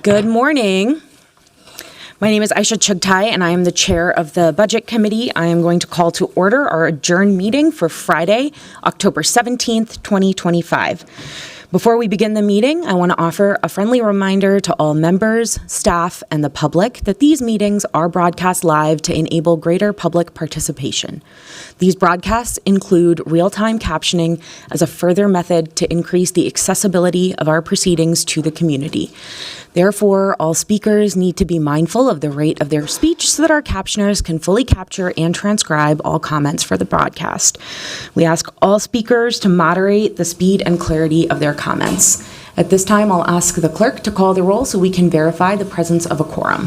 Good morning. My name is Aisha Chugtai, and I am the chair of the Budget Committee. I am going to call to order our adjourned meeting for Friday, October 17th, 2025. Before we begin the meeting, I want to offer a friendly reminder to all members, staff, and the public that these meetings are broadcast live to enable greater public participation. These broadcasts include real-time captioning as a further method to increase the accessibility of our proceedings to the community. Therefore, all speakers need to be mindful of the rate of their speech so that our captioners can fully capture and transcribe all comments for the broadcast. We ask all speakers to moderate the speed and clarity of their comments. At this time, I'll ask the clerk to call the roll so we can verify the presence of a quorum.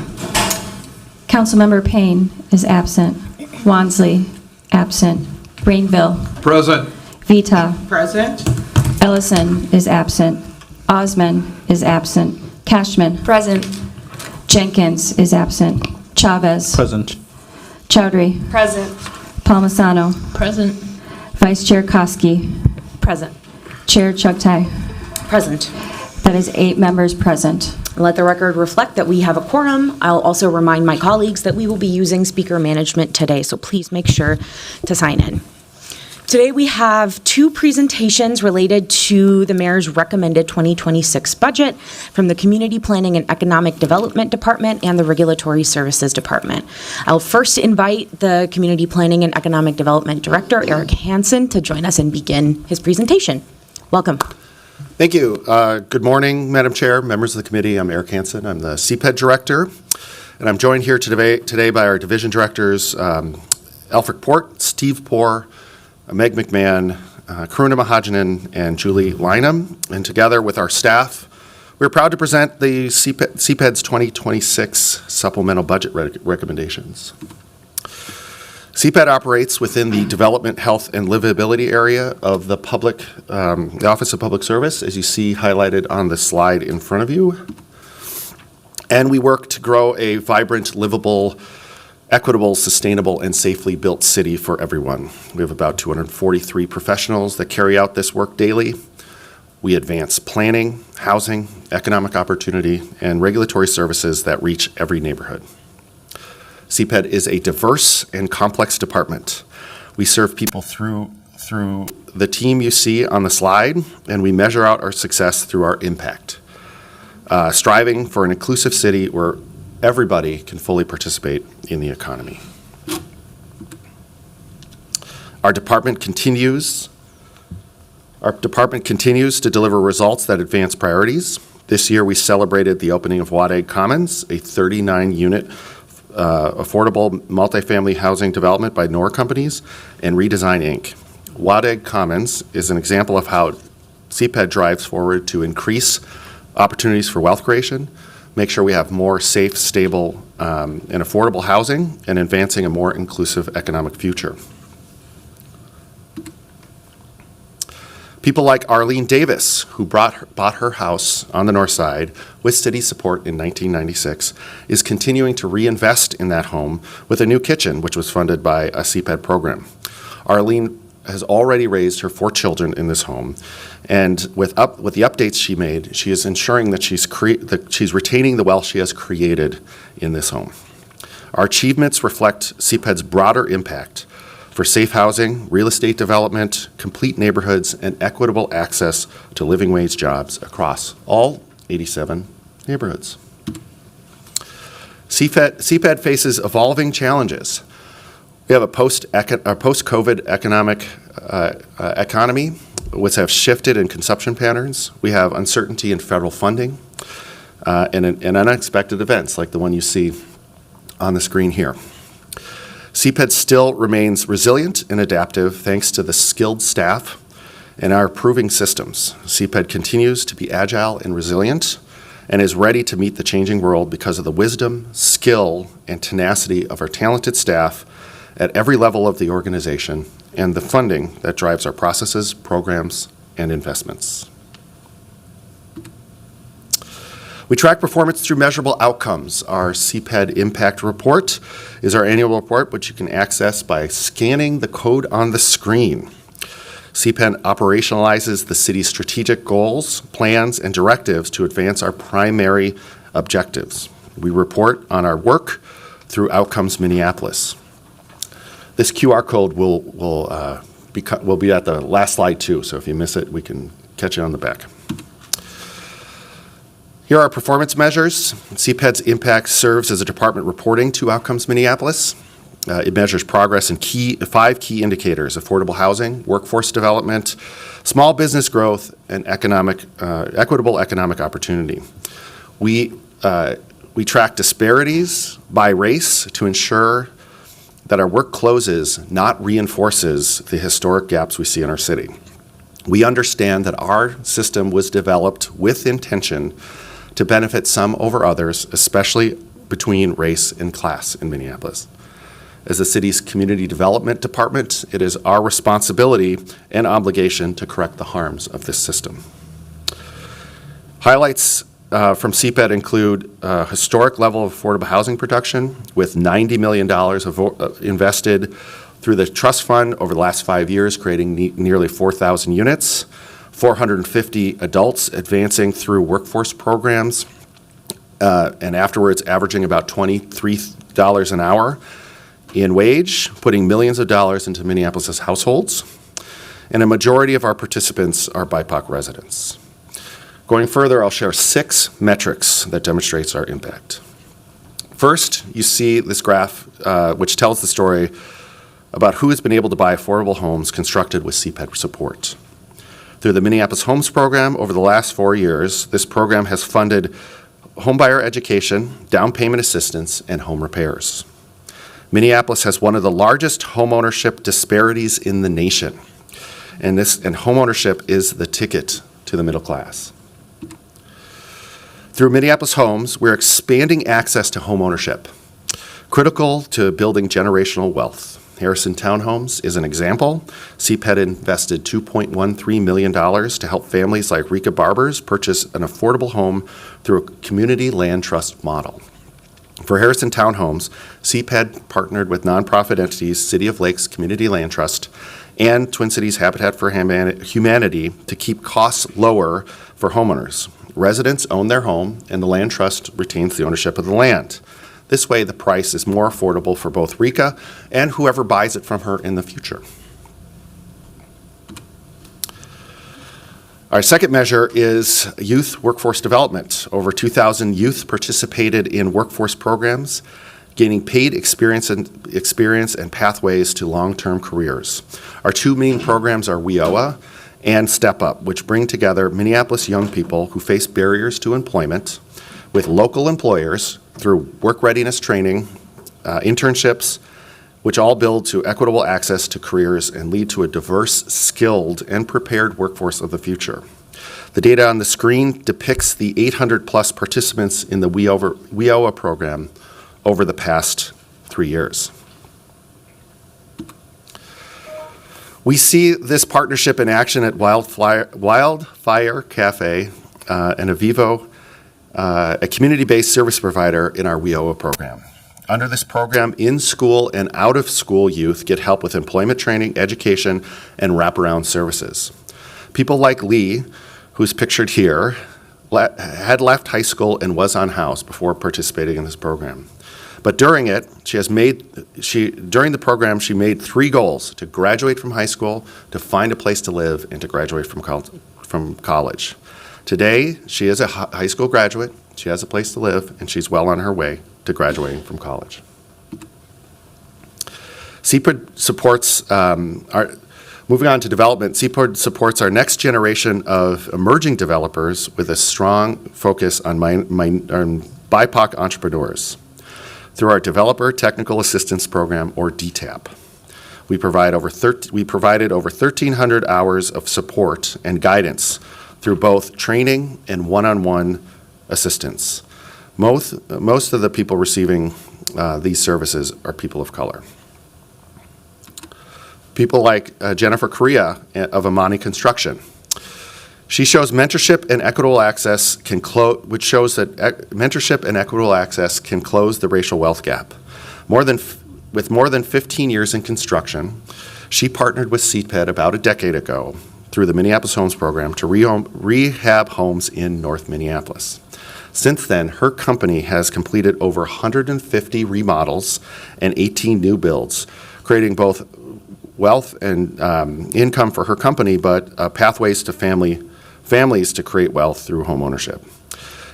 Councilmember Payne is absent. Wansley, absent. Rainville. Present. Vita. Present. Ellison is absent. Osman is absent. Cashman. Present. Jenkins is absent. Chavez. Present. Chowdhury. Present. Palmisano. Present. Vice Chair Koski. Present. Chair Chugtai. Present. That is 8 members present. Let the record reflect that we have a quorum. I'll also remind my colleagues that we will be using speaker management today, so please make sure to sign in. Today we have 2 presentations related to the mayor's recommended 2026 budget from the Community Planning and Economic Development Department and the Regulatory Services Department. I'll first invite the Community Planning and Economic Development Director, Eric Hansen, to join us and begin his presentation. Welcome. Thank you. Good morning, Madam Chair, members of the committee. I'm Eric Hansen. I'm the CPED Director, and I'm joined here today by our division directors, Alfred Port, Steve Poore, Meg McMahon, Karuna Mahajanan, and Julie Lynham. And together with our staff, we're proud to present the CPED's 2026 supplemental budget recommendations. CPED operates within the Development, Health, and Livability area of the the Office of Public Service, as you see highlighted on the slide in front of you. And we work to grow a vibrant, livable, equitable, sustainable, and safely built city for everyone. We have about 243 professionals that carry out this work daily. We advance planning, housing, economic opportunity, and regulatory services that reach every neighborhood. CPED is a diverse and complex department. We serve people through the team you see on the slide, and we measure out our success through our impact, striving for an inclusive city where everybody can fully participate in the economy. Our department continues to deliver results that advance priorities. This year, we celebrated the opening of Wadeg Commons, a 39-unit affordable multifamily housing development by Noor Companies and Redesign Inc. Wadeg Commons is an example of how CPED drives forward to increase opportunities for wealth creation, make sure we have more safe, stable, and affordable housing, and advancing a more inclusive economic future. People like Arlene Davis, who bought her house on the north side with city support in 1996, is continuing to reinvest in that home with a new kitchen, which was funded by a CPED program. Arlene has already raised her 4 children in this home, and with the updates she made, she is ensuring that she's retaining the wealth she has created in this home. Our achievements reflect CPED's broader impact for safe housing, real estate development, complete neighborhoods, and equitable access to living wage jobs across all 87 neighborhoods. CPED faces evolving challenges. We have a post-COVID economic economy, which have shifted in consumption patterns. We have uncertainty in federal funding and unexpected events like the one you see on the screen here. CPED still remains resilient and adaptive thanks to the skilled staff and our proving systems. CPED continues to be agile and resilient and is ready to meet the changing world because of the wisdom, skill, and tenacity of our talented staff at every level of the organization and the funding that drives our processes, programs, and investments. We track performance through measurable outcomes. Our CPED Impact Report is our annual report, which you can access by scanning the code on the screen. CPED operationalizes the city's strategic goals, plans, and directives to advance our primary objectives. We report on our work through Outcomes Minneapolis. This QR code will be at the last slide too, so if you miss it, we can catch it on the back. Here are our performance measures. CPED's impact serves as a department reporting to Outcomes Minneapolis. It measures progress in five key indicators: affordable housing, workforce development, small business growth, and equitable economic opportunity. We track disparities by race to ensure that our work closes, not reinforces, the historic gaps we see in our city. We understand that our system was developed with intention to benefit some over others, especially between race and class in Minneapolis. As the city's community development department, it is our responsibility and obligation to correct the harms of this system. Highlights from CPED include a historic level of affordable housing production with $90 million invested through the trust fund over the last 5 years, creating nearly 4,000 units, 450 adults advancing through workforce programs, and afterwards averaging about $23 an hour in wage, putting millions of dollars into Minneapolis' households, and a majority of our participants are BIPOC residents. Going further, I'll share 6 metrics that demonstrates our impact. First, you see this graph, which tells the story about who has been able to buy affordable homes constructed with CPED support. Through the Minneapolis Homes Program over the last 4 years, this program has funded homebuyer education, down payment assistance, and home repairs. Minneapolis has one of the largest homeownership disparities in the nation, and homeownership is the ticket to the middle class. Through Minneapolis Homes, we're expanding access to homeownership, critical to building generational wealth. Harrison Townhomes is an example. CPED invested $2.13 million to help families like Rika Barbers purchase an affordable home through a community land trust model. For Harrison Townhomes, CPED partnered with nonprofit entities City of Lakes Community Land Trust and Twin Cities Habitat for Humanity to keep costs lower for homeowners. Residents own their home, and the land trust retains the ownership of the land. This way, the price is more affordable for both Rika and whoever buys it from her in the future. Our second measure is youth workforce development. Over 2,000 youth participated in workforce programs, gaining paid experience and pathways to long-term careers. Our 2 main programs are WIOA and Step Up, which bring together Minneapolis young people who face barriers to employment with local employers through work readiness training, internships, which all build to equitable access to careers and lead to a diverse, skilled, and prepared workforce of the future. The data on the screen depicts the 800-plus participants in the WIOA program over the past 3 years. We see this partnership in action at Wildfire Cafe and Avivo, a community-based service provider in our WIOA program. Under this program, in-school and out-of-school youth get help with employment training, education, and wraparound services. People like Lee, who's pictured here, had left high school and was on house before participating in this program. But during it, during the program, she made 3 goals: to graduate from high school, to find a place to live, and to graduate from college. Today, she is a high school graduate, she has a place to live, and she's well on her way to graduating from college. CPED supports moving on to development. CPED supports our next generation of emerging developers with a strong focus on BIPOC entrepreneurs. Through our Developer Technical Assistance Program, or DTAP, we provided over 1,300 hours of support and guidance through both training and one-on-one assistance. Most of the people receiving these services are people of color. People like Jennifer Correa of Amani Construction. She shows mentorship and equitable access which shows that mentorship and equitable access can close the racial wealth gap. With more than 15 years in construction, she partnered with CPED about a decade ago through the Minneapolis Homes Program to rehab homes in North Minneapolis. Since then, her company has completed over 150 remodels and 18 new builds, creating both wealth and income for her company, but pathways to families to create wealth through homeownership.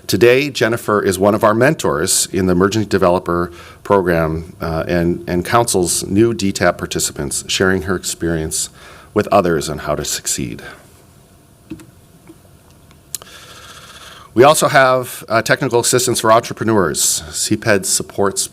Today, Jennifer is one of our mentors in the Emerging Developer Program and counsels new DTAP participants, sharing her experience with others on how to succeed. We also have technical assistance for entrepreneurs. CPED supports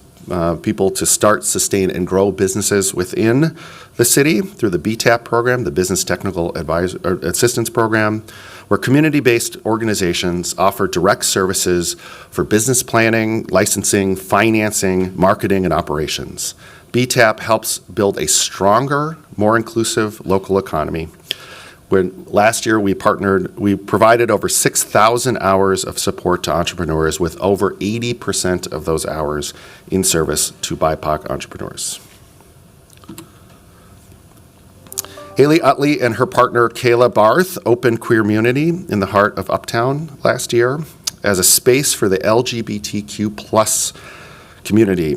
people to start, sustain, and grow businesses within the city through the BTAP program, the Business Technical Assistance Program, where community-based organizations offer direct services for business planning, licensing, financing, marketing, and operations. BTAP helps build a stronger, more inclusive local economy. Last year, we provided over 6,000 hours of support to entrepreneurs, with over 80% of those hours in service to BIPOC entrepreneurs. Haley Utley and her partner Kayla Barth opened Queermunity in the heart of Uptown last year as a space for the LGBTQ plus community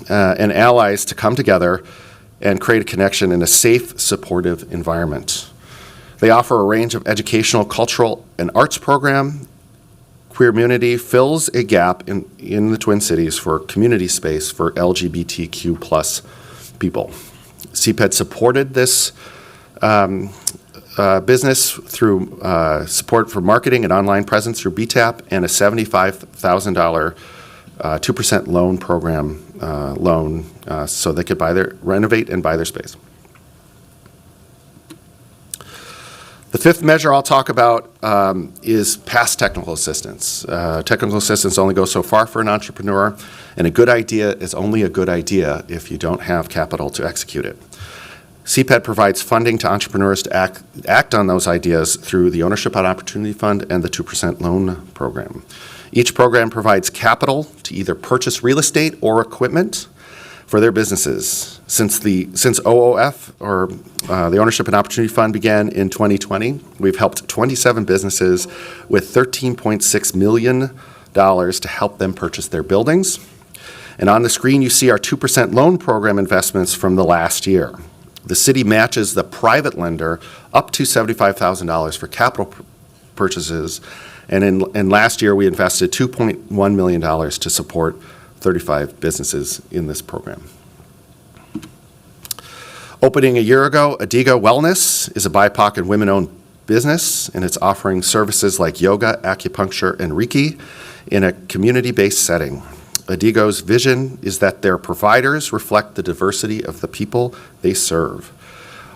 and allies to come together and create a connection in a safe, supportive environment. They offer a range of educational, cultural, and arts program. Queermunity fills a gap in the Twin Cities for community space for LGBTQ plus people. CPED supported this business through support for marketing and online presence through BTAP and a $75,000 2% loan program so they could renovate and buy their space. The fifth measure I'll talk about is past technical assistance. Technical assistance only goes so far for an entrepreneur, and a good idea is only a good idea if you don't have capital to execute it. CPED provides funding to entrepreneurs to act on those ideas through the Ownership and Opportunity Fund and the 2% loan program. Each program provides capital to either purchase real estate or equipment for their businesses. Since OOF, or the Ownership and Opportunity Fund, began in 2020, we've helped 27 businesses with $13.6 million to help them purchase their buildings. And on the screen, you see our 2% loan program investments from the last year. The city matches the private lender up to $75,000 for capital purchases, and in last year we invested $2.1 million to support 35 businesses in this program. Opening a year ago, Adigo Wellness is a BIPOC and women-owned business, and it's offering services like yoga, acupuncture, and Reiki in a community-based setting. Adigo's vision is that their providers reflect the diversity of the people they serve.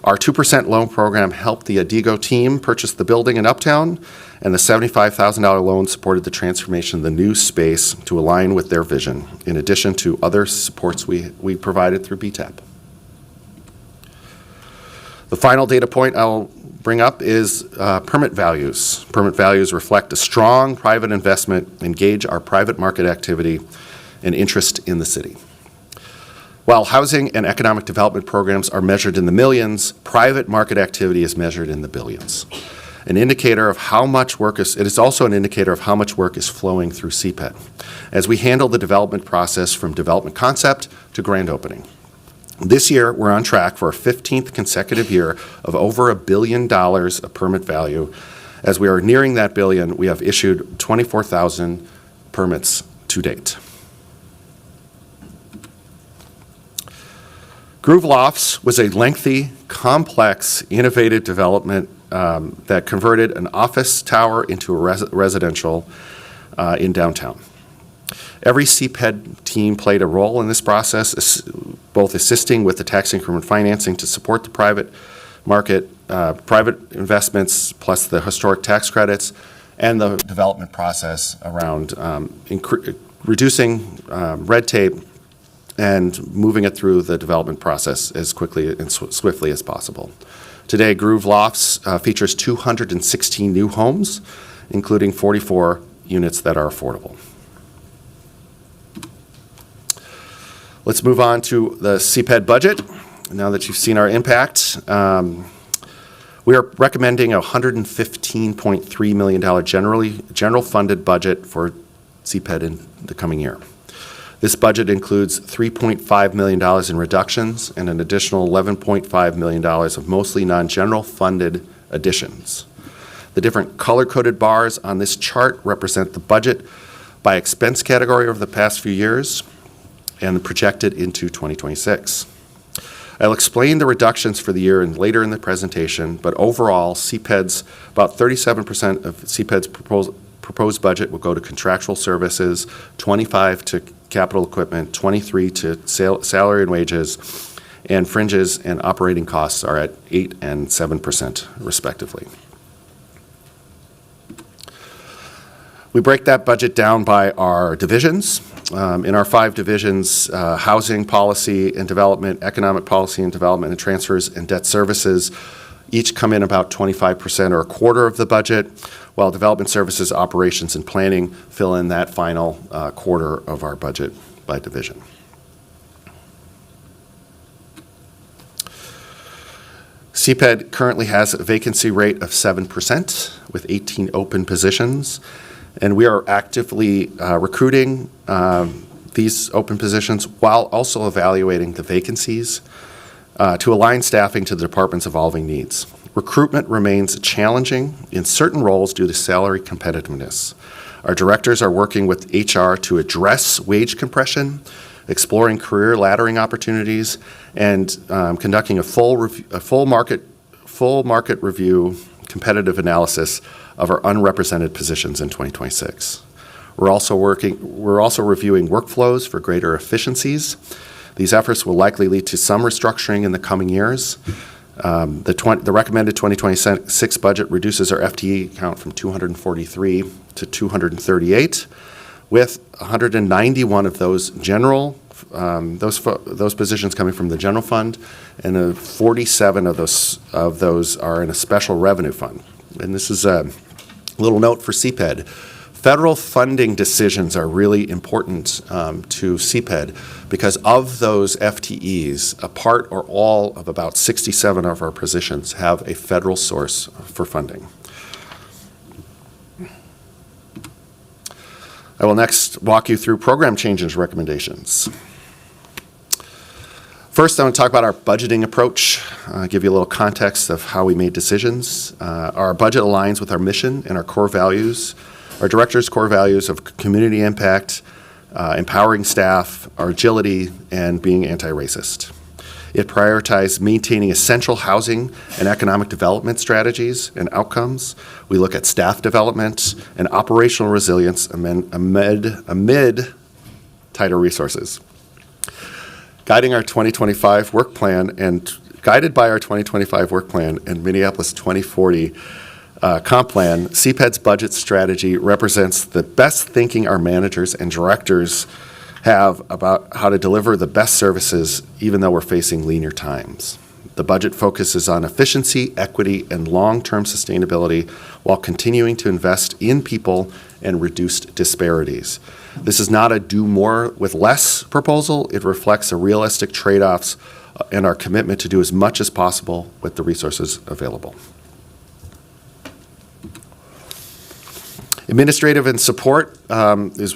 Our 2% loan program helped the Adigo team purchase the building in Uptown, and the $75,000 loan supported the transformation of the new space to align with their vision, in addition to other supports we provided through BTAP. The final data point I'll bring up is permit values. Permit values reflect a strong private investment, engage our private market activity, and interest in the city. While housing and economic development programs are measured in the millions, private market activity is measured in the billions. An indicator of how much work it is also an indicator of how much work is flowing through CPED as we handle the development process from development concept to grand opening. This year, we're on track for a 15th consecutive year of over $1 billion of permit value. As we are nearing that billion, we have issued 24,000 permits to date. Groove Lofts was a lengthy, complex, innovative development that converted an office tower into a residential in downtown. Every CPED team played a role in this process, both assisting with the tax increment financing to support the private market, private investments, plus the historic tax credits, and the development process around reducing red tape and moving it through the development process as quickly and swiftly as possible. Today, Groove Lofts features 216 new homes, including 44 units that are affordable. Let's move on to the CPED budget. Now that you've seen our impact, we are recommending a $115.3 million general funded budget for CPED in the coming year. This budget includes $3.5 million in reductions and an additional $11.5 million of mostly non-general funded additions. The different color-coded bars on this chart represent the budget by expense category over the past few years and projected into 2026. I'll explain the reductions for the year later in the presentation, but overall, about 37% of CPED's proposed budget will go to contractual services, 25% to capital equipment, 23% to salary and wages, and fringes and operating costs are at 8% and 7% respectively. We break that budget down by our divisions. In our 5 divisions, housing policy and development, economic policy and development, and transfers and debt services each come in about 25% or a quarter of the budget, while development services, operations, and planning fill in that final quarter of our budget by division. CPED currently has a vacancy rate of 7% with 18 open positions, and we are actively recruiting these open positions while also evaluating the vacancies to align staffing to the department's evolving needs. Recruitment remains challenging in certain roles due to salary competitiveness. Our directors are working with HR to address wage compression, exploring career laddering opportunities, and conducting a full market review competitive analysis of our unrepresented positions in 2026. We're also reviewing workflows for greater efficiencies. These efforts will likely lead to some restructuring in the coming years. The recommended 2026 budget reduces our FTE count from 243 to 238, with 191 of those those positions coming from the general fund, and 47 of those are in a special revenue fund. And this is a little note for CPED. Federal funding decisions are really important to CPED because of those FTEs, a part or all of about 67 of our positions have a federal source for funding. I will next walk you through program changes recommendations. First, I want to talk about our budgeting approach, give you a little context of how we made decisions. Our budget aligns with our mission and our core values. Our directors' core values of community impact, empowering staff, our agility, and being anti-racist. It prioritized maintaining essential housing and economic development strategies and outcomes. We look at staff development and operational resilience amid tighter resources. Guided by our 2025 work plan and Minneapolis 2040 comp plan, CPED's budget strategy represents the best thinking our managers and directors have about how to deliver the best services even though we're facing leaner times. The budget focuses on efficiency, equity, and long-term sustainability while continuing to invest in people and reduced disparities. This is not a do more with less proposal. It reflects the realistic trade-offs and our commitment to do as much as possible with the resources available. Administrative and support is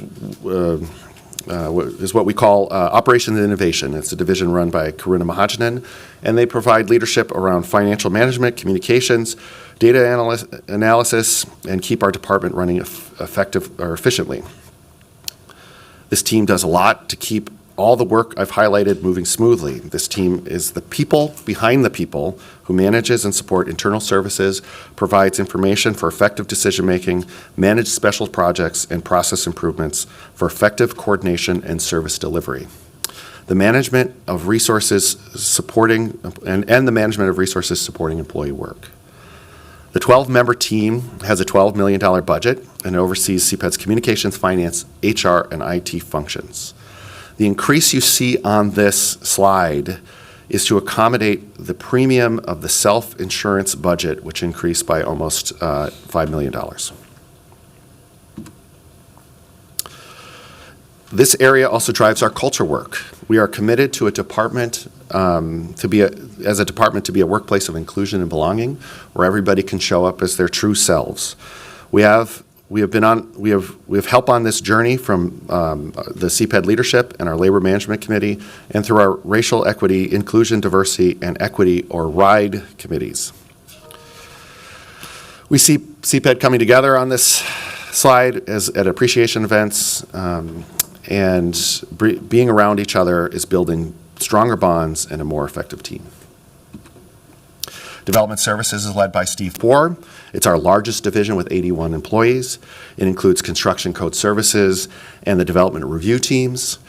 what we call Operations and Innovation. It's a division run by Karuna Mahajanan, and they provide leadership around financial management, communications, data analysis, and keep our department running efficiently. This team does a lot to keep all the work I've highlighted moving smoothly. This team is the people behind the people who manages and support internal services, provides information for effective decision-making, manage special projects and process improvements for effective coordination and service delivery. The management of resources supporting and the management of resources supporting employee work. The 12-member team has a $12 million budget and oversees CPED's communications, finance, HR, and IT functions. The increase you see on this slide is to accommodate the premium of the self-insurance budget, which increased by almost $5 million. This area also drives our culture work. We are committed to a department to be a workplace of inclusion and belonging, where everybody can show up as their true selves. We have We have help on this journey from the CPED leadership and our Labor Management Committee, and through our Racial Equity, Inclusion, Diversity, and Equity, or RIDE committees. We see CPED coming together on this slide at appreciation events, and being around each other is building stronger bonds and a more effective team. Development Services is led by Steve Poor. It's our largest division with 81 employees. It includes construction code services and the development review teams.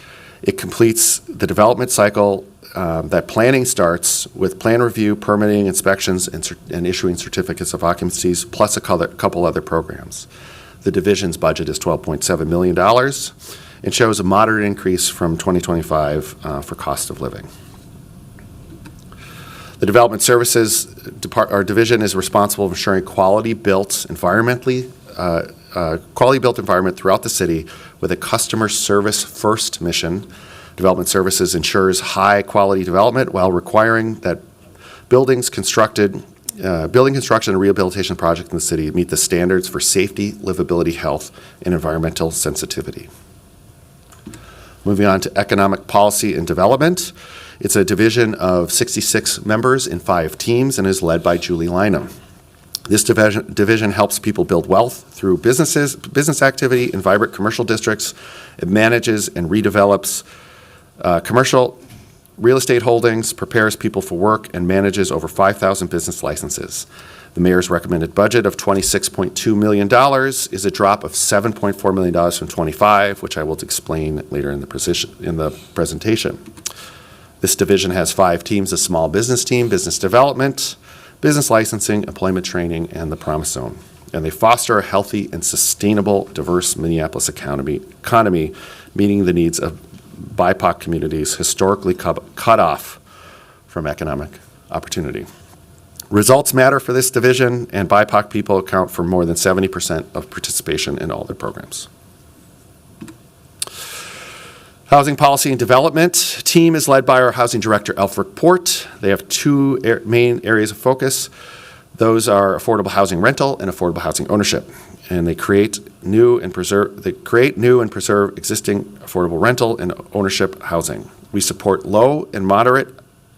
It completes the development cycle that planning starts with plan review, permitting, inspections, and issuing certificates of occupancies, plus a couple other programs. The division's budget is $12.7 million and shows a moderate increase from 2025 for cost of living. The Development Services our division is responsible for ensuring quality-built environment throughout the city with a customer service-first mission. Development Services ensures high-quality development while requiring that building construction and rehabilitation projects in the city meet the standards for safety, livability, health, and environmental sensitivity. Moving on to Economic Policy and Development. It's a division of 66 members in 5 teams and is led by Julie Lynham. This division helps people build wealth through business activity in vibrant commercial districts. It manages and redevelops commercial real estate holdings, prepares people for work, and manages over 5,000 business licenses. The mayor's recommended budget of $26.2 million is a drop of $7.4 million from 25, which I will explain later in the presentation. This division has 5 teams: a small business team, business development, business licensing, employment training, and the Promise Zone. And they foster a healthy and sustainable, diverse Minneapolis economy, meeting the needs of BIPOC communities historically cut off from economic opportunity. Results matter for this division, and BIPOC people account for more than 70% of participation in all their programs. Housing Policy and Development team is led by our Housing Director, Alfred Port. They have 2 main areas of focus. Those are affordable housing rental and affordable housing ownership. And they create new and preserve existing affordable rental and ownership housing. We support low and moderate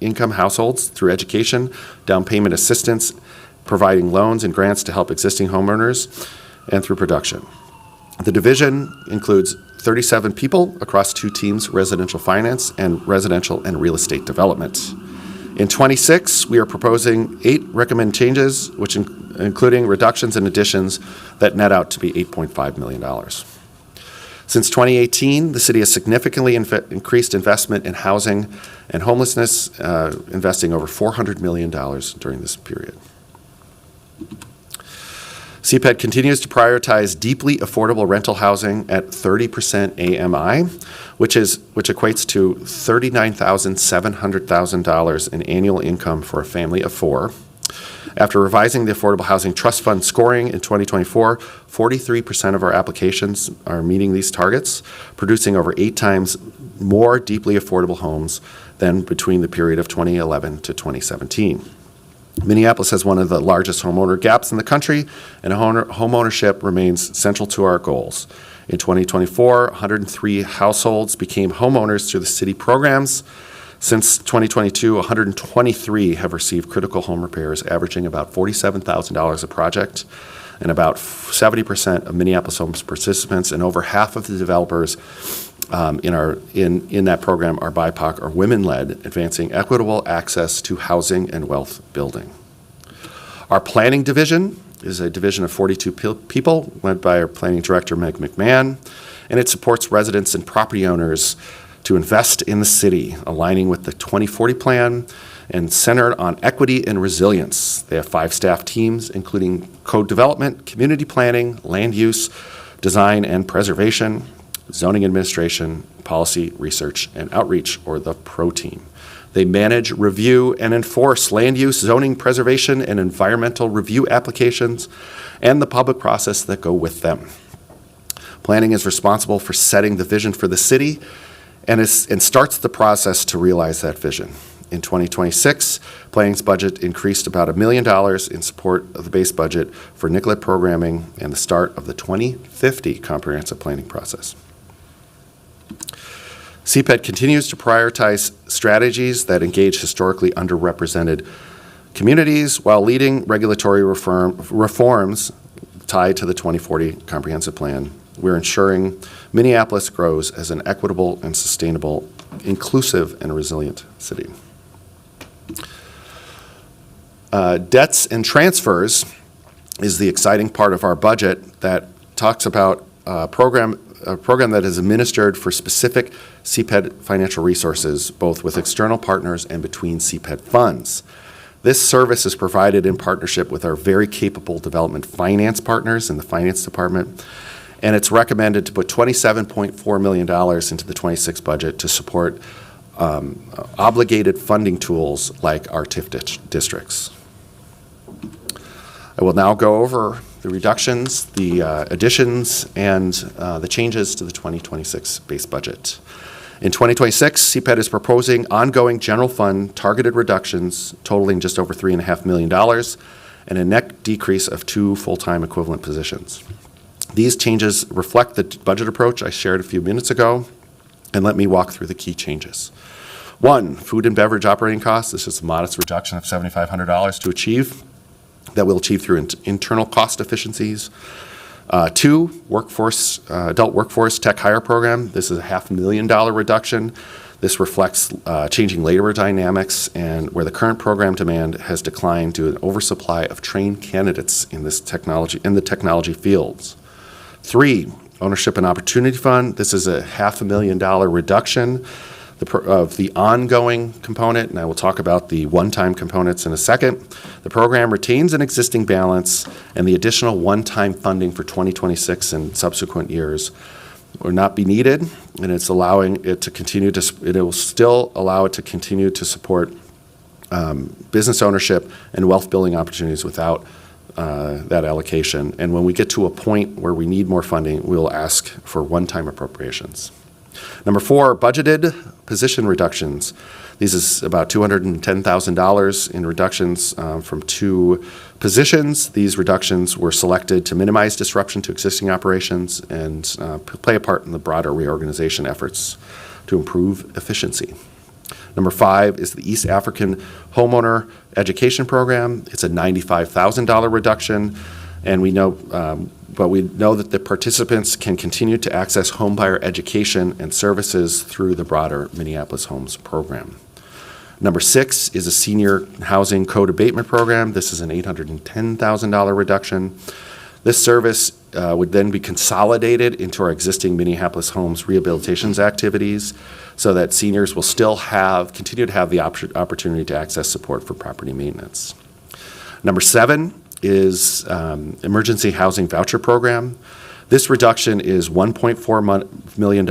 income households through education, down payment assistance, providing loans and grants to help existing homeowners, and through production. The division includes 37 people across 2 teams: residential finance and residential and real estate development. In 26, we are proposing 8 recommended changes, which including reductions and additions that net out to be $8.5 million. Since 2018, the city has significantly increased investment in housing and homelessness, investing over $400 million during this period. CPED continues to prioritize deeply affordable rental housing at 30% AMI, which equates to $39,700 in annual income for a family of 4. After revising the Affordable Housing Trust Fund scoring in 2024, 43% of our applications are meeting these targets, producing over 8 times more deeply affordable homes than between the period of 2011 to 2017. Minneapolis has one of the largest homeowner gaps in the country, and homeownership remains central to our goals. In 2024, 103 households became homeowners through the city programs. Since 2022, 123 have received critical home repairs, averaging about $47,000 a project, and about 70% of Minneapolis Homes participants and over half of the developers in that program are BIPOC or women-led, advancing equitable access to housing and wealth building. Our planning division is a division of 42 people, led by our planning director, Meg McMahon, and it supports residents and property owners to invest in the city, aligning with the 2040 plan and centered on equity and resilience. They have 5 staff teams, including code development, community planning, land use, design and preservation, zoning administration, policy, research, and outreach, or the PRO team. They manage, review, and enforce land use, zoning, preservation, and environmental review applications, and the public process that go with them. Planning is responsible for setting the vision for the city and starts the process to realize that vision. In 2026, planning's budget increased about $1 million in support of the base budget for Nicollet programming and the start of the 2050 comprehensive planning process. CPED continues to prioritize strategies that engage historically underrepresented communities while leading regulatory reforms tied to the 2040 comprehensive plan. We're ensuring Minneapolis grows as an equitable and sustainable, inclusive and resilient city. Debts and transfers is the exciting part of our budget that talks about a program that is administered for specific CPED financial resources, both with external partners and between CPED funds. This service is provided in partnership with our very capable development finance partners in the finance department, and it's recommended to put $27.4 million into the 26 budget to support obligated funding tools like our TIF districts. I will now go over the reductions, the additions, and the changes to the 2026 base budget. In 2026, CPED is proposing ongoing general fund targeted reductions totaling just over $3.5 million and a net decrease of 2 full-time equivalent positions. These changes reflect the budget approach I shared a few minutes ago, and let me walk through the key changes. 1, food and beverage operating costs. This is a modest reduction of $7,500 to achieve, that we'll achieve through internal cost efficiencies. 2, adult workforce tech hire program. This is a $500,000 reduction. This reflects changing labor dynamics and where the current program demand has declined due to an oversupply of trained candidates in the technology fields. 3, ownership and opportunity fund. This is a $500,000 reduction of the ongoing component, and I will talk about the one-time components in a second. The program retains an existing balance, and the additional one-time funding for 2026 and subsequent years will not be needed, and it's allowing it to continue to, it will still allow it to continue to support business ownership and wealth building opportunities without that allocation. And when we get to a point where we need more funding, we'll ask for one-time appropriations. Number 4, budgeted position reductions. These is about $210,000 in reductions from 2 positions. These reductions were selected to minimize disruption to existing operations and play a part in the broader reorganization efforts to improve efficiency. Number 5 is the East African Homeowner Education Program. It's a $95,000 reduction, and we know that the participants can continue to access homebuyer education and services through the broader Minneapolis Homes program. Number 6 is a senior housing code abatement program. This is an $810,000 reduction. This service would then be consolidated into our existing Minneapolis Homes rehabilitations activities so that seniors will still continue to have the opportunity to access support for property maintenance. Number 7 is emergency housing voucher program. This reduction is $1.4 million.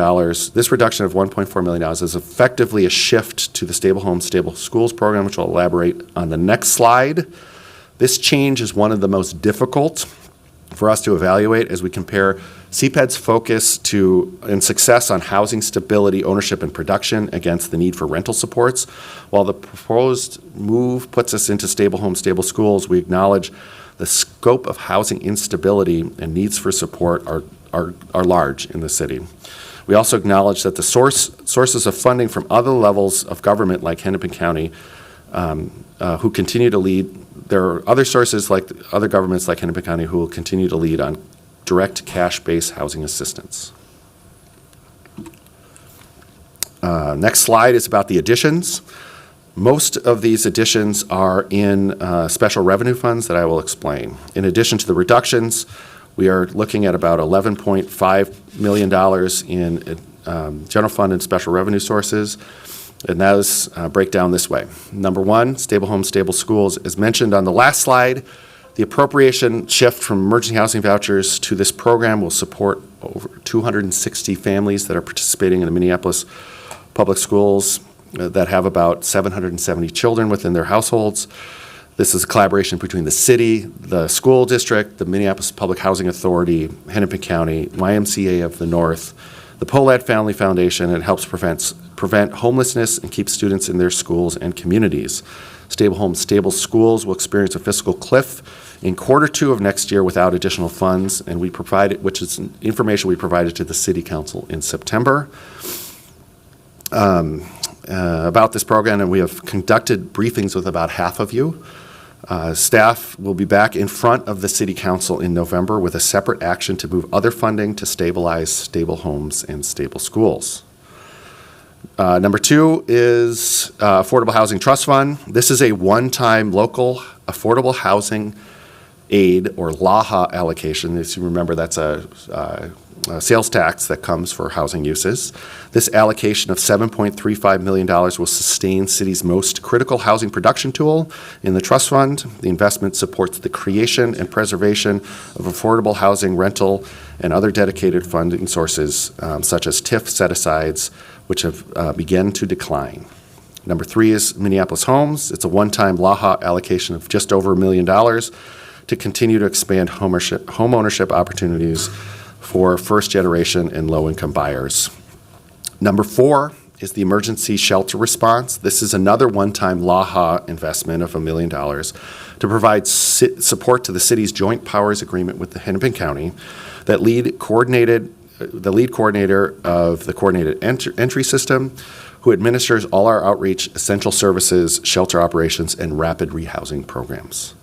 This reduction of $1.4 million is effectively a shift to the Stable Homes, Stable Schools program, which I'll elaborate on the next slide. This change is one of the most difficult for us to evaluate as we compare CPED's focus and success on housing stability, ownership, and production against the need for rental supports. While the proposed move puts us into Stable Homes, Stable Schools, we acknowledge the scope of housing instability and needs for support are large in the city. We also acknowledge that the sources of funding from other levels of government, like Hennepin County, who continue to lead. There are other sources, like other governments like Hennepin County, who will continue to lead on direct cash-based housing assistance. Next slide is about the additions. Most of these additions are in special revenue funds that I will explain. In addition to the reductions, we are looking at about $11.5 million in general fund and special revenue sources, and those break down this way. Number 1, Stable Homes, Stable Schools. As mentioned on the last slide, the appropriation shift from emergency housing vouchers to this program will support over 260 families that are participating in the Minneapolis Public Schools that have about 770 children within their households. This is a collaboration between the city, the school district, the Minneapolis Public Housing Authority, Hennepin County, YMCA of the North, the Polad Family Foundation, and it helps prevent homelessness and keep students in their schools and communities. Stable homes, stable schools will experience a fiscal cliff in Q2 of next year without additional funds, and we provided, which is information we provided to the City Council in September. About this program, and we have conducted briefings with about half of you. Staff will be back in front of the City Council in November with a separate action to move other funding to stabilize stable homes and stable schools. Number 2 is Affordable Housing Trust Fund. This is a one-time local affordable housing aid, or LAHA allocation. As you remember, that's a sales tax that comes for housing uses. This allocation of $7.35 million will sustain city's most critical housing production tool in the trust fund. The investment supports the creation and preservation of affordable housing, rental, and other dedicated funding sources, such as TIF set-asides, which have begun to decline. Number 3 is Minneapolis Homes. It's a one-time LAHA allocation of just over $1 million to continue to expand homeownership opportunities for first-generation and low-income buyers. Number 4 is the emergency shelter response. This is another one-time LAHA investment of $1 million to provide support to the city's joint powers agreement with the Hennepin County. The lead coordinator of the coordinated entry system, who administers all our outreach, essential services, shelter operations, and rapid rehousing programs.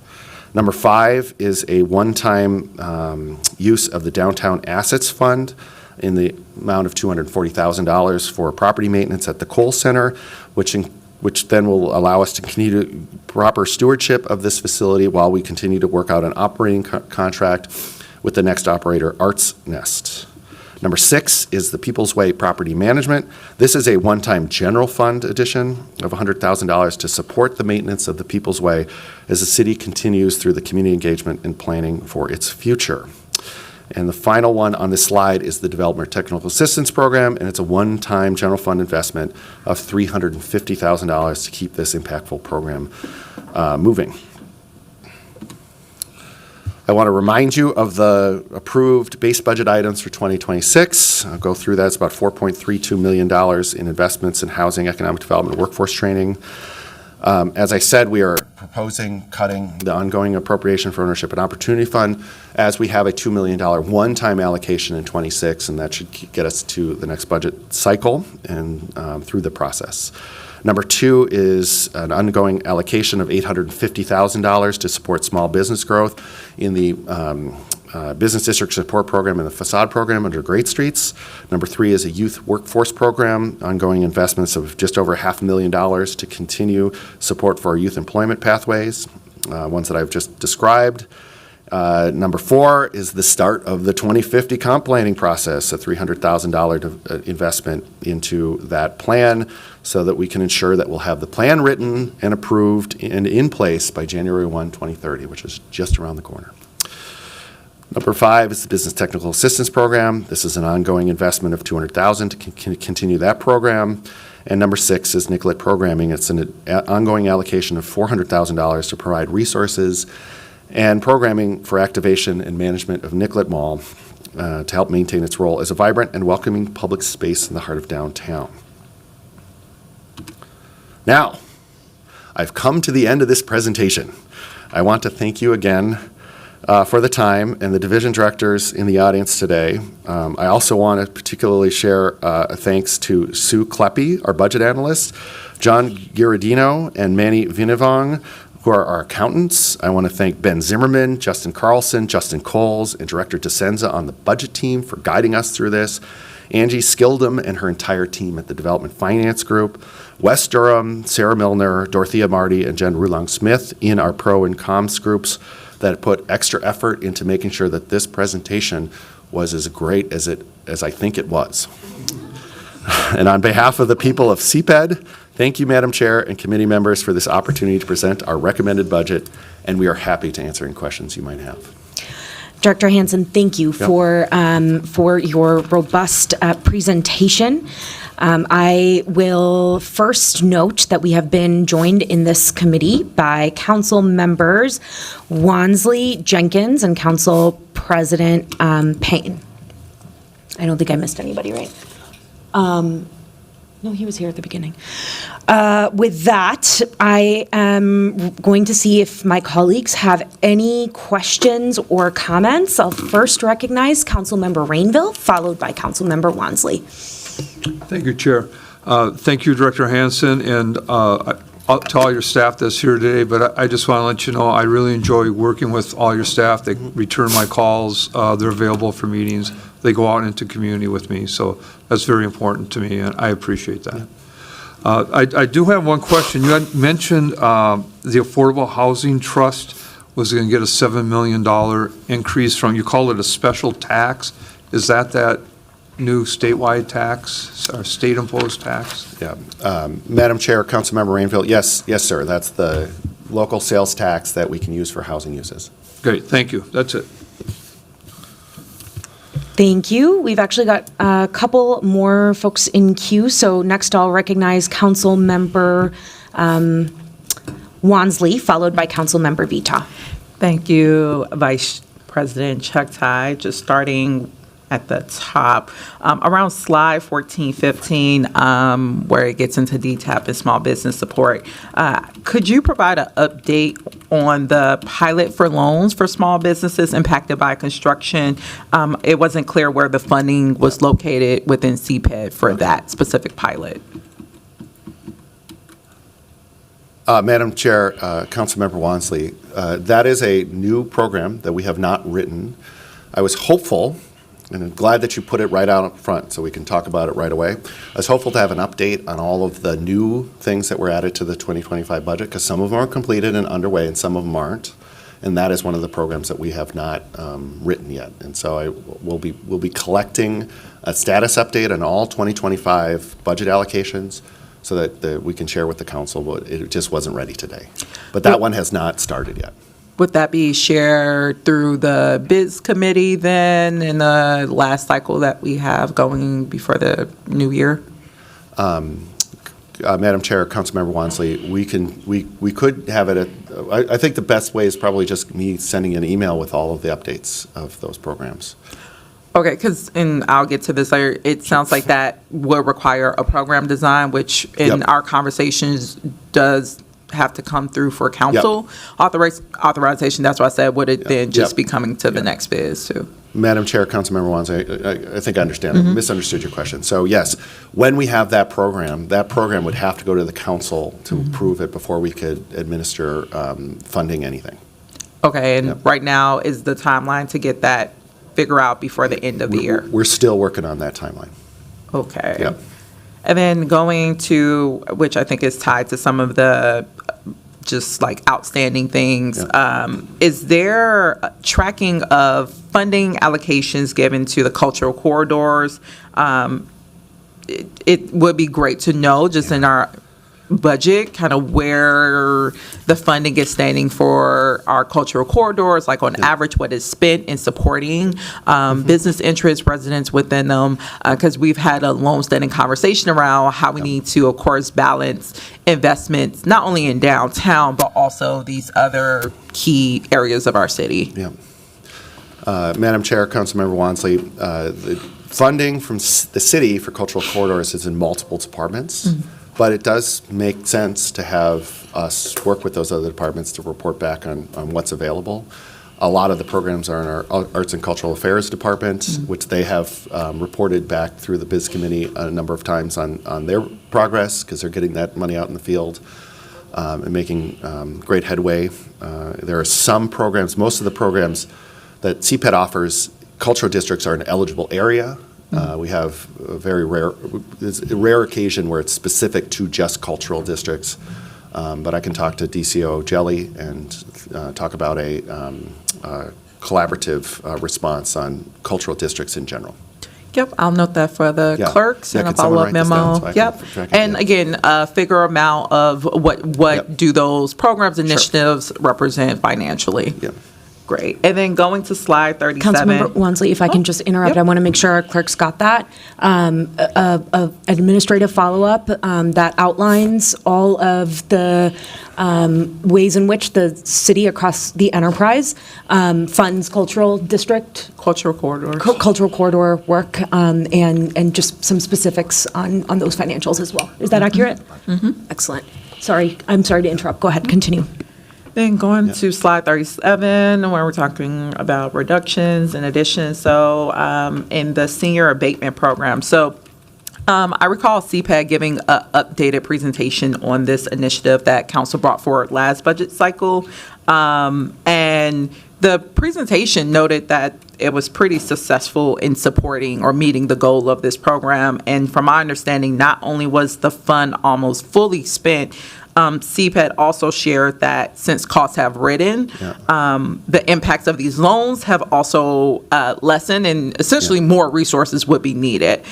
Number 5 is a one-time use of the Downtown Assets Fund in the amount of $240,000 for property maintenance at the Cole Center, which then will allow us to continue to proper stewardship of this facility while we continue to work out an operating contract with the next operator, Arts Nest. Number 6 is the People's Way Property Management. This is a one-time general fund addition of $100,000 to support the maintenance of the People's Way as the city continues through the community engagement and planning for its future. And the final one on this slide is the Development Technical Assistance Program, and it's a one-time general fund investment of $350,000 to keep this impactful program moving. I want to remind you of the approved base budget items for 2026. I'll go through that. It's about $4.32 million in investments in housing, economic development, workforce training. As I said, we are proposing cutting the ongoing appropriation for ownership and opportunity fund, as we have a $2 million one-time allocation in 26, and that should get us to the next budget cycle and through the process. Number 2 is an ongoing allocation of $850,000 to support small business growth in the Business District Support Program and the Facade Program under Great Streets. Number 3 is a youth workforce program, ongoing investments of just over $500,000 to continue support for our youth employment pathways, ones that I've just described. Number 4 is the start of the 2050 comp planning process, a $300,000 investment into that plan so that we can ensure that we'll have the plan written and approved and in place by January 1, 2030, which is just around the corner. Number 5 is the Business Technical Assistance Program. This is an ongoing investment of $200,000 to continue that program. And number 6 is Nicollet Programming. It's an ongoing allocation of $400,000 to provide resources and programming for activation and management of Nicollet Mall to help maintain its role as a vibrant and welcoming public space in the heart of downtown. Now, I've come to the end of this presentation. I want to thank you again for the time and the division directors in the audience today. I also want to particularly share a thanks to Sue Kleppe, our budget analyst, John Giardino, and Manny Vinivong, who are our accountants. I want to thank Ben Zimmerman, Justin Carlson, Justin Coles, and Director DeSenza on the budget team for guiding us through this, Angie Skildum and her entire team at the Development Finance Group, Wes Durham, Sarah Milner, Dorothea Marty, and Jen Rulong-Smith in our Pro and Comms groups that put extra effort into making sure that this presentation was as great as I think it was. And on behalf of the people of CPED, thank you, Madam Chair and committee members, for this opportunity to present our recommended budget, and we are happy to answer any questions you might have. Director Hansen, thank you for your robust presentation. I will first note that we have been joined in this committee by Council members Wansley, Jenkins, and Council President Payne. I don't think I missed anybody, right? No, he was here at the beginning. With that, I am going to see if my colleagues have any questions or comments. I'll first recognize Councilmember Rainville, followed by Councilmember Wansley. Thank you, Chair. Thank you, Director Hansen, and to all your staff that's here today, but I just want to let you know, I really enjoy working with all your staff. They return my calls, they're available for meetings, they go out into community with me, so that's very important to me, and I appreciate that. I do have one question. You had mentioned the Affordable Housing Trust was going to get a $7 million increase from, you call it a special tax. Is that new statewide tax or state-imposed tax? Yeah. Madam Chair, Councilmember Rainville, yes, sir. That's the local sales tax that we can use for housing uses. Great, thank you. That's it. Thank you. We've actually got a couple more folks in queue, so next I'll recognize Councilmember Wansley, followed by Councilmember Vita. Thank you, Vice President Chuck Ty. Just starting at the top, around slide 1415, where it gets into DTAP and small business support. Could you provide an update on the pilot for loans for small businesses impacted by construction? It wasn't clear where the funding was located within CPED for that specific pilot. Madam Chair, Councilmember Wansley, that is a new program that we have not written. I was hopeful, and I'm glad that you put it right out up front so we can talk about it right away. I was hopeful to have an update on all of the new things that were added to the 2025 budget, because some of them are completed and underway and some of them aren't. And that is one of the programs that we have not written yet. And so we'll be collecting a status update on all 2025 budget allocations so that we can share with the council, but it just wasn't ready today. But that one has not started yet. Would that be shared through the bids committee then in the last cycle that we have going before the new year? Madam Chair, Councilmember Wansley, we could have it I think the best way is probably just me sending an email with all of the updates of those programs. Okay, and I'll get to this later, it sounds like that would require a program design, which in our conversations does have to come through for council authorization. That's why I said, would it then just be coming to the next bids too? Madam Chair, Councilmember Wansley, I think I understand. I misunderstood your question. So yes, when we have that program would have to go to the council to approve it before we could administer funding anything. Okay, and right now is the timeline to get that figure out before the end of the year? We're still working on that timeline. Okay. Yep. And then going to, which I think is tied to some of the just like outstanding things, is there tracking of funding allocations given to the cultural corridors? It would be great to know just in our budget kind of where the funding is standing for our cultural corridors, like on average what is spent in supporting business interests, residents within them, because we've had a long-standing conversation around how we need to, of course, balance investments not only in downtown but also these other key areas of our city. Yeah. Madam Chair, Councilmember Wansley, the funding from the city for cultural corridors is in multiple departments. But it does make sense to have us work with those other departments to report back on what's available. A lot of the programs are in our Arts and Cultural Affairs Department, which they have reported back through the Biz Committee a number of times on their progress, because they're getting that money out in the field and making great headway. There are some programs, most of the programs that CPED offers, cultural districts are an eligible area. We have a very rare occasion where it's specific to just cultural districts, but I can talk to DCO Jelly and talk about a collaborative response on cultural districts in general. Yep, I'll note that for the clerks and a could someone follow-up write this down memo. so I can Yep, track it? and Yeah. again, a figure amount of what do those programs, initiatives represent financially? Yep. Great. And then going to slide 37. Councilmember Wansley, if I can just interrupt, yep. I want to make sure our clerks got that. A administrative follow-up that outlines all of the ways in which the city across the enterprise funds cultural district, Cultural corridors. cultural corridor work, and just some specifics on those financials as well. Is that accurate? Excellent. Sorry, I'm sorry to interrupt. Go ahead, continue. Then going to slide 37, where we're talking about reductions and additions. So in the senior abatement program. So I recall CPAD giving an updated presentation on this initiative that council brought forward last budget cycle. And the presentation noted that it was pretty successful in supporting or meeting the goal of this program. And from my understanding, not only was the fund almost fully spent, CPAD also shared that since costs have risen, the impacts of these loans have also lessened, and essentially more resources would be needed.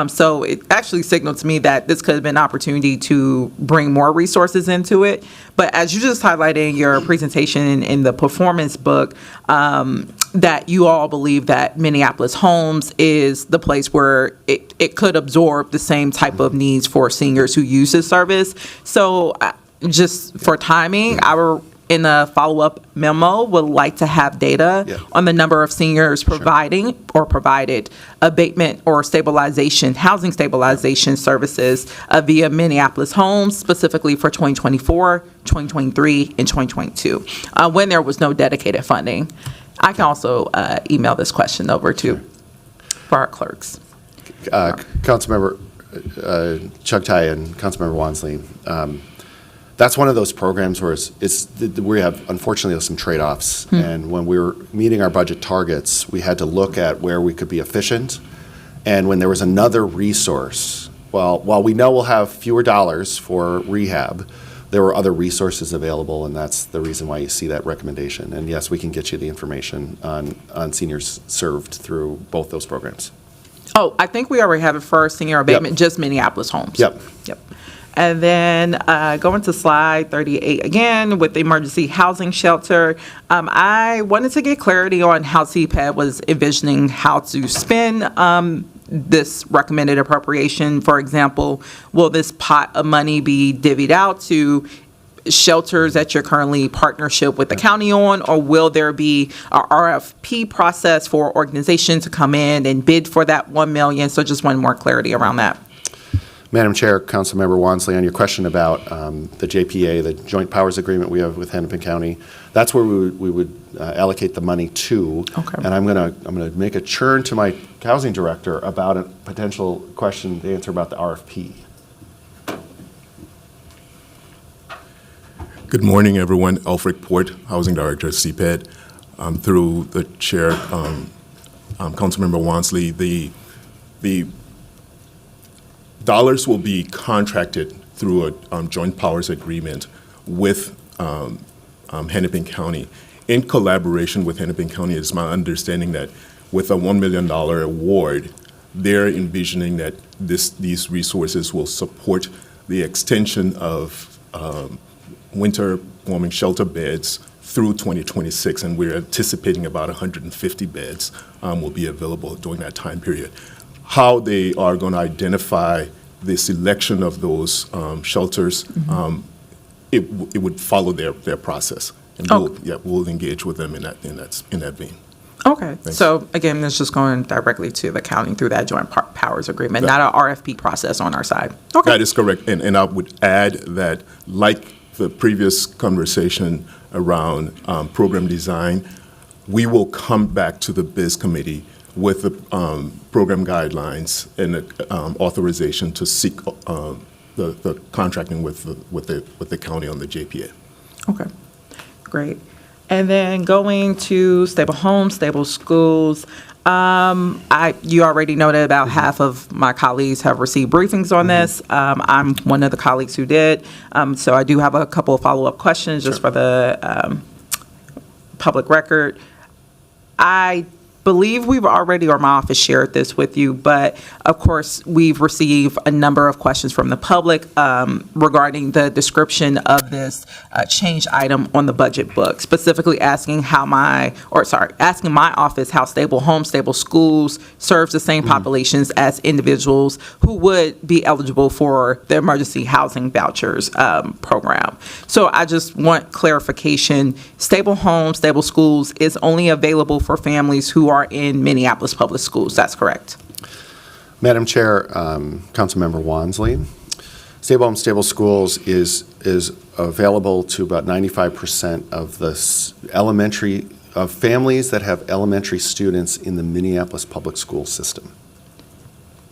So it actually signaled to me that this could have been an opportunity to bring more resources into it. But as you just highlighted in your presentation in the performance book, that you all believe that Minneapolis Homes is the place where it could absorb the same type of needs for seniors who use this service. So just for timing, in a follow-up memo, would like to have data on the number of seniors providing or provided abatement or stabilization, housing stabilization services via Minneapolis Homes, specifically for 2024, 2023, and 2022, when there was no dedicated funding. I can also email this question over for our clerks. Councilmember Chugtai and Councilmember Wansley, that's one of those programs where we have, unfortunately, some trade-offs. And when we were meeting our budget targets, we had to look at where we could be efficient. And when there was another resource, while we know we'll have fewer dollars for rehab, there were other resources available, and that's the reason why you see that recommendation. And yes, we can get you the information on seniors served through both those programs. Oh, I think we already have it for senior abatement, just Minneapolis Homes. Yep. And then going to slide 38 again with the emergency housing shelter, I wanted to get clarity on how CPAD was envisioning how to spend this recommended appropriation. For example, will this pot of money be divvied out to shelters that you're currently partnership with the county on, or will there be a RFP process for organizations to come in and bid for that $1 million? So just want more clarity around that. Madam Chair, Councilmember Wansley, on your question about the JPA, the Joint Powers Agreement we have with Hennepin County, that's where we would allocate the money to. Okay. And I'm gonna make a churn to my housing director about a potential question to answer about the RFP. Good morning, everyone. Alfred Port, Housing Director at CPAD. Through the chair, Councilmember Wansley, the dollars will be contracted through a joint powers agreement with Hennepin County. In collaboration with Hennepin County, it's my understanding that with a $1 million award, they're envisioning that these resources will support the extension of winter warming shelter beds through 2026, and we're anticipating about 150 beds will be available during that time period. How they are going to identify the selection of those shelters, it would follow their process, and we'll engage with them in that vein. Okay, Thanks. so again, it's just going directly to the county through that joint powers agreement, not an RFP process on our side. Okay. That is correct, and I would add that, like the previous conversation around program design, we will come back to the biz committee with the program guidelines and authorization to seek the contracting with the county on the JPA. Okay, great. And then going to stable homes, stable schools. You already know that about half of my colleagues have received briefings on this. I'm one of the colleagues who did. So I do have a couple of follow-up questions just for the public record. I believe we've already, or my office shared this with you, but of course, we've received a number of questions from the public regarding the description of this change item on the budget book, specifically asking asking my office how stable home, stable schools serves the same populations as individuals who would be eligible for the emergency housing vouchers program. So I just want clarification. Stable home, stable schools is only available for families who are in Minneapolis Public Schools. That's correct. Madam Chair, Councilmember Wansley, Stable Home, Stable Schools is available to about 95% of the families that have elementary students in the Minneapolis Public School system.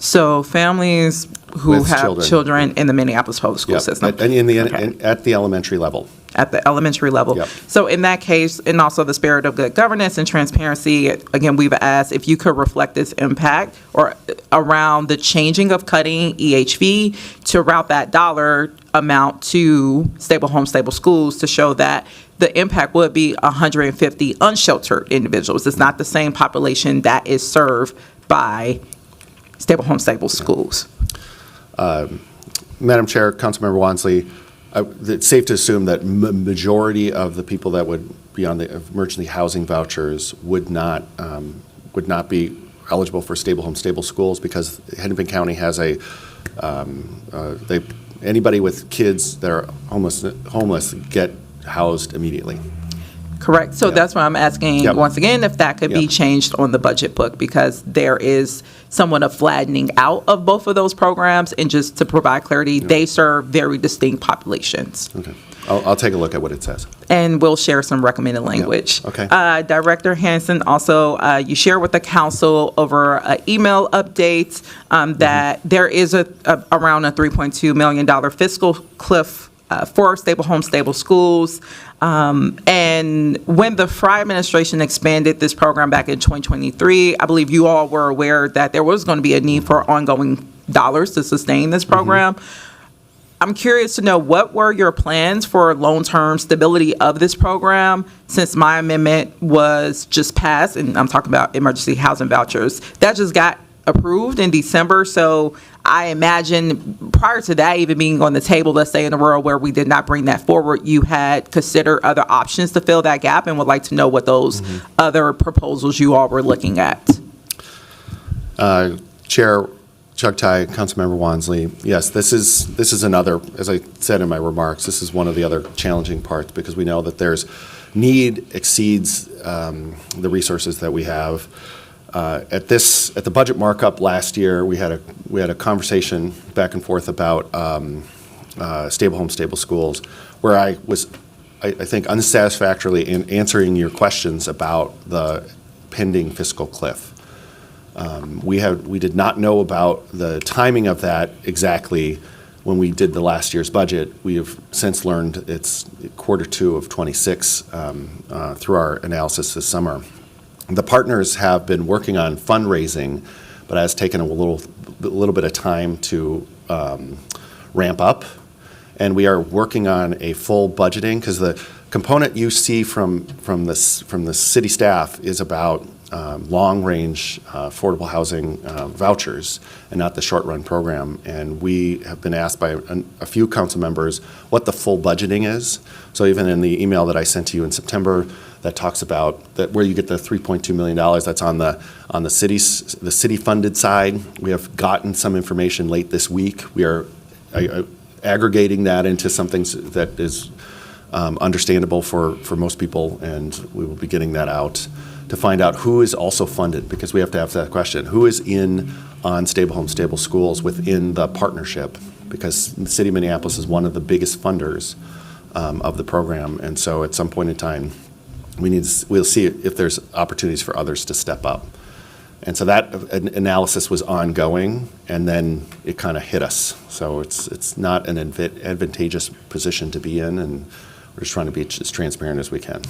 So families who With have children in the Minneapolis Public School Yep. system. And at the elementary level. At the elementary level. Yep. So in that case, and also the spirit of good governance and transparency, again, we've asked if you could reflect this impact or around the changing of cutting EHV to route that dollar amount to stable home, stable schools to show that the impact would be 150 unsheltered individuals. It's not the same population that is served by stable home, stable schools. Madam Chair, Councilmember Wansley, it's safe to assume that majority of the people that would be on the emergency housing vouchers would not be eligible for stable home, stable schools because Hennepin County has anybody with kids that are homeless get housed immediately. Correct. So that's why I'm asking Yep. once again if that could be Yep. changed on the budget book, because there is somewhat of flattening out of both of those programs. And just to provide clarity, they serve very distinct populations. Okay. I'll take a look at what it says. And we'll share some recommended language. Okay. Director Hansen, also, you share with the council over email updates that there is around a $3.2 million fiscal cliff for stable home, stable schools. And when the Fry administration expanded this program back in 2023, I believe you all were aware that there was going to be a need for ongoing dollars to sustain this program. I'm curious to know, what were your plans for long-term stability of this program since my amendment was just passed, and I'm talking about emergency housing vouchers. That just got approved in December, so I imagine prior to that even being on the table, let's say in a world where we did not bring that forward, you had considered other options to fill that gap and would like to know what those other proposals you all were looking at. Chair Chugtai, Councilmember Wansley, yes, this is another, as I said in my remarks, this is one of the other challenging parts because we know that there's need exceeds the resources that we have. At the budget markup last year, we had a conversation back and forth about stable home, stable schools, where I was, I think, unsatisfactorily in answering your questions about the pending fiscal cliff. We did not know about the timing of that exactly when we did the last year's budget. We have since learned it's Q2 of '26 through our analysis this summer. The partners have been working on fundraising, but it has taken a little bit of time to ramp up. And we are working on a full budgeting because the component you see from the city staff is about long-range affordable housing vouchers and not the short-run program. And we have been asked by a few council members what the full budgeting is. So even in the email that I sent to you in September, that talks about that where you get the $3.2 million. That's on the city-funded side. We have gotten some information late this week. We are aggregating that into something that is understandable for most people, and we will be getting that out to find out who is also funded, because we have to have that question. Who is in on Stable Home, Stable Schools within the partnership? Because the city of Minneapolis is one of the biggest funders of the program, and so at some point in time, we'll see if there's opportunities for others to step up. And so that analysis was ongoing, and then it kind of hit us. So it's not an advantageous position to be in, and we're just trying to be as transparent as we can.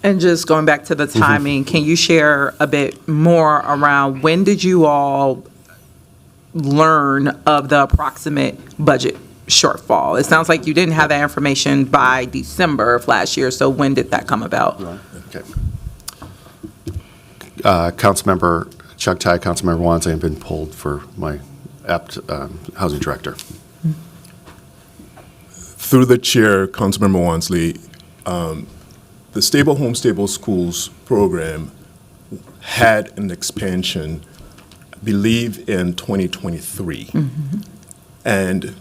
And just going back to the timing, can you share a bit more around when did you all learn of the approximate budget shortfall? It sounds like you didn't have that information by December of last year, so when did that come about? Okay. Councilmember Chugtai, Councilmember Wansley have been pulled for my housing director. Through the chair, Councilmember Wansley, the Stable Home, Stable Schools program had an expansion, I believe, in 2023. And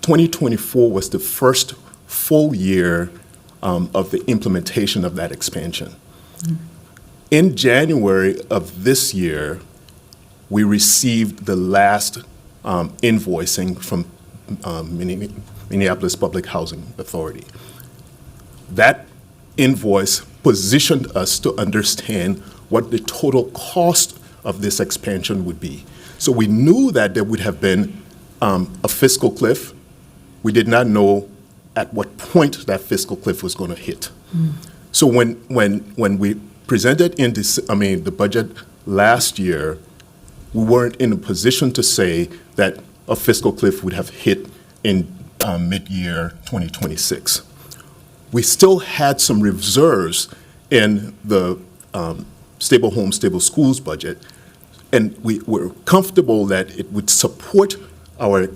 2024 was the first full year of the implementation of that expansion. In January of this year, we received the last invoicing from Minneapolis Public Housing Authority. That invoice positioned us to understand what the total cost of this expansion would be. So we knew that there would have been a fiscal cliff. We did not know at what point that fiscal cliff was going to hit. So when we presented the budget last year, we weren't in a position to say that a fiscal cliff would have hit in mid-year 2026. We still had some reserves in the Stable Home, Stable Schools budget, and we were comfortable that it would support our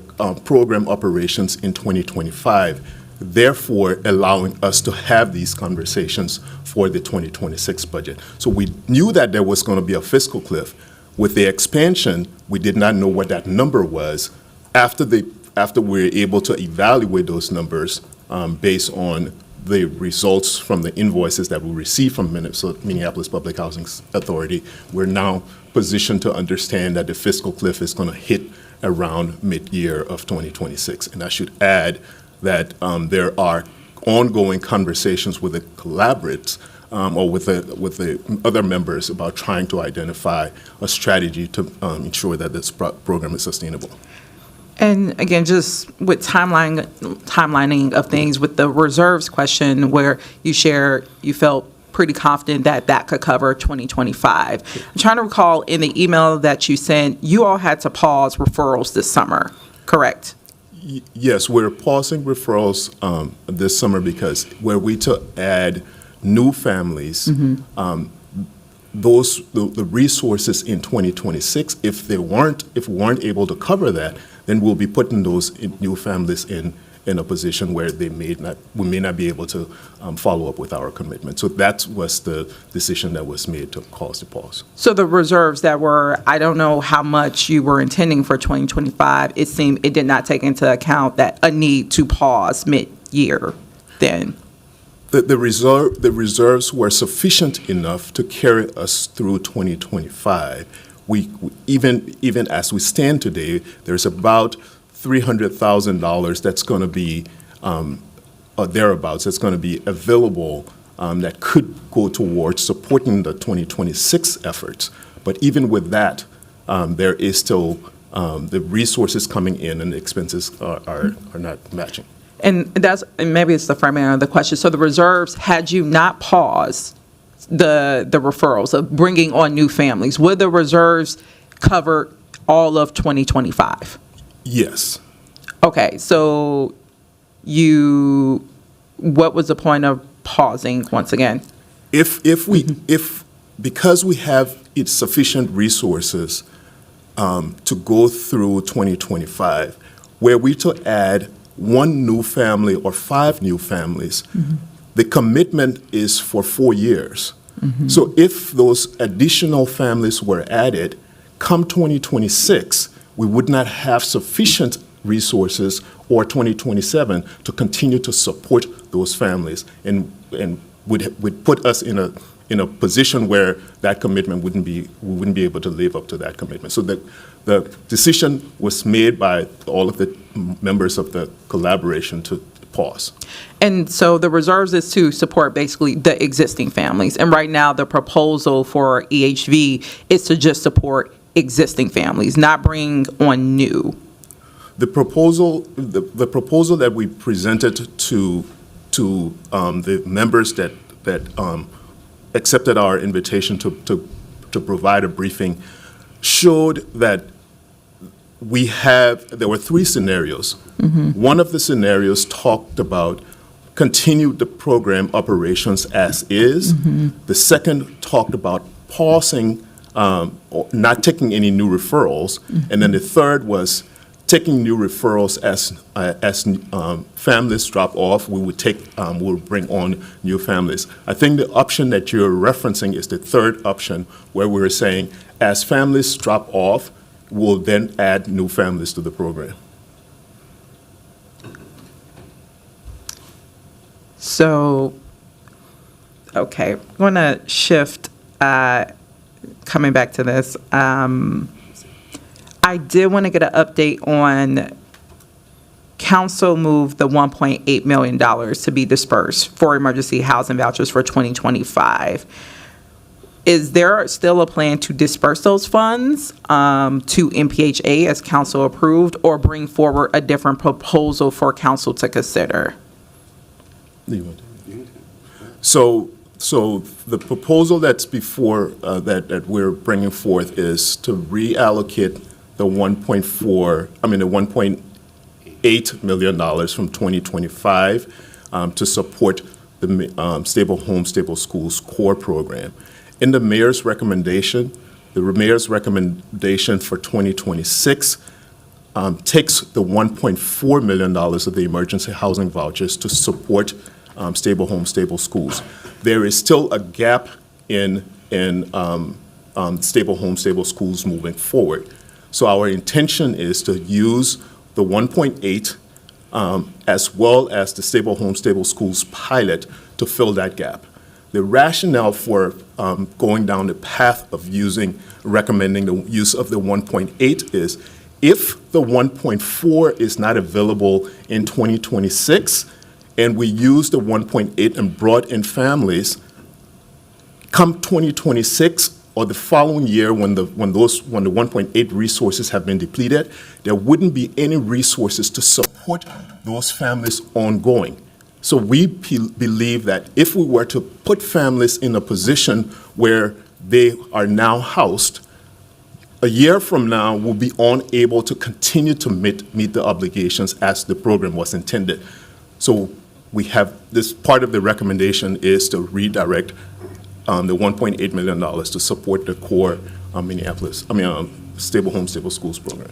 program operations in 2025, therefore allowing us to have these conversations for the 2026 budget. So we knew that there was going to be a fiscal cliff. With the expansion, we did not know what that number was. After we were able to evaluate those numbers based on the results from the invoices that we received from Minneapolis Public Housing Authority, we're now positioned to understand that the fiscal cliff is going to hit around mid-year of 2026. And I should add that there are ongoing conversations with the collaborates or with the other members about trying to identify a strategy to ensure that this program is sustainable. And again, just with timelining of things, with the reserves question where you felt pretty confident that that could cover 2025. I'm trying to recall in the email that you sent, you all had to pause referrals this summer, correct? Yes, we're pausing referrals this summer because were we to add new families, the resources in 2026, if we weren't able to cover that, then we'll be putting those new families in a position where we may not be able to follow up with our commitment. So that was the decision that was made to cause the pause. So the reserves that were, I don't know how much you were intending for 2025, it seemed it did not take into account that a need to pause mid-year then. The reserves were sufficient enough to carry us through 2025. We even as we stand today, there's about $300,000 that's going to be or thereabouts that's going to be available that could go towards supporting the 2026 efforts. But even with that, there is still the resources coming in and the expenses are not matching. And maybe it's the framing of the question. So the reserves, had you not paused the referrals of bringing on new families, would the reserves cover all of 2025? Yes. Okay, so what was the point of pausing once again? Because we have sufficient resources to go through 2025, were we to add one new family or 5 new families, the commitment is for 4 years. So if those additional families were added, come 2026, we would not have sufficient resources or 2027 to continue to support those families and would put us in a position where that commitment we wouldn't be able to live up to that commitment. So the decision was made by all of the members of the collaboration to pause. And so the reserves is to support basically the existing families. And right now the proposal for EHV is to just support existing families, not bring on new. The proposal that we presented to the members that accepted our invitation to provide a briefing showed that there were 3 scenarios. One of the scenarios talked about continued the program operations as is. The second talked about pausing, or not taking any new referrals. And then the third was taking new referrals as families drop off. We would we'll bring on new families. I think the option that you're referencing is the third option, where we're saying as families drop off, we'll then add new families to the program. So, okay, I'm going to shift, coming back to this. I did want to get an update on council moved the $1.8 million to be dispersed for emergency housing vouchers for 2025. Is there still a plan to disperse those funds to MPHA as council approved, or bring forward a different proposal for council to consider? So the proposal that's before, that we're bringing forth is to reallocate the $1.8 million from 2025 to support the Stable Home, Stable Schools core program. In the mayor's recommendation, for 2026 takes the $1.4 million of the emergency housing vouchers to support Stable Home, Stable Schools. There is still a gap in Stable Home, Stable Schools moving forward. So our intention is to use the 1.8 as well as the Stable Home, Stable Schools pilot to fill that gap. The rationale for going down the path of recommending the use of the 1.8 is if the 1.4 is not available in 2026 and we use the 1.8 and brought in families, come 2026 or the following year when the 1.8 resources have been depleted, there wouldn't be any resources to support those families ongoing. So we believe that if we were to put families in a position where they are now housed, a year from now, we'll be unable to continue to meet the obligations as the program was intended. So we have this part of the recommendation is to redirect the $1.8 million to support the core Stable Home, Stable Schools program.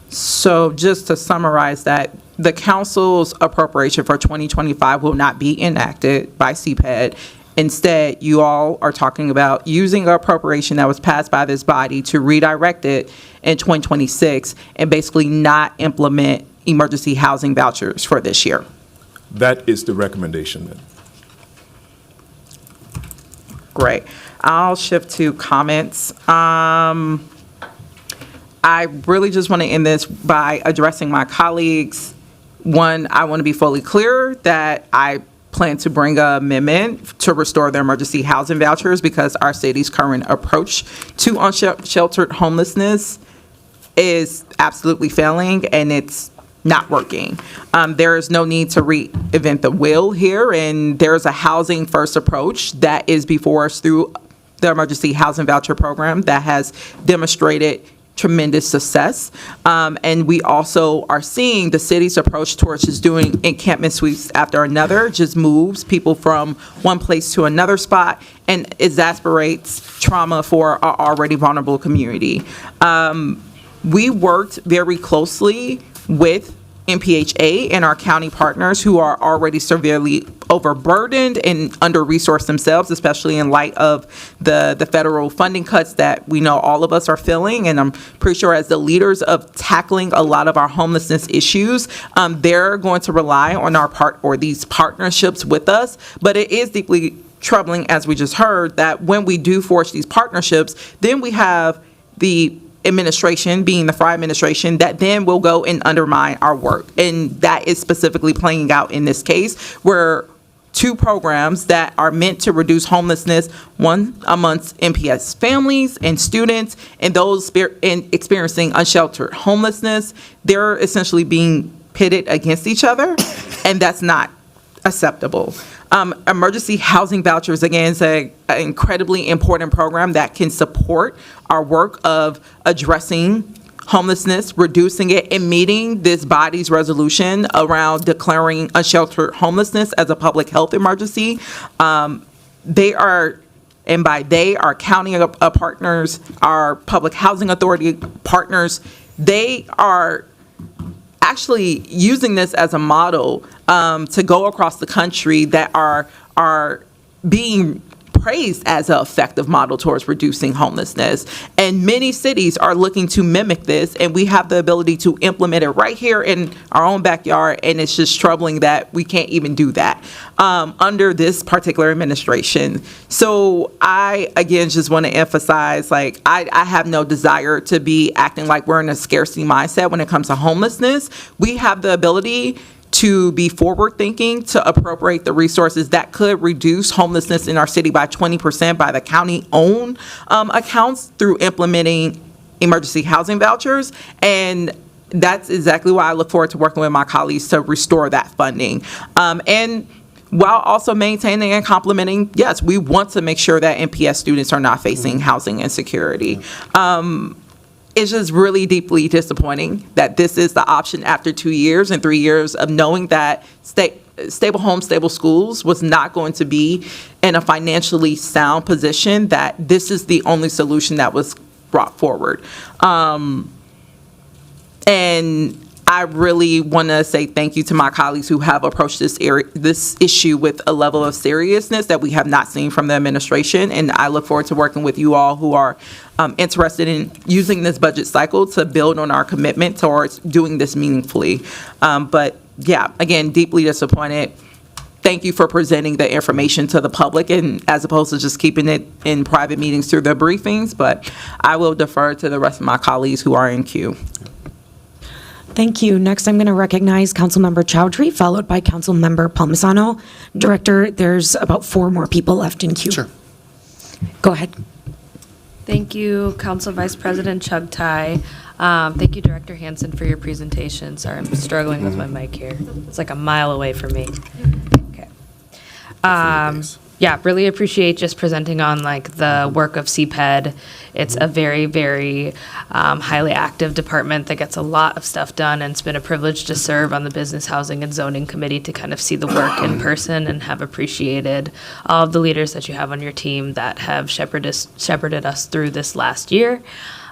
So just to summarize that, the council's appropriation for 2025 will not be enacted by CPED. Instead, you all are talking about using an appropriation that was passed by this body to redirect it in 2026 and basically not implement emergency housing vouchers for this year. That is the recommendation then. Great. I'll shift to comments. I really just want to end this by addressing my colleagues. One, I want to be fully clear that I plan to bring an amendment to restore the emergency housing vouchers because our city's current approach to unsheltered homelessness is absolutely failing and it's not working. There is no need to reinvent the wheel here, and there's a housing first approach that is before us through the emergency housing voucher program that has demonstrated tremendous success. And we also are seeing the city's approach towards just doing encampment sweeps after another, just moves people from one place to another spot and exasperates trauma for our already vulnerable community. We worked very closely with MPHA and our county partners who are already severely overburdened and under-resourced themselves, especially in light of the federal funding cuts that we know all of us are feeling. And I'm pretty sure as the leaders of tackling a lot of our homelessness issues, they're going to rely on these partnerships with us. But it is deeply troubling, as we just heard, that when we do forge these partnerships, then we have the administration, being the Fry administration, that then will go and undermine our work. And that is specifically playing out in this case, where two programs that are meant to reduce homelessness, one amongst MPS families and students, and those experiencing unsheltered homelessness, they're essentially being pitted against each other, and that's not acceptable. Emergency housing vouchers, again, is an incredibly important program that can support our work of addressing homelessness, reducing it, and meeting this body's resolution around declaring unsheltered homelessness as a public health emergency. They are and by they, our county partners, our public housing authority partners, they are actually using this as a model to go across the country that are being praised as an effective model towards reducing homelessness. And many cities are looking to mimic this, and we have the ability to implement it right here in our own backyard, and it's just troubling that we can't even do that under this particular administration. So I, again, just want to emphasize, like, I have no desire to be acting like we're in a scarcity mindset when it comes to homelessness. We have the ability to be forward-thinking, to appropriate the resources that could reduce homelessness in our city by 20% by the county-owned accounts through implementing emergency housing vouchers. And that's exactly why I look forward to working with my colleagues to restore that funding. And while also maintaining and complementing, yes, we want to make sure that NPS students are not facing housing insecurity. It's just really deeply disappointing that this is the option after 2 years and 3 years of knowing that stable homes, stable schools was not going to be in a financially sound position, that this is the only solution that was brought forward. And I really want to say thank you to my colleagues who have approached this issue with a level of seriousness that we have not seen from the administration. And I look forward to working with you all who are interested in using this budget cycle to build on our commitment towards doing this meaningfully. But yeah, again, deeply disappointed. Thank you for presenting the information to the public, and as opposed to just keeping it in private meetings through the briefings. But I will defer to the rest of my colleagues who are in queue. Thank you. Next, I'm going to recognize Councilmember Chowdhury, followed by Councilmember Palmisano. Director, there's about 4 more people left in queue. Sure. Go ahead. Thank you, Council Vice President Chugtai. Thank you, Director Hansen, for your presentation. Sorry, I'm struggling with my mic here. It's like a mile away from me. Okay. Yeah, really appreciate just presenting on like the work of CPED. It's a very, very highly active department that gets a lot of stuff done, and it's been a privilege to serve on the Business, Housing, and Zoning Committee to kind of see the work in person, and have appreciated all of the leaders that you have on your team that have shepherded us through this last year.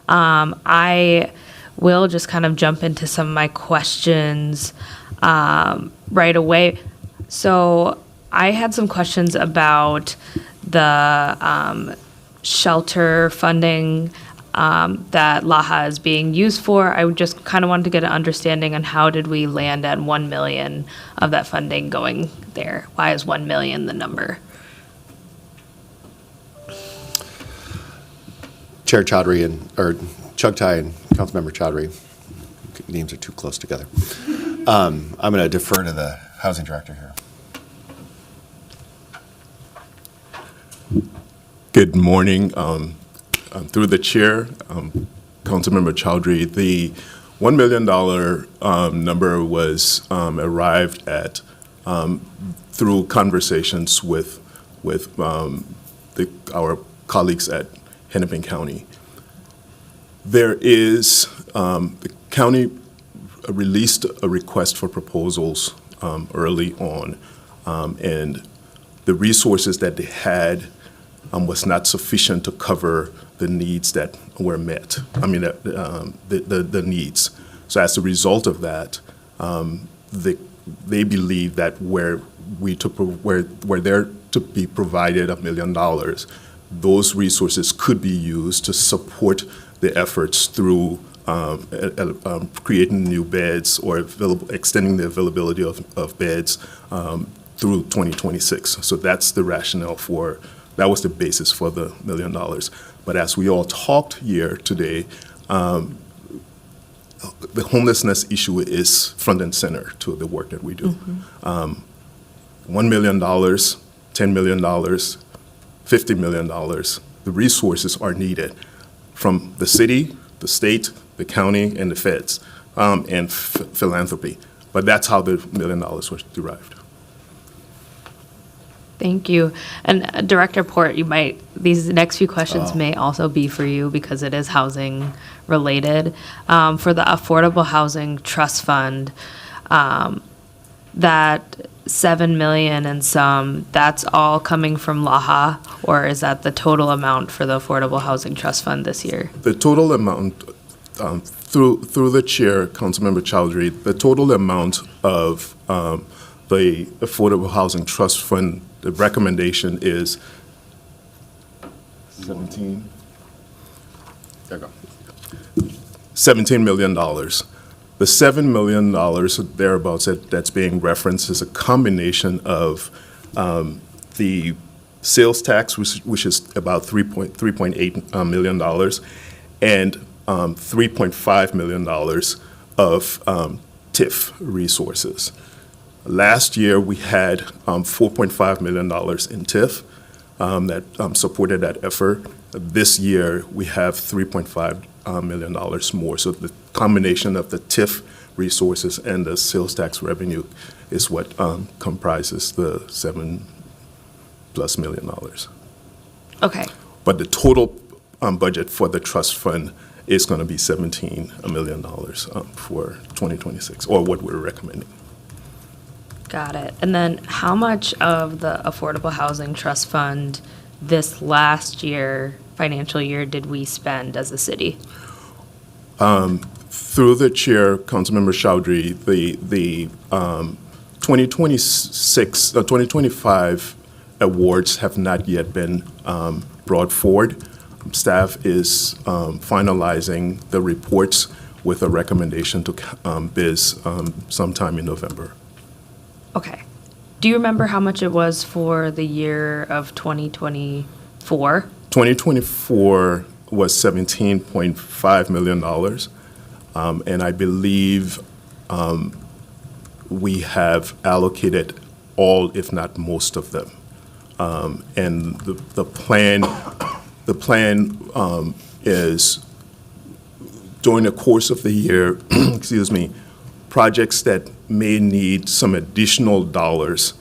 I will just kind of jump into some of my questions right away. So I had some questions about the shelter funding that LAHA is being used for. I just kind of wanted to get an understanding on how did we land at 1 million of that funding going there? Why is 1 million the number? Chair Chowdhury or Chugtai and Councilmember Chowdhury, names are too close together. I'm going to defer to the housing director here. Good morning. Through the chair, Councilmember Chowdhury, the $1 million number was arrived at through conversations with our colleagues at Hennepin County. There is, the county released a request for proposals early on, and the resources that they had was not sufficient to cover the needs that were met. I mean, the needs. So as a result of that, they believe that where they're to be provided $1 million, those resources could be used to support the efforts through creating new beds or extending the availability of beds through 2026. So that's the rationale that was the basis for the $1 million. But as we all talked here today, the homelessness issue is front and center to the work that we do. $1 million, $10 million, $50 million, the resources are needed from the city, the state, the county, and the feds, and philanthropy. But that's how the $1 million was derived. Thank you. And Director Port, these next few questions may also be for you because it is housing related. For the Affordable Housing Trust Fund, that 7 million and some, that's all coming from LAHA, or is that the total amount for the Affordable Housing Trust Fund this year? The total amount, through the chair, Councilmember Chowdhury, the total amount of the Affordable Housing Trust Fund, the recommendation is 17. There you go. $17 million. The $7 million thereabouts that's being referenced is a combination of the sales tax, which is about $3.8 million, and $3.5 million of TIF resources. Last year, we had $4.5 million in TIF that supported that effort. This year, we have $3.5 million more. So the combination of the TIF resources and the sales tax revenue is what comprises the $7+ million. Okay. But the total budget for the trust fund is going to be $17 million for 2026, or what we're recommending. Got it. And then how much of the Affordable Housing Trust Fund this last year, financial year, did we spend as a city? Through the chair, Councilmember Chowdhury, the 2025 awards have not yet been brought forward. Staff is finalizing the reports with a recommendation to BIS sometime in November. Okay. Do you remember how much it was for the year of 2024? 2024 was $17.5 million. And I believe we have allocated all, if not most of them. And the plan is during the course of the year, excuse me, projects that may need some additional dollars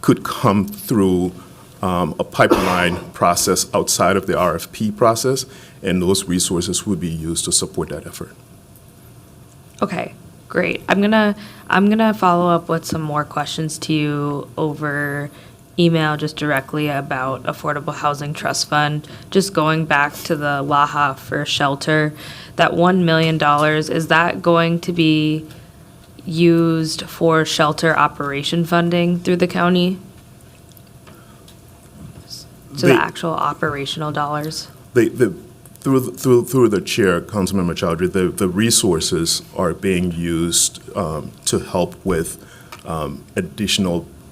could come through a pipeline process outside of the RFP process, and those resources would be used to support that effort. Okay, great. I'm gonna follow up with some more questions to you over email just directly about Affordable Housing Trust Fund. Just going back to the LAHA for shelter, that $1 million, is that going to be used for shelter operation funding through the county? So the actual operational dollars? Through the chair, Councilmember Chowdhury, the resources are being used to help with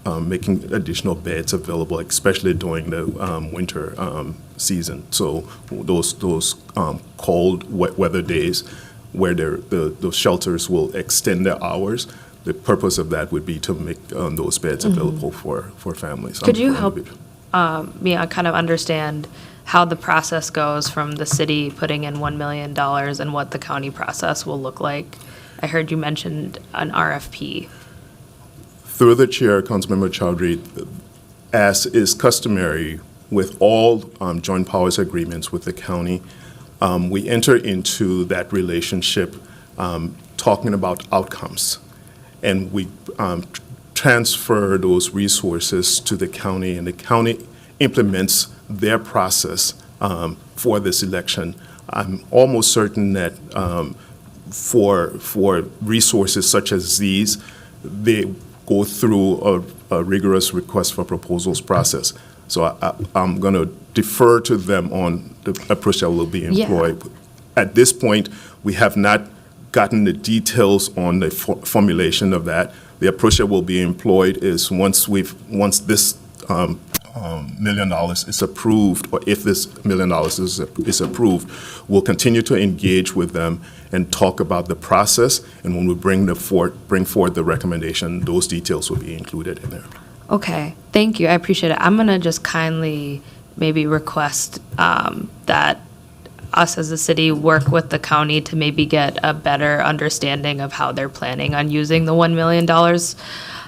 making additional beds available, especially during the winter season. So those cold, wet weather days where those shelters will extend their hours, the purpose of that would be to make those beds available for families. Could you help me kind of understand how the process goes from the city putting in $1 million and what the county process will look like? I heard you mentioned an RFP. Through the chair, Councilmember Chowdhury, as is customary with all joint powers agreements with the county, we enter into that relationship talking about outcomes. And we transfer those resources to the county, and the county implements their process for this election. I'm almost certain that for resources such as these, they go through a rigorous request for proposals process. So I'm going to defer to them on the approach that will be employed. Yeah. At this point, we have not gotten the details on the formulation of that. The approach that will be employed is once this $1 million is approved, or if this $1 million is approved, we'll continue to engage with them and talk about the process. And when we bring forward the recommendation, those details will be included in there. Okay, thank you. I appreciate it. I'm gonna just kindly maybe request that us as a city work with the county to maybe get a better understanding of how they're planning on using the $1 million.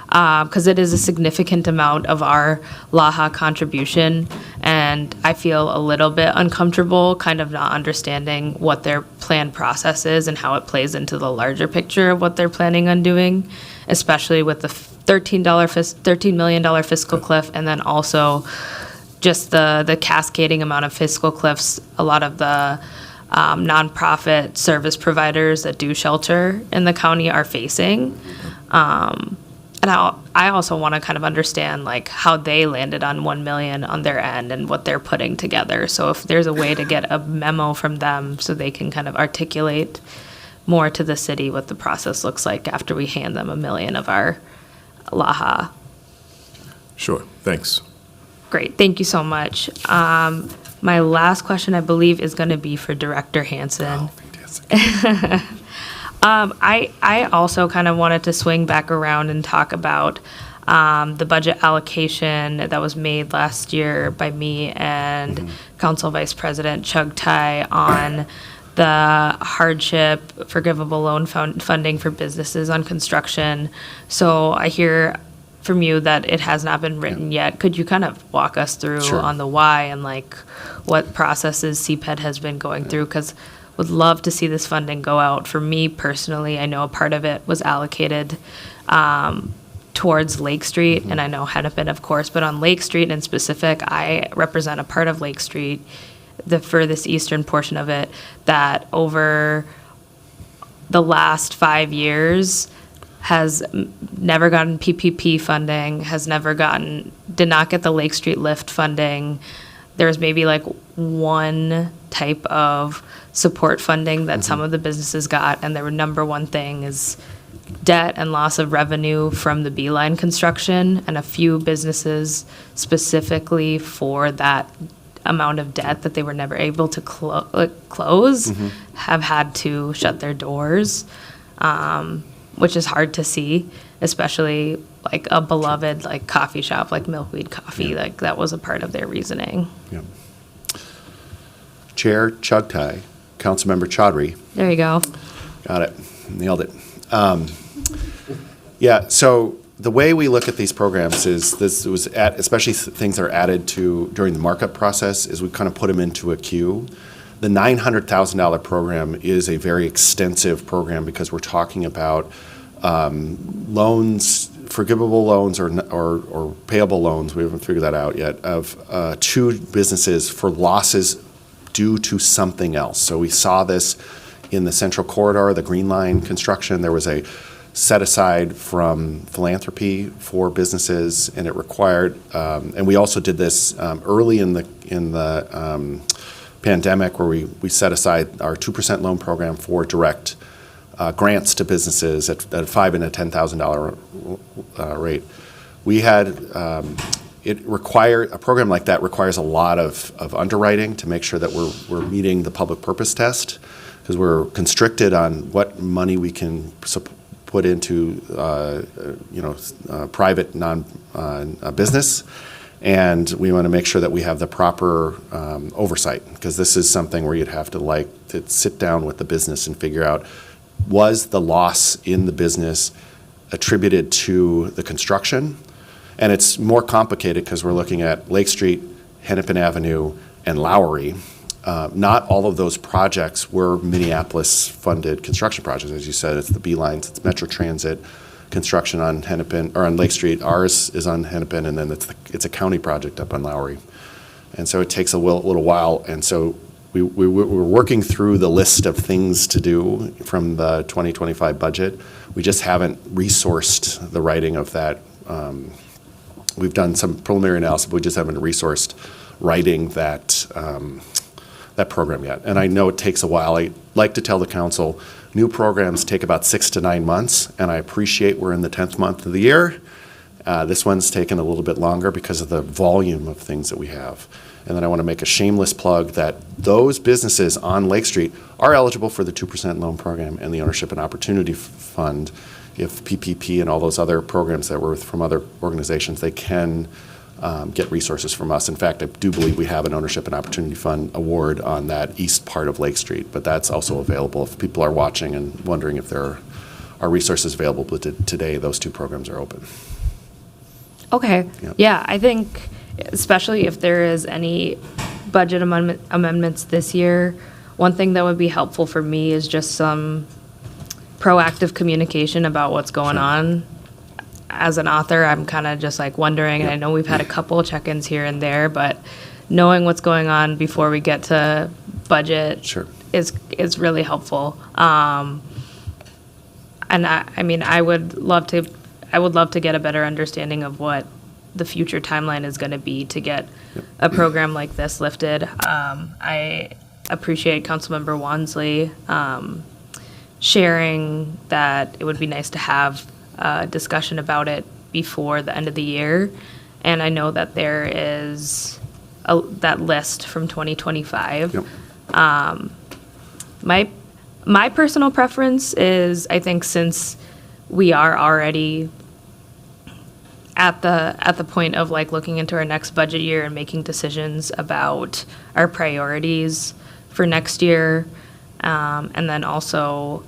Because it is a significant amount of our LAHA contribution, and and I feel a little bit uncomfortable kind of not understanding what their planned process is and how it plays into the larger picture of what they're planning on doing, especially with the $13 million fiscal cliff, and then also just the cascading amount of fiscal cliffs a lot of the nonprofit service providers that do shelter in the county are facing. And I also want to kind of understand like how they landed on 1 million on their end and what they're putting together. So if there's a way to get a memo from them so they can kind of articulate more to the city what the process looks like after we hand them 1 million of our LAHA. Sure, thanks. Great, thank you so much. My last question, I believe, is going to be for Director Hansen. Fantastic. I also kind of wanted to swing back around and talk about the budget allocation that was made last year by me and Council Vice President Chug Tai on the hardship forgivable loan funding for businesses on construction. So I hear from you that it has not been written yet. Could you kind of walk us through Sure. on the why and like what processes CPED has been going through? Because would love to see this funding go out. For me personally, I know a part of it was allocated towards Lake Street, and I know Hennepin, of course, but on Lake Street in specific, I represent a part of Lake Street, the furthest eastern portion of it, that over the last 5 years has never gotten PPP funding, did not get the Lake Street Lift funding. There's maybe like one type of support funding that some of the businesses got, and their number one thing is debt and loss of revenue from the Beeline construction, and a few businesses specifically for that amount of debt that they were never able to close have had to shut their doors, which is hard to see, especially like a beloved like coffee shop like Milkweed Coffee. Like that was a part of their reasoning. Yeah. Chair Chug Tai, Councilmember Chaudhry. There you go. Got it. Nailed it. Yeah, so the way we look at these programs is this was especially things that are added to during the markup process, is we kind of put them into a queue. The $900,000 program is a very extensive program because we're talking about loans, forgivable loans or payable loans, we haven't figured that out yet, of 2 businesses for losses due to something else. So we saw this in the Central Corridor, the Green Line construction. There was a set aside from philanthropy for businesses, and it required, and we also did this early in the pandemic, where we set aside our 2% loan program for direct grants to businesses at a $5,000 and a $10,000 rate. We had a program like that requires a lot of underwriting to make sure that we're meeting the public purpose test, because we're constricted on what money we can put into private business. And we want to make sure that we have the proper oversight, because this is something where you'd have to sit down with the business and figure out, was the loss in the business attributed to the construction? And it's more complicated because we're looking at Lake Street, Hennepin Avenue, and Lowry. Not all of those projects were Minneapolis-funded construction projects. As you said, it's the Beelines, it's Metro Transit construction on Hennepin, or on Lake Street. Ours is on Hennepin, and then it's a county project up on Lowry. And so it takes a little while. And so we're working through the list of things to do from the 2025 budget. We just haven't resourced the writing of that. We've done some preliminary analysis, but we just haven't resourced writing that program yet. And I know it takes a while. I like to tell the council, new programs take about 6 to 9 months, and I appreciate we're in the 10th month of the year. This one's taken a little bit longer because of the volume of things that we have. And then I want to make a shameless plug that those businesses on Lake Street are eligible for the 2% loan program and the Ownership and Opportunity Fund. If PPP and all those other programs that were from other organizations, they can get resources from us. In fact, I do believe we have an Ownership and Opportunity Fund award on that east part of Lake Street, but that's also available if people are watching and wondering if there are resources available. But today, those 2 programs are open. Okay. Yep. Yeah, I think especially if there is any budget amendments this year, one thing that would be helpful for me is just some proactive communication about what's going on. As an author, I'm kind of just like wondering, and I know we've had a couple check-ins here and there, but knowing what's going on before we get to budget Sure. is really helpful. And I mean, I would love to get a better understanding of what the future timeline is going to be to get a program like this lifted. I appreciate Councilmember Wansley sharing that it would be nice to have a discussion about it before the end of the year. And I know that there is that list from 2025. Yep. My personal preference is, I think, since we are already at the point of like looking into our next budget year and making decisions about our priorities for next year, and then also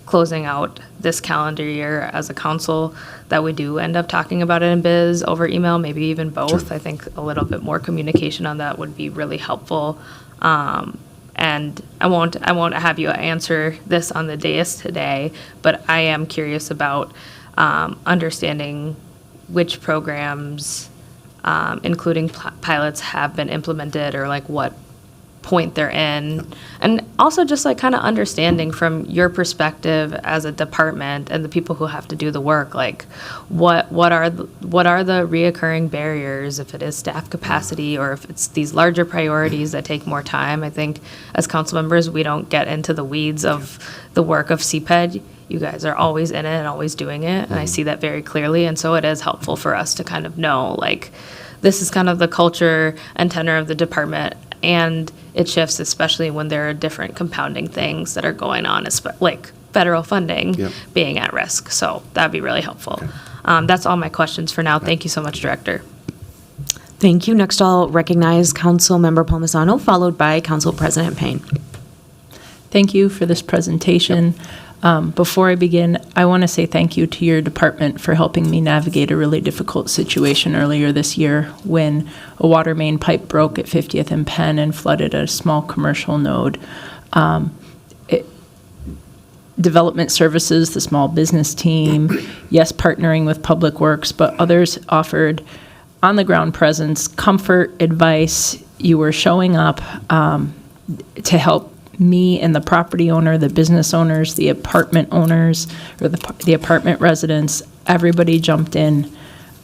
closing out this calendar year as a council, that we do end up talking about it in biz over email, maybe even both. I think a little bit more communication on that would be really helpful. And I won't have you answer this on the dais today, but I am curious about understanding which programs, including pilots, have been implemented, or like what point they're in, and also just like kind of understanding from your perspective as a department and the people who have to do the work, like what are the reoccurring barriers, if it is staff capacity or if it's these larger priorities that take more time. I think as council members, we don't get into the weeds of the work of CPED. You guys are always in it and always doing it, and I see that very clearly, and so it is helpful for us to kind of know, like, this is kind of the culture and tenor of the department, and it shifts, especially when there are different compounding things that are going on, like federal funding being at risk. So that'd be really helpful. That's all my questions for now. Thank you so much, Director. Thank you. Next, I'll recognize Councilmember Palmisano, followed by Council President Payne. Thank you for this presentation. Before I begin, I want to say thank you to your department for helping me navigate a really difficult situation earlier this year when a water main pipe broke at 50th and Penn and flooded a small commercial node. Development Services, the small business team, yes, partnering with Public Works, but others offered on-the-ground presence, comfort, advice. You were showing up to help me and the property owner, the business owners, the apartment owners, or the apartment residents. Everybody jumped in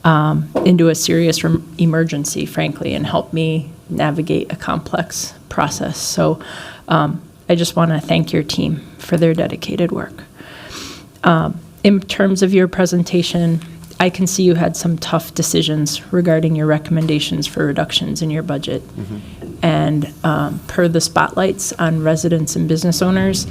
into a serious emergency, frankly, and helped me navigate a complex process. So I just want to thank your team for their dedicated work. In terms of your presentation, I can see you had some tough decisions regarding your recommendations for reductions in your budget. And per the spotlights on residents and business owners,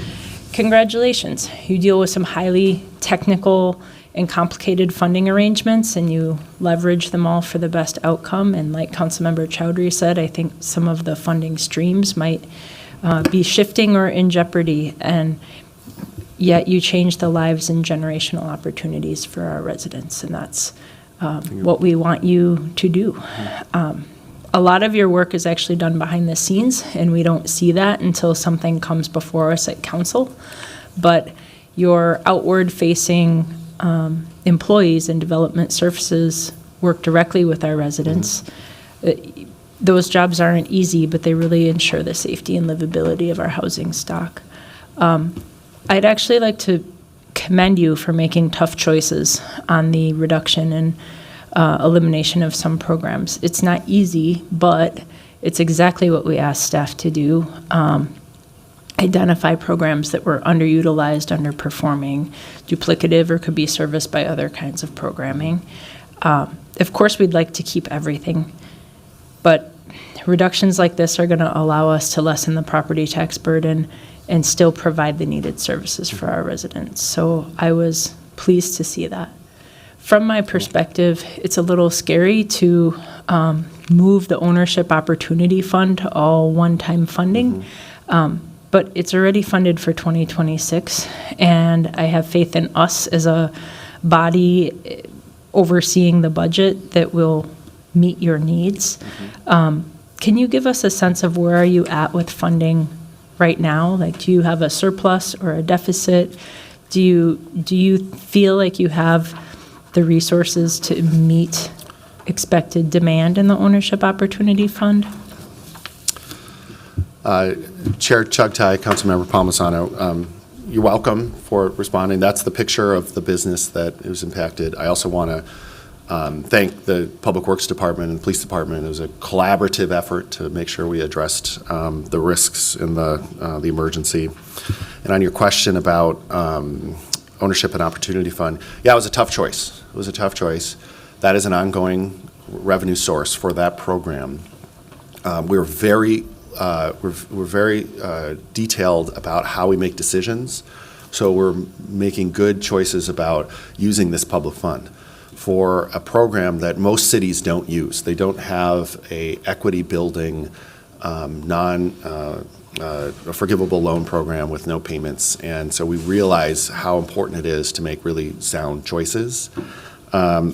congratulations. You deal with some highly technical and complicated funding arrangements, and you leverage them all for the best outcome. And like Councilmember Chowdhury said, I think some of the funding streams might be shifting or in jeopardy, and yet you change the lives and generational opportunities for our residents, and that's what we want you to do. A lot of your work is actually done behind the scenes, and we don't see that until something comes before us at council. But your outward-facing employees and development services work directly with our residents. Those jobs aren't easy, but they really ensure the safety and livability of our housing stock. I'd actually like to commend you for making tough choices on the reduction and elimination of some programs. It's not easy, but it's exactly what we asked staff to do. Identify programs that were underutilized, underperforming, duplicative, or could be serviced by other kinds of programming. Of course, we'd like to keep everything, but reductions like this are going to allow us to lessen the property tax burden and still provide the needed services for our residents. So I was pleased to see that. From my perspective, it's a little scary to move the Ownership Opportunity Fund to all one-time funding, but it's already funded for 2026, and I have faith in us as a body overseeing the budget that will meet your needs. Can you give us a sense of where are you at with funding right now? Like, do you have a surplus or a deficit? Do you feel like you have the resources to meet expected demand in the Ownership Opportunity Fund? Chair Chugtai, Councilmember Palmisano, you're welcome for responding. That's the picture of the business that was impacted. I also want to thank the Public Works Department and Police Department. It was a collaborative effort to make sure we addressed the risks in the emergency. And on your question about Ownership and Opportunity Fund, yeah, it was a tough choice. It was a tough choice. That is an ongoing revenue source for that program. We're very detailed about how we make decisions, so we're making good choices about using this public fund for a program that most cities don't use. They don't have a equity building, a forgivable loan program with no payments, and so we realize how important it is to make really sound choices. I'll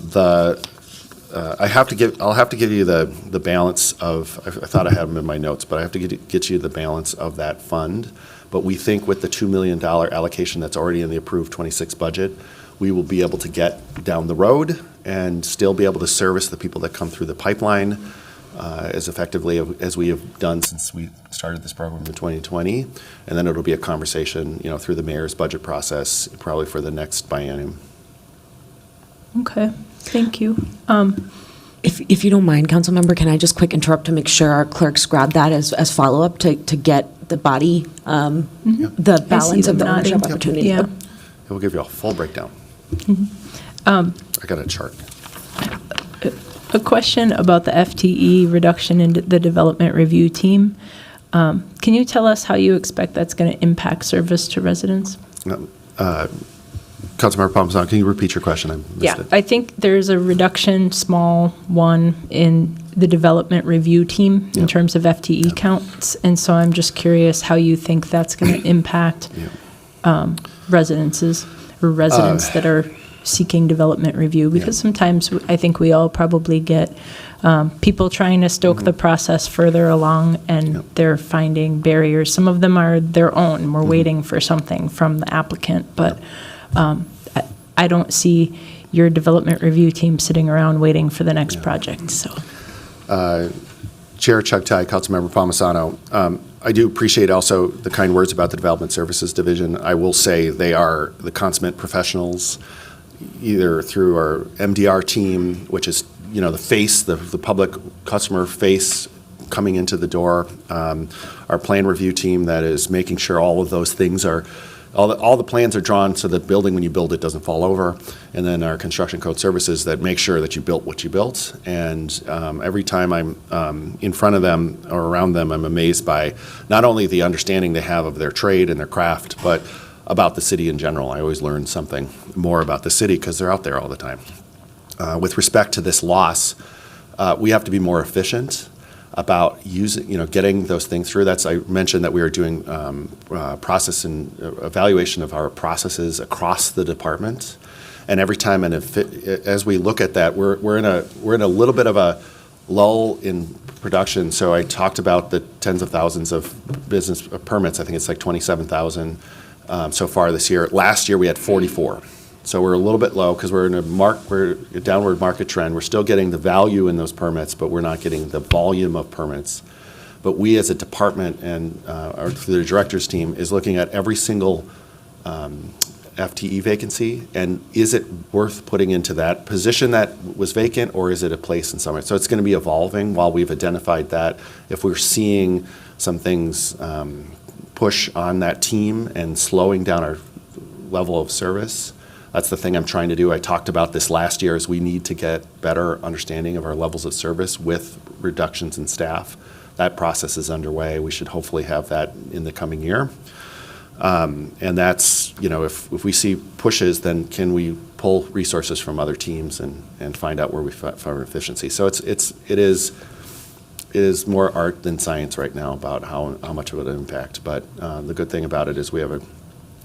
have to give you the balance of, I thought I had them in my notes, but I have to get you the balance of that fund. But we think with the $2 million allocation that's already in the approved 26 budget, we will be able to get down the road and still be able to service the people that come through the pipeline as effectively as we have done since we started this program in 2020. And then it'll be a conversation, through the mayor's budget process, probably for the next biennium. Okay, thank you. If you don't mind, Councilmember, can I just quick interrupt to make sure our clerks grab that as follow-up to get the body, the balance of the them ownership nodding. opportunity? Yeah. We'll give you a full breakdown. I got a chart. A question about the FTE reduction in the development review team. Can you tell us how you expect that's going to impact service to residents? Councilmember Palmisano, can you repeat your question? I missed it. I think there's a reduction, small one, in the development review team in terms of FTE counts. And so I'm just curious how you think that's going to impact residents that are seeking development review. Because sometimes I think we all probably get people trying to stoke the process further along, and they're finding barriers. Some of them are their own. We're waiting for something from the applicant, but I don't see your development review team sitting around waiting for the next project. So, Chair Chugtai, Councilmember Palmisano, I do appreciate also the kind words about the Development Services Division. I will say they are the consummate professionals, either through our MDR team, which is the face, the public customer face coming into the door, our plan review team that is making sure all of those things are. All the plans are drawn so that building, when you build it, doesn't fall over. And then our construction code services that make sure that you built what you built. And every time I'm in front of them or around them, I'm amazed by not only the understanding they have of their trade and their craft, but about the city in general. I always learn something more about the city because they're out there all the time. With respect to this loss, we have to be more efficient about getting those things through. I mentioned that we are doing process and evaluation of our processes across the department, and every time, as we look at that, we're in a little bit of a lull in production. So I talked about the tens of thousands of business permits. I think it's like 27,000 so far this year. Last year we had 44. So we're a little bit low because we're in a downward market trend. We're still getting the value in those permits, but we're not getting the volume of permits. But we as a department and the director's team is looking at every single FTE vacancy, and is it worth putting into that position that was vacant, or is it a place in somewhere? So it's going to be evolving while we've identified that. If we're seeing some things push on that team and slowing down our level of service, that's the thing I'm trying to do. I talked about this last year, is we need to get better understanding of our levels of service with reductions in staff. That process is underway. We should hopefully have that in the coming year. And that's, if we see pushes, then can we pull resources from other teams and find out where we find efficiency. So it is more art than science right now about how much of it will impact. But the good thing about it is we have a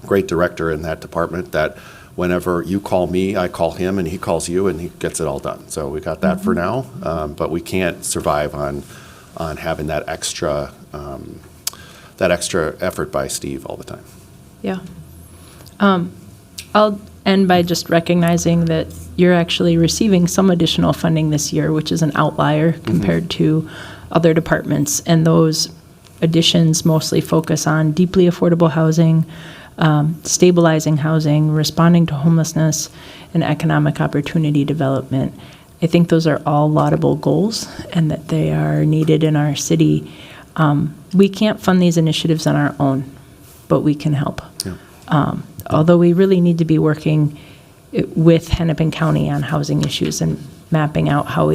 great director in that department that whenever you call me, I call him, and he calls you, and he gets it all done. So we got that for now, but we can't survive on having that extra effort by Steve all the time. Yeah. I'll end by just recognizing that you're actually receiving some additional funding this year, which is an outlier compared to other departments. And those additions mostly focus on deeply affordable housing, stabilizing housing, responding to homelessness, and economic opportunity development. I think those are all laudable goals and that they are needed in our city. We can't fund these initiatives on our own, but we can help. Yeah. Although we really need to be working with Hennepin County on housing issues and mapping out how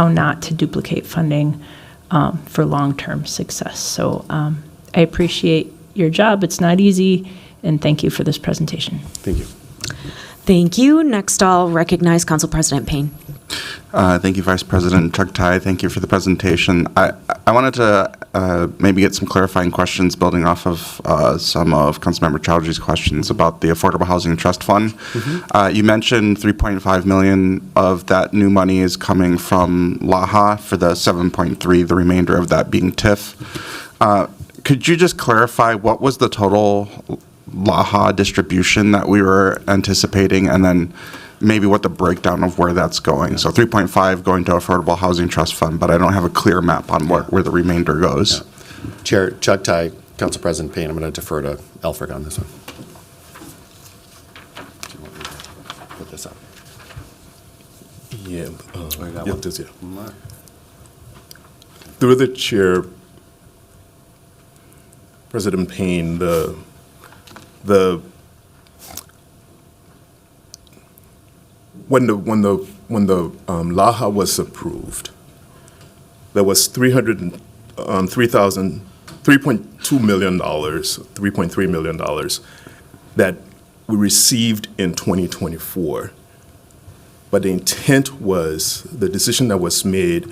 not to duplicate funding for long-term success. So I appreciate your job. It's not easy, and thank you for this presentation. Thank you. Thank you. Next, I'll recognize Council President Payne. Thank you, Vice President Chuck Tai. Thank you for the presentation. I wanted to maybe get some clarifying questions building off of some of Councilmember Chowdhury's questions about the Affordable Housing Trust Fund. You mentioned $3.5 million of that new money is coming from LAHA for the 7.3, the remainder of that being TIF. Could you just clarify what was the total LAHA distribution that we were anticipating, and then maybe what the breakdown of where that's going? So 3.5 going to Affordable Housing Trust Fund, but I don't have a clear map on where the remainder goes. Yeah. Chair Chuck Tai, Council President Payne, I'm going to defer to Alfred on this one. Do you want me to put this up? Yeah. got yeah, one. this, yeah. Through the chair, President Payne, when the LAHA was approved, there was $3.2 million, $3.3 million that we received in 2024. But the intent was, the decision that was made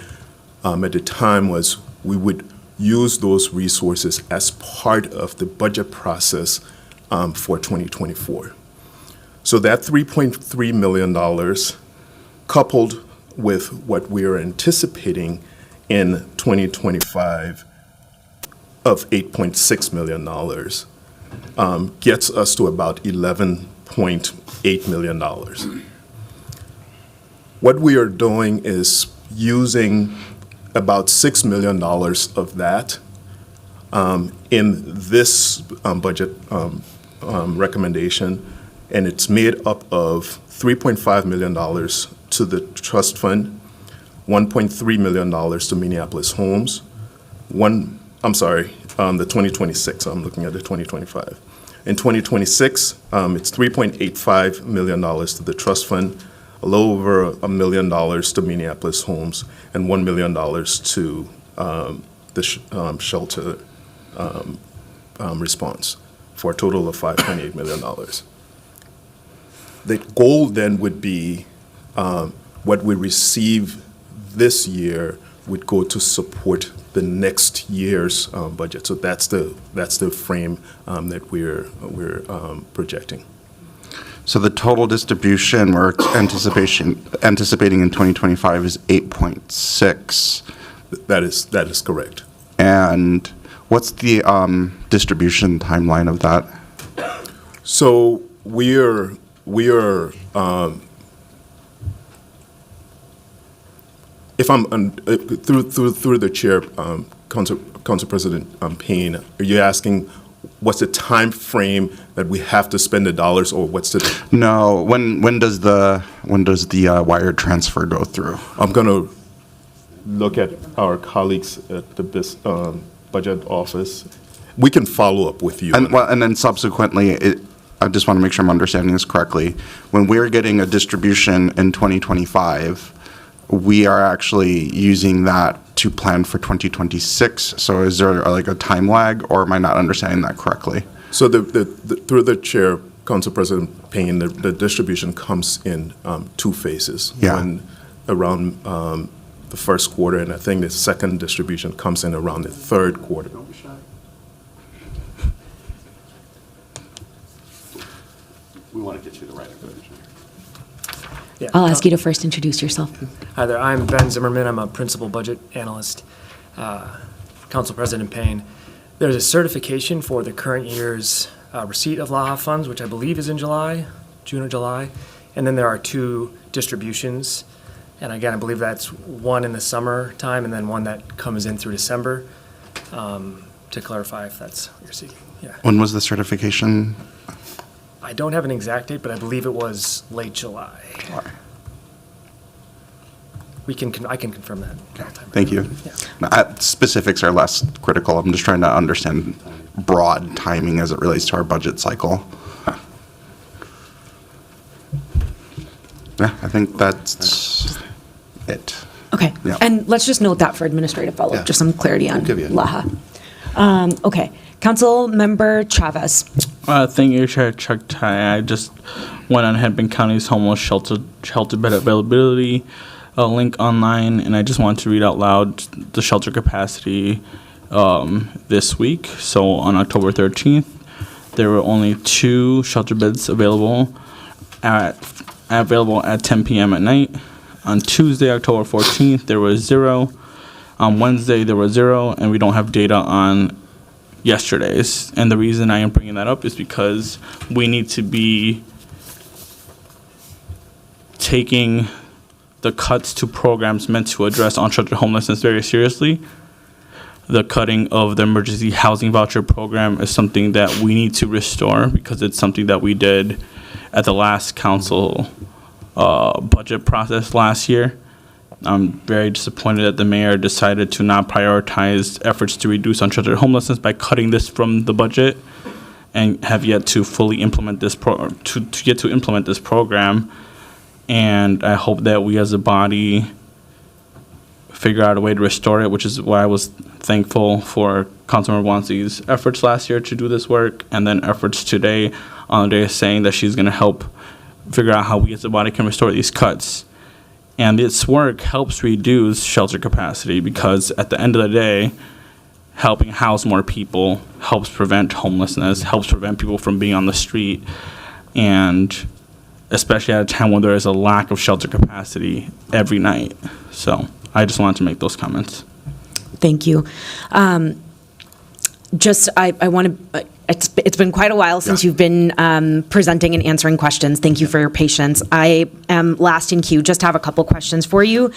at the time was we would use those resources as part of the budget process for 2024. So that $3.3 million, coupled with what we are anticipating in 2025 of $8.6 million, gets us to about $11.8 million. What we are doing is using about $6 million of that in this budget recommendation, and it's made up of $3.5 million to the trust fund, $1.3 million to Minneapolis Homes, the 2026, I'm looking at the 2025. In 2026, it's $3.85 million to the trust fund, a little over $1 million to Minneapolis Homes, and $1 million to the shelter response, for a total of $5.8 million. The goal then would be what we receive this year would go to support the next year's budget. So that's the frame that we're projecting. So the total distribution we're anticipating in 2025 is 8.6. That is correct. And what's the distribution timeline of that? So we are if I'm through the chair, Council President Payne, are you asking what's the time frame that we have to spend the dollars, or what's the? No, when does the wire transfer go through? I'm going to look at our colleagues at the budget office. We can follow up with you. And then subsequently, I just want to make sure I'm understanding this correctly. When we're getting a distribution in 2025, we are actually using that to plan for 2026. So is there like a time lag, or am I not understanding that correctly? So through the chair, Council President Payne, the distribution comes in two phases. Yeah. One around the first quarter, and I think the second distribution comes in around the third quarter. we want to get you the right information. Yeah. I'll ask you to first introduce yourself. Hi there. I'm Ben Zimmerman. I'm a principal budget analyst. Council President Payne, there's a certification for the current year's receipt of LAHA funds, which I believe is in July, June or July. And then there are 2 distributions. And again, I believe that's one in the summertime and then one that comes in through December. To clarify if that's what you're seeking. Yeah. When was the certification? I don't have an exact date, but I believe it was late July. I can confirm that. Thank you. Yeah. Specifics are less critical. I'm just trying to understand broad timing as it relates to our budget cycle. Yeah, I think that's it. Okay. Yeah. And let's just note that for administrative follow-up, Yeah. just some clarity on We'll give you- LAHA. Okay. Council Member Chavez. Thank you, Chair Chuck Tai. I just went on Hennepin County's homeless shelter bed availability link online, and I just wanted to read out loud the shelter capacity this week. So on October 13th, there were only 2 shelter beds available at 10 p.m. at night. On Tuesday, October 14th, there was 0. On Wednesday, there was 0, and we don't have data on yesterday's. And the reason I am bringing that up is because we need to be taking the cuts to programs meant to address unsheltered homelessness very seriously. The cutting of the emergency housing voucher program is something that we need to restore because it's something that we did at the last council budget process last year. I'm very disappointed that the mayor decided to not prioritize efforts to reduce unsheltered homelessness by cutting this from the budget and have yet to fully implement this implement this program. And I hope that we as a body figure out a way to restore it, which is why I was thankful for Councilmember Wansley's efforts last year to do this work, and then efforts today on the day saying that she's going to help figure out how we as a body can restore these cuts. And this work helps reduce shelter capacity because at the end of the day, helping house more people helps prevent homelessness, helps prevent people from being on the street, and especially at a time when there is a lack of shelter capacity every night. So I just wanted to make those comments. Thank you. I want to, it's been quite a while since you've been presenting and answering questions. Thank you for your patience. I am last in queue, just have a couple questions for you.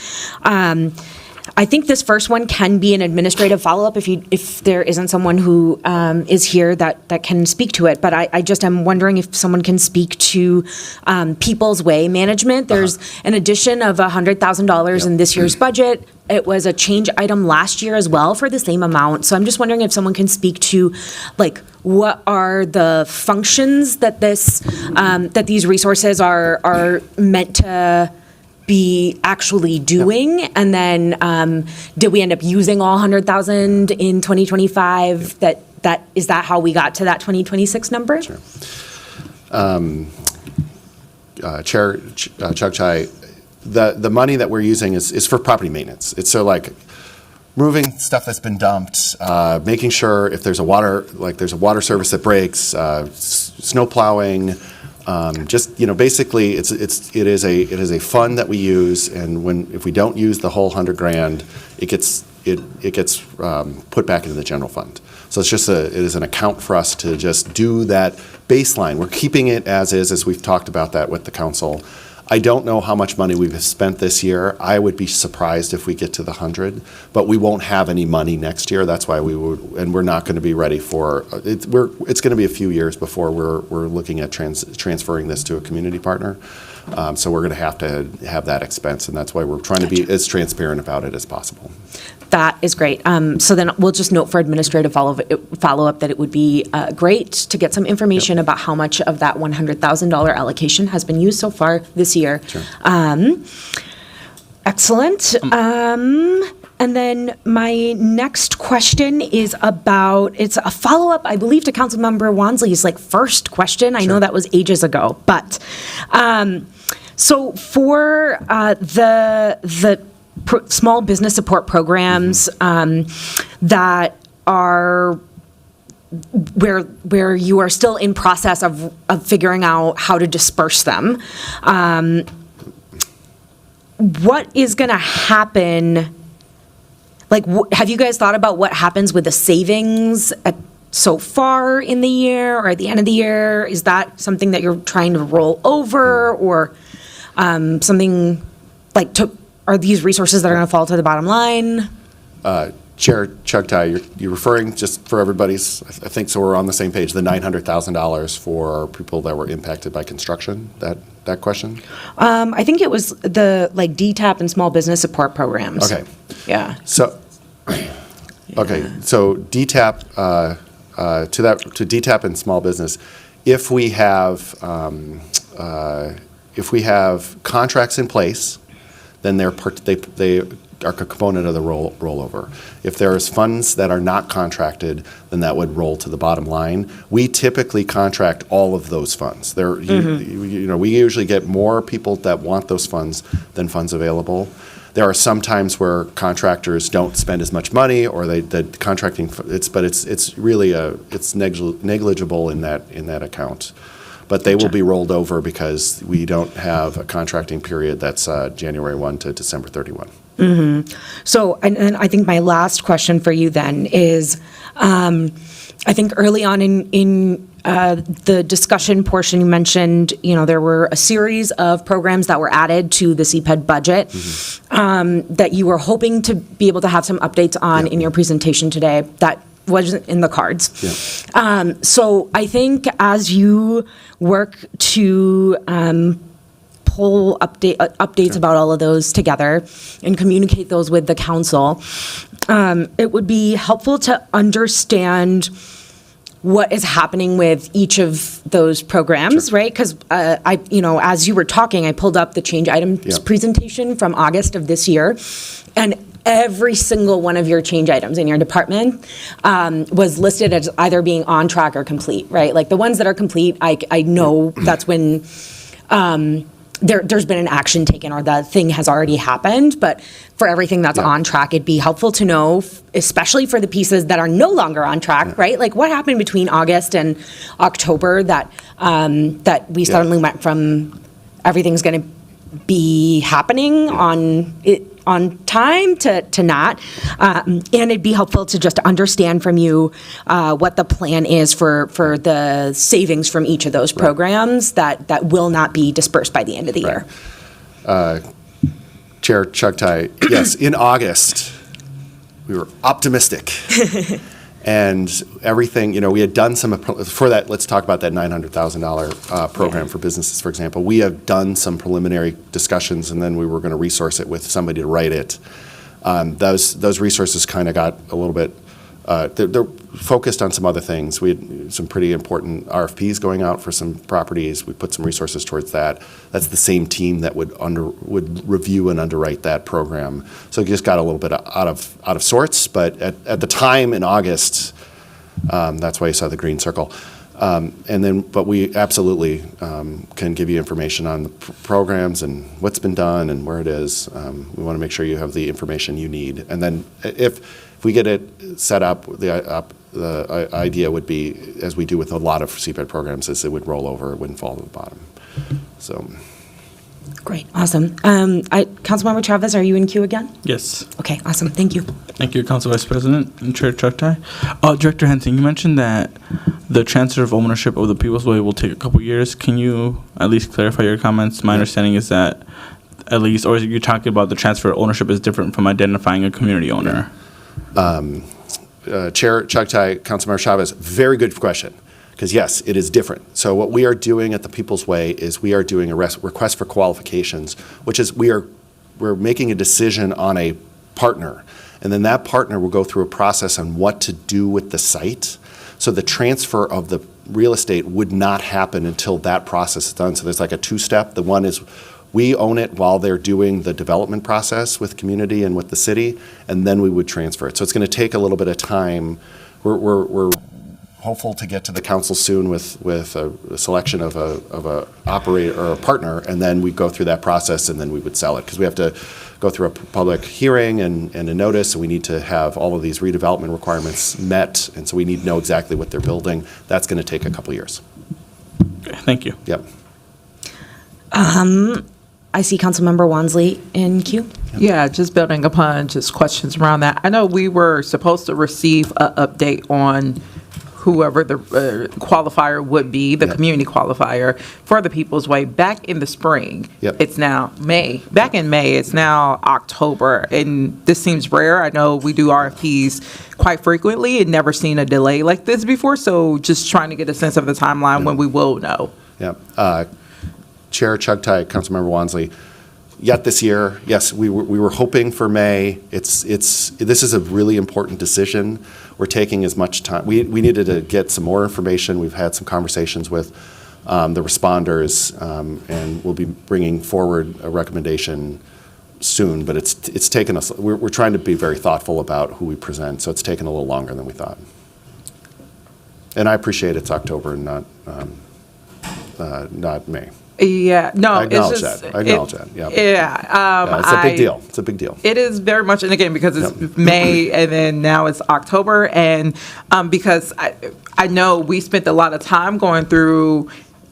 I think this first one can be an administrative follow-up if there isn't someone who is here that can speak to it. But I just am wondering if someone can speak to People's Way management. There's an addition of $100,000 in this year's budget. It was a change item last year as well for the same amount. So I'm just wondering if someone can speak to, like, what are the functions that that these resources are meant to be actually doing, and then did we end up using all 100,000 in 2025? Is that how we got to that 2026 number? Sure. Chair Chuck Chai, the money that we're using is for property maintenance. It's so like moving stuff that's been dumped, making sure if there's a water service that breaks, snow plowing. Just, basically it is a fund that we use, and if we don't use the whole $100,000, it gets put back into the general fund. So it is an account for us to just do that baseline. We're keeping it as is, as we've talked about that with the council. I don't know how much money we've spent this year. I would be surprised if we get to the 100, but we won't have any money next year. That's why we're not going to be ready for it. It's going to be a few years before we're looking at transferring this to a community partner. So we're going to have that expense, and that's why we're trying to be as transparent about it as possible. That is great. So then we'll just note for administrative follow-up that it would be great to get some information about how much of that $100,000 allocation has been used so far this year. Sure. Excellent. And then my next question is it's a follow-up, I believe, to Councilmember Wansley's first question. I know that was ages ago, but so for the small business support programs that are where you are still in process of figuring out how to disperse them. What is going to happen? Like, have you guys thought about what happens with the savings so far in the year or at the end of the year? Is that something that you're trying to roll over, or something like are these resources that are going to fall to the bottom line? Chair Chugtai, you're referring, just for everybody's, I think so we're on the same page, the $900,000 for people that were impacted by construction, that question? I think it was the DTAP and small business support programs. Okay. Yeah. So, okay, so DTAP, to DTAP and small business, if we have contracts in place, then they are a component of the rollover. If there's funds that are not contracted, then that would roll to the bottom line. We typically contract all of those funds. We usually get more people that want those funds than funds available. There are some times where contractors don't spend as much money, or the contracting, it's really it's negligible in that account. But they will be rolled over because we don't have a contracting period that's January 1 to December 31. Mm-hmm. So, and I think my last question for you then is, I think early on in the discussion portion, you mentioned, there were a series of programs that were added to the CPED budget that you were hoping to be able to have some updates on in your presentation today. That wasn't in the cards. Yeah. So I think as you work to pull updates about all of those together and communicate those with the council, it would be helpful to understand what is happening with each of those programs, right? Because as you were talking, I pulled up the change items presentation from August of this year, and every single one of your change items in your department was listed as either being on track or complete, right? Like the ones that are complete, I know that's when there's been an action taken or the thing has already happened. But for everything that's on track, it'd be helpful to know, especially for the pieces that are no longer on track, right? Like what happened between August and October that we suddenly went from everything's going to be happening on time to not. And it'd be helpful to just understand from you what the plan is for the savings from each of those programs that will not be dispersed by the end of the year. Chair Chugtai, yes, in August, we were optimistic. And everything, we had done some, for that, let's talk about that $900,000 program for businesses, for example. We have done some preliminary discussions, and then we were going to resource it with somebody to write it. Those resources kind of got a little bit, they're focused on some other things. We had some pretty important RFPs going out for some properties. We put some resources towards that. That's the same team that would review and underwrite that program. So it just got a little bit out of sorts. But at the time in August, that's why you saw the green circle. But we absolutely can give you information on the programs and what's been done and where it is. We want to make sure you have the information you need. And then if we get it set up, the idea would be, as we do with a lot of CPED programs, is it would roll over, it wouldn't fall to the bottom. So. Great, awesome. Councilmember Chavez, are you in queue again? Yes. Okay, awesome, thank you. Thank you, Council Vice President and Chair Chugtai. Director Henson, you mentioned that the transfer of ownership of the People's Way will take a couple years. Can you at least clarify your comments? My understanding is that at least, or you're talking about the transfer of ownership is different from identifying a community owner? Chair Chugtai, Councilmember Chavez, very good question. Because yes, it is different. So what we are doing at the People's Way is we are doing a request for qualifications, which is we're making a decision on a partner, and then that partner will go through a process on what to do with the site. So the transfer of the real estate would not happen until that process is done. So there's like a two-step. The one is we own it while they're doing the development process with community and with the city, and then we would transfer it. So it's going to take a little bit of time. We're hopeful to get to the council soon with a selection of a operator or a partner, and then we go through that process, and then we would sell it, because we have to go through a public hearing and a notice, and we need to have all of these redevelopment requirements met, and so we need to know exactly what they're building. That's going to take a couple years. Okay, thank you. Yep. I see Councilmember Wansley in queue. Yeah, just building upon just questions around that. I know we were supposed to receive an update on whoever the qualifier would be, the community qualifier for the People's Way back in the spring. Yep. It's now May. Back in May, it's now October. And this seems rare. I know we do RFPs quite frequently and never seen a delay like this before. So just trying to get a sense of the timeline when we will know. Yeah. Chair Chugtai, Councilmember Wansley, yet this year, yes, we were hoping for May. This is a really important decision. We're taking as much time. We needed to get some more information. We've had some conversations with the responders, and we'll be bringing forward a recommendation soon, but it's taken us, we're trying to be very thoughtful about who we present, so it's taken a little longer than we thought. And I appreciate it's October and not May. Yeah, no, I acknowledge it's just, that. I acknowledge that. Yeah. Yeah, It's a big deal. It's a big deal. It is very much, and again, because it's Yep. May and then now it's October, and because I know we spent a lot of time going through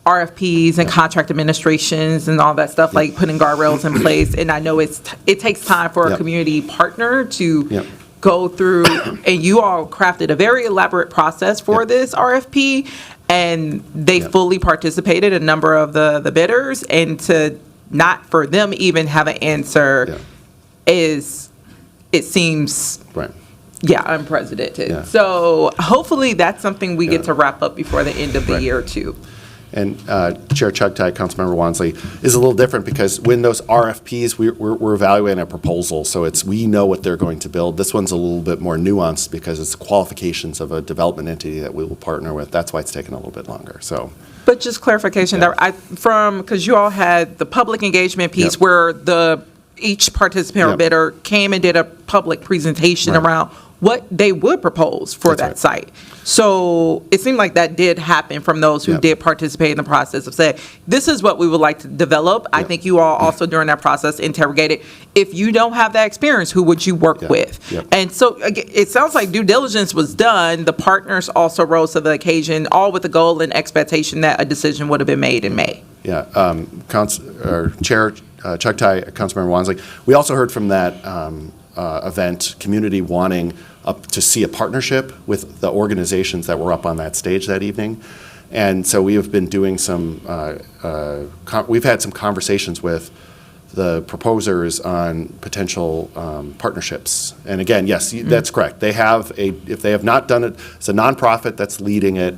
RFPs and contract administrations and all that stuff, like putting guardrails in place, and I know it takes time for a Yep. community partner to Yep. go through, and you all crafted a very elaborate process for Yep. this RFP, and they Yep. fully participated, a number of the bidders, and to not for them even have an answer Yep. it seems, Right. yeah, unprecedented. Yeah. So hopefully that's something we get Yeah. to wrap up before the end of the Right. year too. And Chair Chugtai, Councilmember Wansley, is a little different because when those RFPs, we're evaluating a proposal, so we know what they're going to build. This one's a little bit more nuanced because it's qualifications of a development entity that we will partner with. That's why it's taken a little bit longer, so. But just clarification, Yeah. because you all had the public engagement piece Yep. where each participant or Yep. bidder came and did a public presentation Right. around what they would propose for That's that right. site. So it seemed like that did happen from those who Yep. did participate in the process of saying, this is what we would like to develop. I Yep. think you all also during that process interrogated, if you don't have that experience, who would you work Yep. with? Yep. And so again, it sounds like due diligence was done. The partners also rose to the occasion, all with the goal and expectation that a decision would have been made in May. Yeah, Chair Chugtai, Councilmember Wansley, we also heard from that event, community wanting to see a partnership with the organizations that were up on that stage that evening. And so we have been doing we've had some conversations with the proposers on potential partnerships. And again, yes, that's correct. If they have not done it, it's a nonprofit that's leading it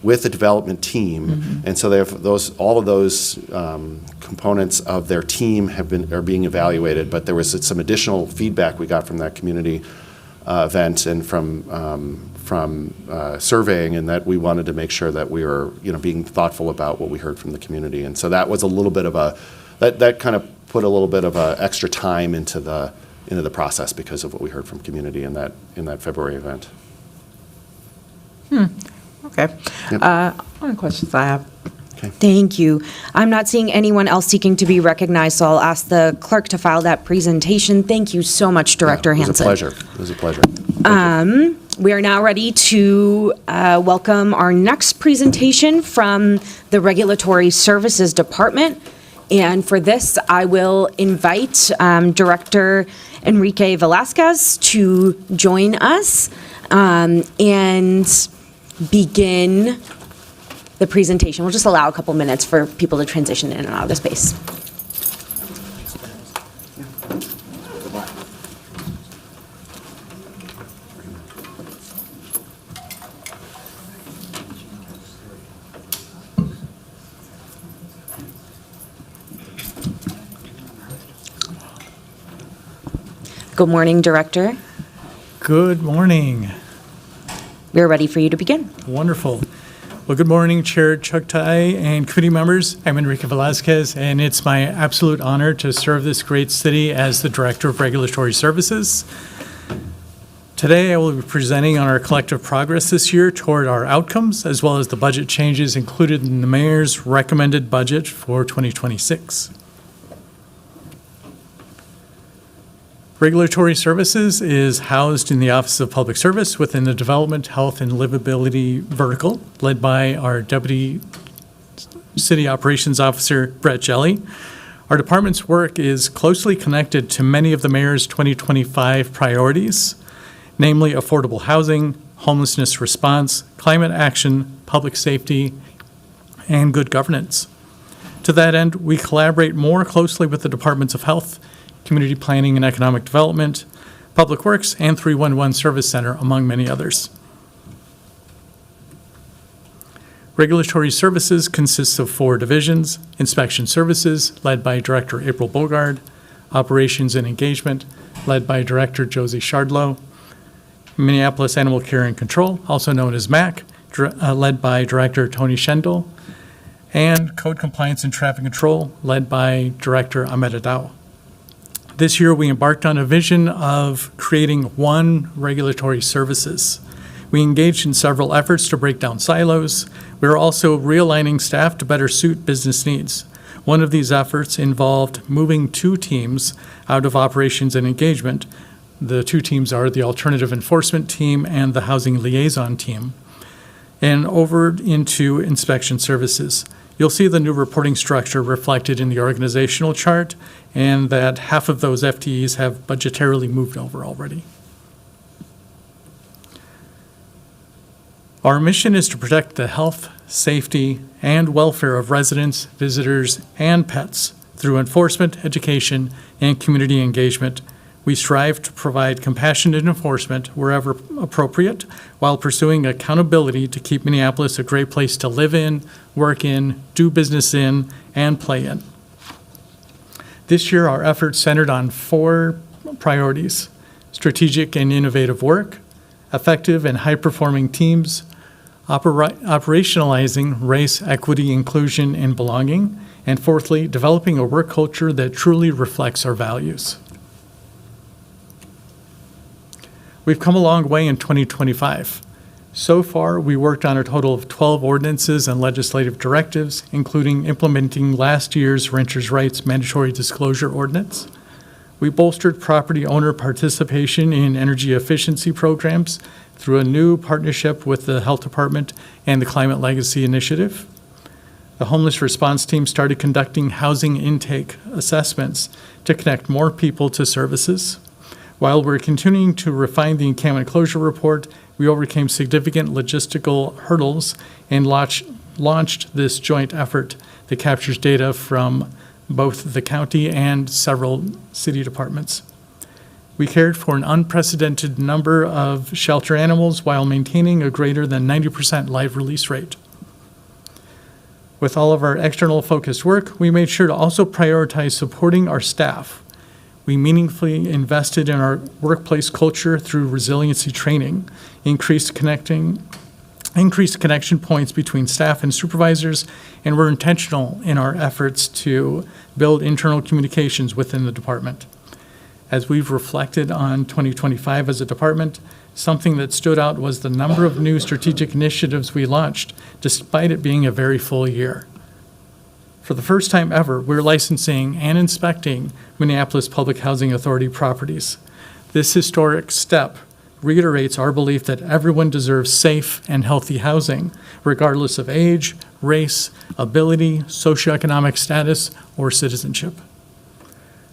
with the development team. And so they have all of those components of their team are being evaluated, but there was some additional feedback we got from that community event and from surveying, and that we wanted to make sure that we were being thoughtful about what we heard from the community. And so that was a little bit of that kind of put a little bit of extra time into the process because of what we heard from community in that February event. Okay. Yep. One questions I have. Thank you. I'm not seeing anyone else seeking to be recognized, so I'll ask the clerk to file that presentation. Thank you so much, Director Hansen. It was a pleasure. Thank you. We are now ready to welcome our next presentation from the Regulatory Services Department. And for this, I will invite Director Enrique Velasquez to join us and begin the presentation. We'll just allow a couple minutes for people to transition in and out of the space. Good morning, Director. Good morning. We're ready for you to begin. Wonderful. Well, good morning, Chair Chugtai and committee members. I'm Enrique Velasquez, and it's my absolute honor to serve this great city as the Director of Regulatory Services. Today, I will be presenting on our collective progress this year toward our outcomes, as well as the budget changes included in the mayor's recommended budget for 2026. Regulatory Services is housed in the Office of Public Service within the Development, Health, and Livability vertical, led by our Deputy City Operations Officer, Brett Jelly. Our department's work is closely connected to many of the mayor's 2025 priorities, namely affordable housing, homelessness response, climate action, public safety, and good governance. To that end, we collaborate more closely with the Departments of Health, Community Planning and Economic Development, Public Works, and 311 Service Center, among many others. Regulatory Services consists of 4 divisions: Inspection Services, led by Director April Bogard; Operations and Engagement, led by Director Josie Shardlow; Minneapolis Animal Care and Control, also known as MAC, led by Director Tony Schendel; and Code Compliance and Traffic Control, led by Director Ahmed Adaw. This year, we embarked on a vision of creating one regulatory services. We engaged in several efforts to break down silos. We are also realigning staff to better suit business needs. One of these efforts involved moving 2 teams out of Operations and Engagement. The 2 teams are the Alternative Enforcement Team and the Housing Liaison Team, and over into Inspection Services. You'll see the new reporting structure reflected in the organizational chart, and that half of those FTEs have budgetarily moved over already. Our mission is to protect the health, safety, and welfare of residents, visitors, and pets through enforcement, education, and community engagement. We strive to provide compassionate enforcement wherever appropriate, while pursuing accountability to keep Minneapolis a great place to live in, work in, do business in, and play in. This year, our efforts centered on 4 priorities: strategic and innovative work, effective and high-performing teams, operationalizing race, equity, inclusion, and belonging, and fourthly, developing a work culture that truly reflects our values. We've come a long way in 2025. So far, we worked on a total of 12 ordinances and legislative directives, including implementing last year's Renters' Rights Mandatory Disclosure Ordinance. We bolstered property owner participation in energy efficiency programs through a new partnership with the Health Department and the Climate Legacy Initiative. The Homeless Response Team started conducting housing intake assessments to connect more people to services. While we're continuing to refine the encampment closure report, we overcame significant logistical hurdles and launched this joint effort that captures data from both the county and several city departments. We cared for an unprecedented number of shelter animals while maintaining a greater than 90% live release rate. With all of our external focused work, we made sure to also prioritize supporting our staff. We meaningfully invested in our workplace culture through resiliency training, increased connection points between staff and supervisors, and were intentional in our efforts to build internal communications within the department. As we've reflected on 2025 as a department, something that stood out was the number of new strategic initiatives we launched, despite it being a very full year. For the first time ever, we're licensing and inspecting Minneapolis Public Housing Authority properties. This historic step reiterates our belief that everyone deserves safe and healthy housing, regardless of age, race, ability, socioeconomic status, or citizenship.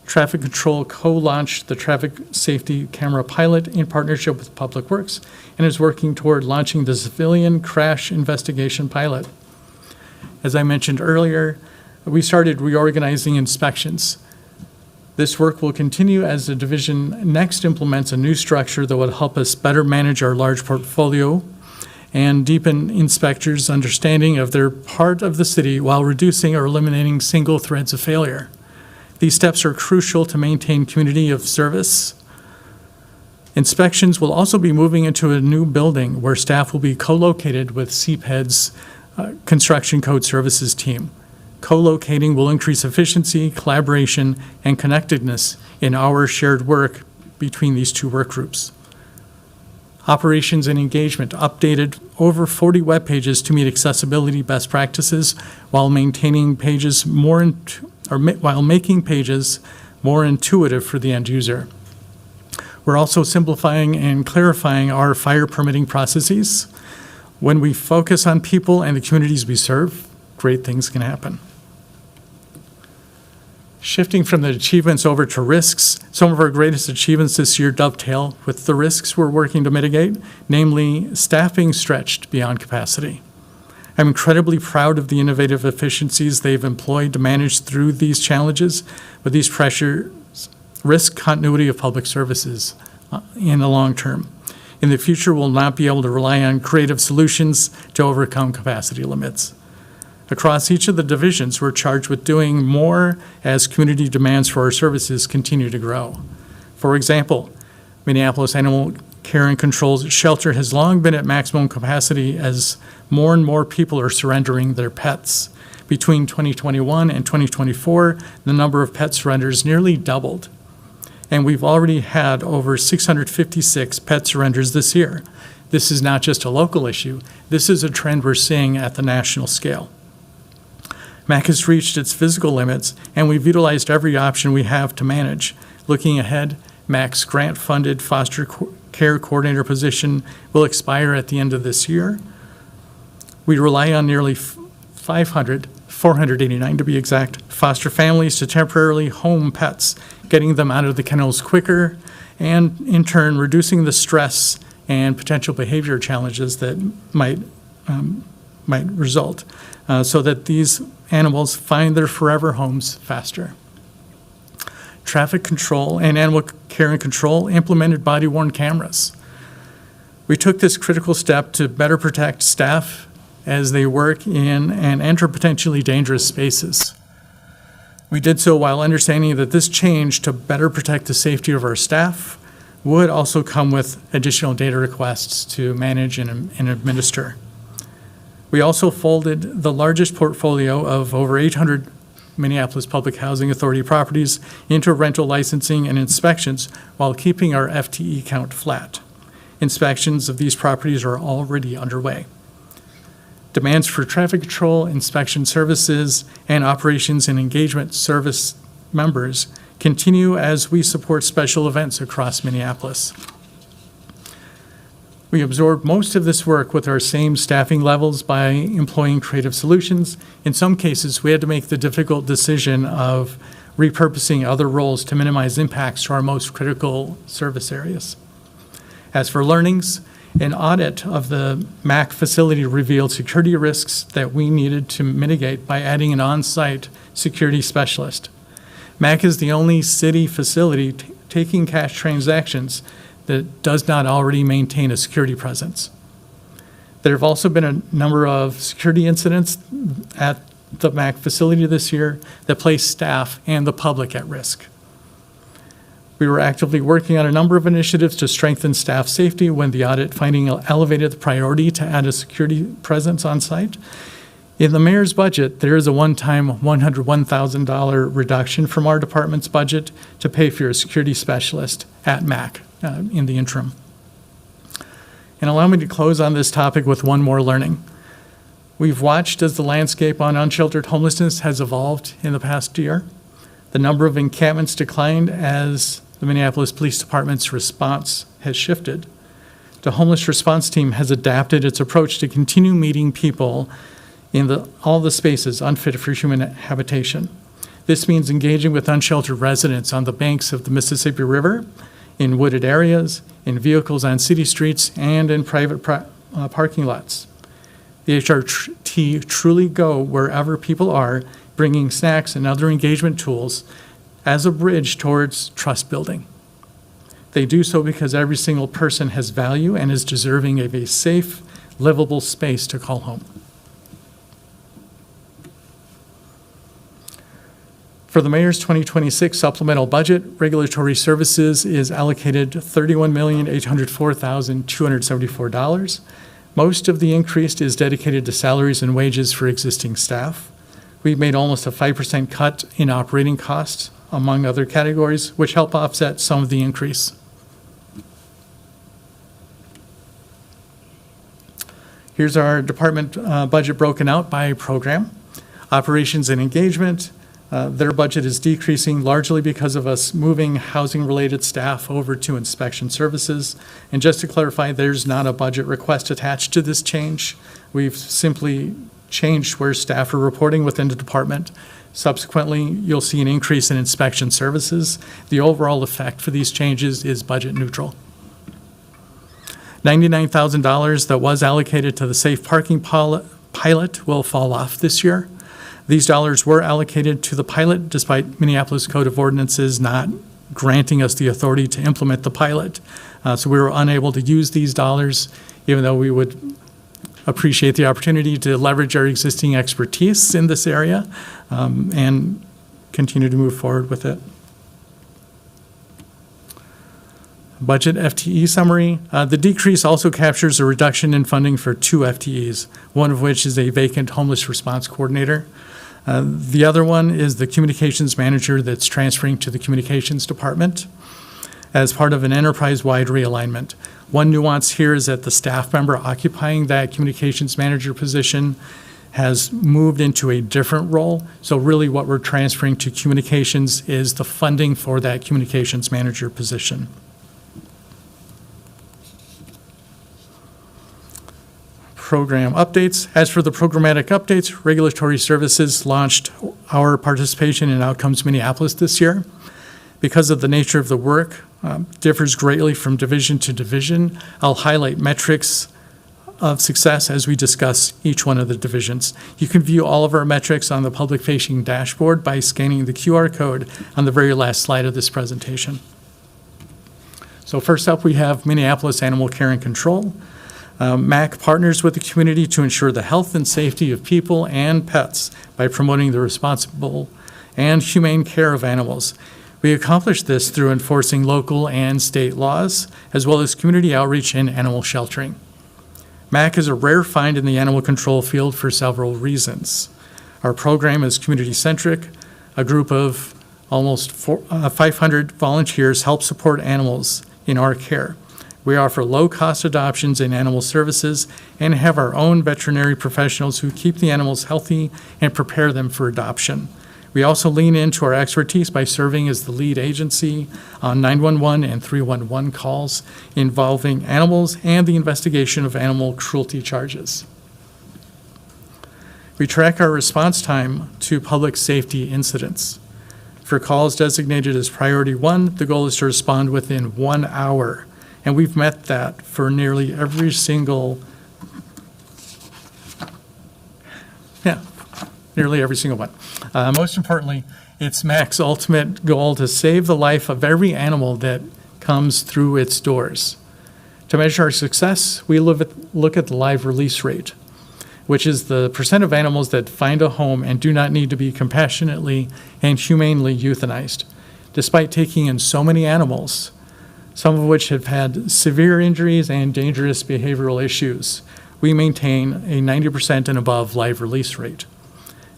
Traffic Control co-launched the traffic safety camera pilot in partnership with Public Works and is working toward launching the civilian crash investigation pilot. As I mentioned earlier, we started reorganizing inspections. This work will continue as the division next implements a new structure that will help us better manage our large portfolio and deepen inspectors' understanding of their part of the city while reducing or eliminating single threads of failure. These steps are crucial to maintain community of service. Inspections will also be moving into a new building where staff will be co-located with CPED's Construction Code Services team. Co-locating will increase efficiency, collaboration, and connectedness in our shared work between these 2 work groups. Operations and engagement updated over 40 web pages to meet accessibility best practices while maintaining pages while making pages more intuitive for the end user. We're also simplifying and clarifying our fire permitting processes. When we focus on people and the communities we serve, great things can happen. Shifting from the achievements over to risks, some of our greatest achievements this year dovetail with the risks we're working to mitigate, namely staffing stretched beyond capacity. I'm incredibly proud of the innovative efficiencies they've employed to manage through these challenges, but these pressures risk continuity of public services in the long term. In the future, we'll not be able to rely on creative solutions to overcome capacity limits. Across each of the divisions, we're charged with doing more as community demands for our services continue to grow. For example, Minneapolis Animal Care and Control Shelter has long been at maximum capacity as more and more people are surrendering their pets. Between 2021 and 2024, the number of pet surrenders nearly doubled. And we've already had over 656 pet surrenders this year. This is not just a local issue. This is a trend we're seeing at the national scale. MAC has reached its physical limits, and we've utilized every option we have to manage. Looking ahead, MAC's grant-funded foster care coordinator position will expire at the end of this year. We rely on nearly 489 to be exact, foster families to temporarily home pets, getting them out of the kennels quicker, and in turn, reducing the stress and potential behavior challenges that might result, so that these animals find their forever homes faster. Traffic control and animal care and control implemented body-worn cameras. We took this critical step to better protect staff as they work in and enter potentially dangerous spaces. We did so while understanding that this change to better protect the safety of our staff would also come with additional data requests to manage and administer. We also folded the largest portfolio of over 800 Minneapolis Public Housing Authority properties into rental licensing and inspections while keeping our FTE count flat. Inspections of these properties are already underway. Demands for traffic control, inspection services, and operations and engagement service members continue as we support special events across Minneapolis. We absorbed most of this work with our same staffing levels by employing creative solutions. In some cases, we had to make the difficult decision of repurposing other roles to minimize impacts to our most critical service areas. As for learnings, an audit of the MAC facility revealed security risks that we needed to mitigate by adding an on-site security specialist. MAC is the only city facility taking cash transactions that does not already maintain a security presence. There have also been a number of security incidents at the MAC facility this year that place staff and the public at risk. We were actively working on a number of initiatives to strengthen staff safety when the audit finding elevated the priority to add a security presence on site. In the mayor's budget, there is a one-time $101,000 reduction from our department's budget to pay for a security specialist at MAC in the interim. And allow me to close on this topic with one more learning. We've watched as the landscape on unsheltered homelessness has evolved in the past year. The number of encampments declined as the Minneapolis Police Department's response has shifted. The homeless response team has adapted its approach to continue meeting people in all the spaces unfit for human habitation. This means engaging with unsheltered residents on the banks of the Mississippi River, in wooded areas, in vehicles on city streets, and in private parking lots. The HRT truly go wherever people are, bringing snacks and other engagement tools as a bridge towards trust building. They do so because every single person has value and is deserving of a safe, livable space to call home. For the mayor's 2026 supplemental budget, regulatory services is allocated $31,804,274. Most of the increase is dedicated to salaries and wages for existing staff. We've made almost a 5% cut in operating costs, among other categories, which help offset some of the increase. Here's our department budget broken out by program. Operations and engagement, their budget is decreasing largely because of us moving housing-related staff over to inspection services. And just to clarify, there's not a budget request attached to this change. We've simply changed where staff are reporting within the department. Subsequently, you'll see an increase in inspection services. The overall effect for these changes is budget neutral. $99,000 that was allocated to the safe parking pilot will fall off this year. These dollars were allocated to the pilot despite Minneapolis Code of Ordinances not granting us the authority to implement the pilot. So we were unable to use these dollars, even though we would appreciate the opportunity to leverage our existing expertise in this area and continue to move forward with it. Budget FTE summary. The decrease also captures a reduction in funding for 2 FTEs, one of which is a vacant homeless response coordinator. The other one is the communications manager that's transferring to the communications department as part of an enterprise-wide realignment. One nuance here is that the staff member occupying that communications manager position has moved into a different role. So really what we're transferring to communications is the funding for that communications manager position. Program updates. As for the programmatic updates, Regulatory Services launched our participation in Outcomes Minneapolis this year. Because of the nature of the work, differs greatly from division to division. I'll highlight metrics of success as we discuss each one of the divisions. You can view all of our metrics on the public-facing dashboard by scanning the QR code on the very last slide of this presentation. So first up, we have Minneapolis Animal Care and Control. MAC partners with the community to ensure the health and safety of people and pets by promoting the responsible and humane care of animals. We accomplish this through enforcing local and state laws, as well as community outreach and animal sheltering. MAC is a rare find in the animal control field for several reasons. Our program is community-centric. A group of almost 500 volunteers help support animals in our care. We offer low-cost adoptions and animal services and have our own veterinary professionals who keep the animals healthy and prepare them for adoption. We also lean into our expertise by serving as the lead agency on 911 and 311 calls involving animals and the investigation of animal cruelty charges. We track our response time to public safety incidents. For calls designated as priority 1, the goal is to respond within 1 hour. And we've met that for nearly every single, nearly every single one. Most importantly, it's MAC's ultimate goal to save the life of every animal that comes through its doors. To measure our success, we look at the live release rate, which is the percent of animals that find a home and do not need to be compassionately and humanely euthanized. Despite taking in so many animals, some of which have had severe injuries and dangerous behavioral issues, we maintain a 90% and above live release rate.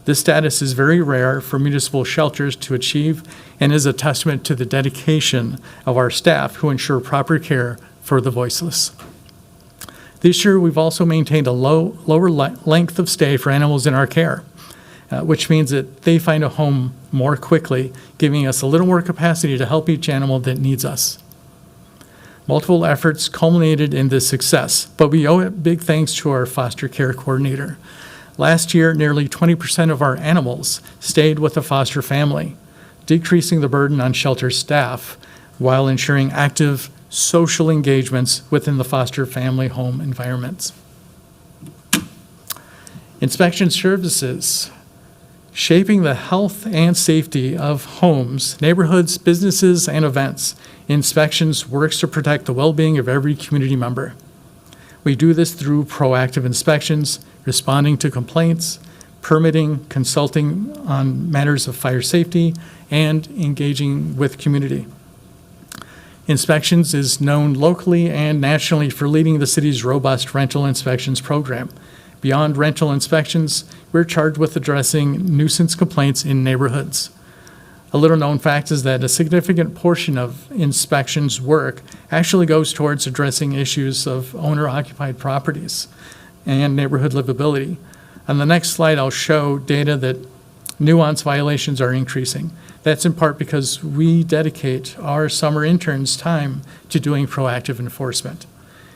This status is very rare for municipal shelters to achieve and is a testament to the dedication of our staff who ensure proper care for the voiceless. This year, we've also maintained a lower length of stay for animals in our care, which means that they find a home more quickly, giving us a little more capacity to help each animal that needs us. Multiple efforts culminated in this success, but we owe it big thanks to our foster care coordinator. Last year, nearly 20% of our animals stayed with a foster family, decreasing the burden on shelter staff while ensuring active social engagements within the foster family home environments. Inspection services. Shaping the health and safety of homes, neighborhoods, businesses, and events. Inspections works to protect the well-being of every community member. We do this through proactive inspections, responding to complaints, permitting, consulting on matters of fire safety, and engaging with community. Inspections is known locally and nationally for leading the city's robust rental inspections program. Beyond rental inspections, we're charged with addressing nuisance complaints in neighborhoods. A little known fact is that a significant portion of inspections work actually goes towards addressing issues of owner-occupied properties. and neighborhood livability. On the next slide, I'll show data that nuisance violations are increasing. That's in part because we dedicate our summer interns' time to doing proactive enforcement,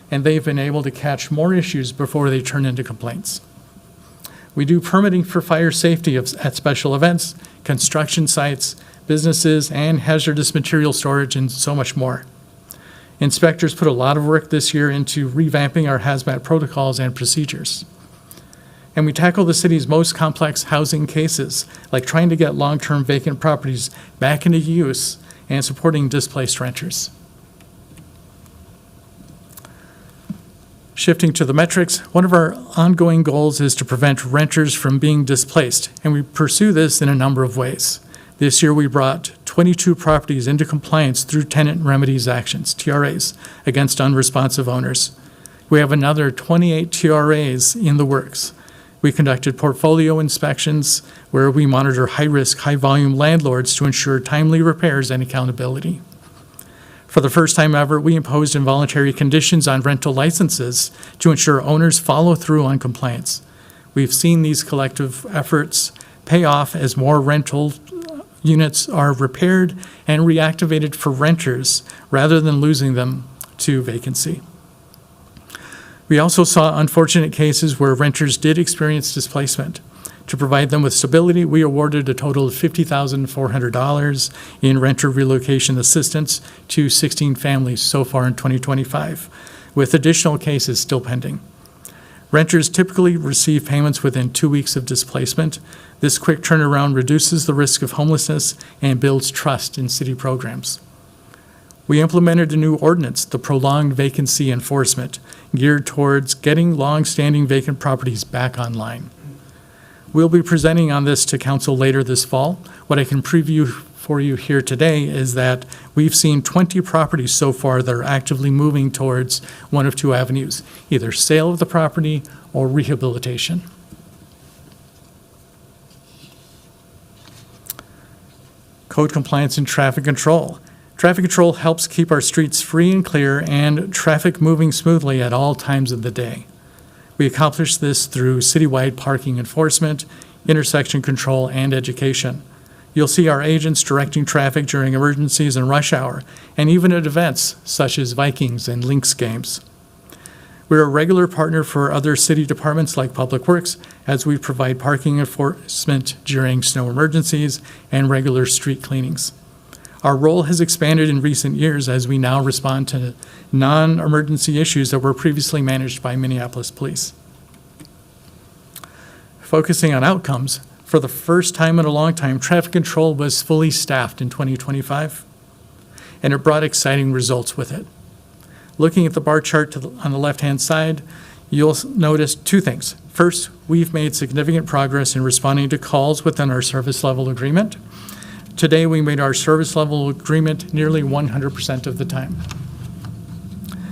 and they've been able to catch more issues before they turn into complaints. We do permitting for fire safety at special events, construction sites, businesses, and hazardous material storage, and so much more. Inspectors put a lot of work this year into revamping our hazmat protocols and procedures. And we tackle the city's most complex housing cases, like trying to get long-term vacant properties back into use and supporting displaced renters. Shifting to the metrics, one of our ongoing goals is to prevent renters from being displaced, and we pursue this in a number of ways. This year, we brought 22 properties into compliance through tenant remedies actions, TRAs, against unresponsive owners. We have another 28 TRAs in the works. We conducted portfolio inspections where we monitor high-risk, high-volume landlords to ensure timely repairs and accountability. For the first time ever, we imposed involuntary conditions on rental licenses to ensure owners follow through on compliance. We've seen these collective efforts pay off as more rental units are repaired and reactivated for renters rather than losing them to vacancy. We also saw unfortunate cases where renters did experience displacement. To provide them with stability, we awarded a total of $50,400 in renter relocation assistance to 16 families so far in 2025, with additional cases still pending. Renters typically receive payments within 2 weeks of displacement. This quick turnaround reduces the risk of homelessness and builds trust in city programs. We implemented a new ordinance, the Prolonged Vacancy Enforcement, geared towards getting long-standing vacant properties back online. We'll be presenting on this to council later this fall. What I can preview for you here today is that we've seen 20 properties so far that are actively moving towards one of two avenues, either sale of the property or rehabilitation. Code compliance and traffic control. Traffic control helps keep our streets free and clear and traffic moving smoothly at all times of the day. We accomplish this through citywide parking enforcement, intersection control, and education. You'll see our agents directing traffic during emergencies and rush hour, and even at events such as Vikings and Lynx games. We're a regular partner for other city departments like Public Works as we provide parking enforcement during snow emergencies and regular street cleanings. Our role has expanded in recent years as we now respond to non-emergency issues that were previously managed by Minneapolis Police. Focusing on outcomes, for the first time in a long time, traffic control was fully staffed in 2025, and it brought exciting results with it. Looking at the bar chart on the left-hand side, you'll notice two things. First, we've made significant progress in responding to calls within our service level agreement. Today, we made our service level agreement nearly 100% of the time.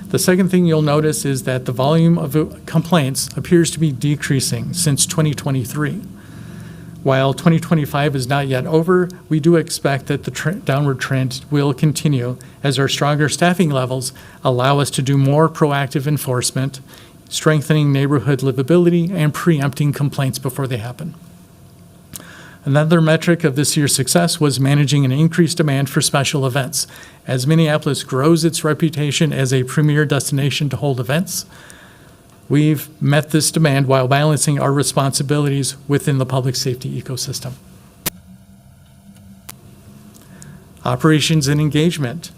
The second thing you'll notice is that the volume of complaints appears to be decreasing since 2023. While 2025 is not yet over, we do expect that the downward trend will continue as our stronger staffing levels allow us to do more proactive enforcement, strengthening neighborhood livability, and preempting complaints before they happen. Another metric of this year's success was managing an increased demand for special events. As Minneapolis grows its reputation as a premier destination to hold events, we've met this demand while balancing our responsibilities within the public safety ecosystem. Operations and engagement.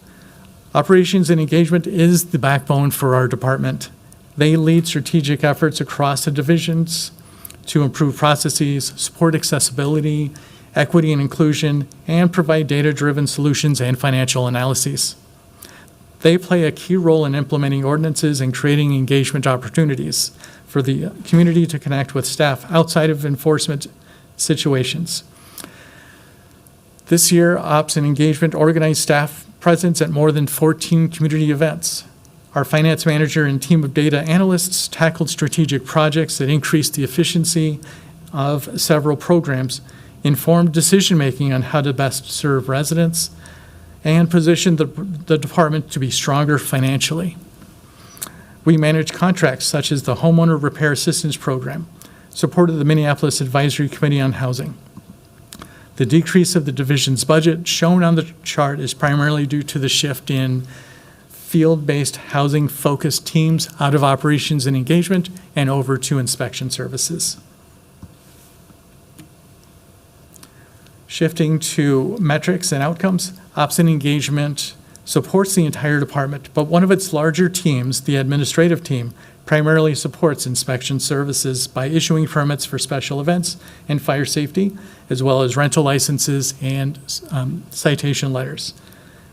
Operations and engagement is the backbone for our department. They lead strategic efforts across the divisions to improve processes, support accessibility, equity and inclusion, and provide data-driven solutions and financial analyses. They play a key role in implementing ordinances and creating engagement opportunities for the community to connect with staff outside of enforcement situations. This year, Ops and Engagement organized staff presence at more than 14 community events. Our finance manager and team of data analysts tackled strategic projects that increased the efficiency of several programs, informed decision-making on how to best serve residents, and positioned the department to be stronger financially. We manage contracts such as the Homeowner Repair Assistance Program, supported the Minneapolis Advisory Committee on Housing. The decrease of the division's budget shown on the chart is primarily due to the shift in field-based housing-focused teams out of operations and engagement and over to inspection services. Shifting to metrics and outcomes, ops and engagement supports the entire department, but one of its larger teams, the administrative team, primarily supports inspection services by issuing permits for special events and fire safety, as well as rental licenses and citation letters.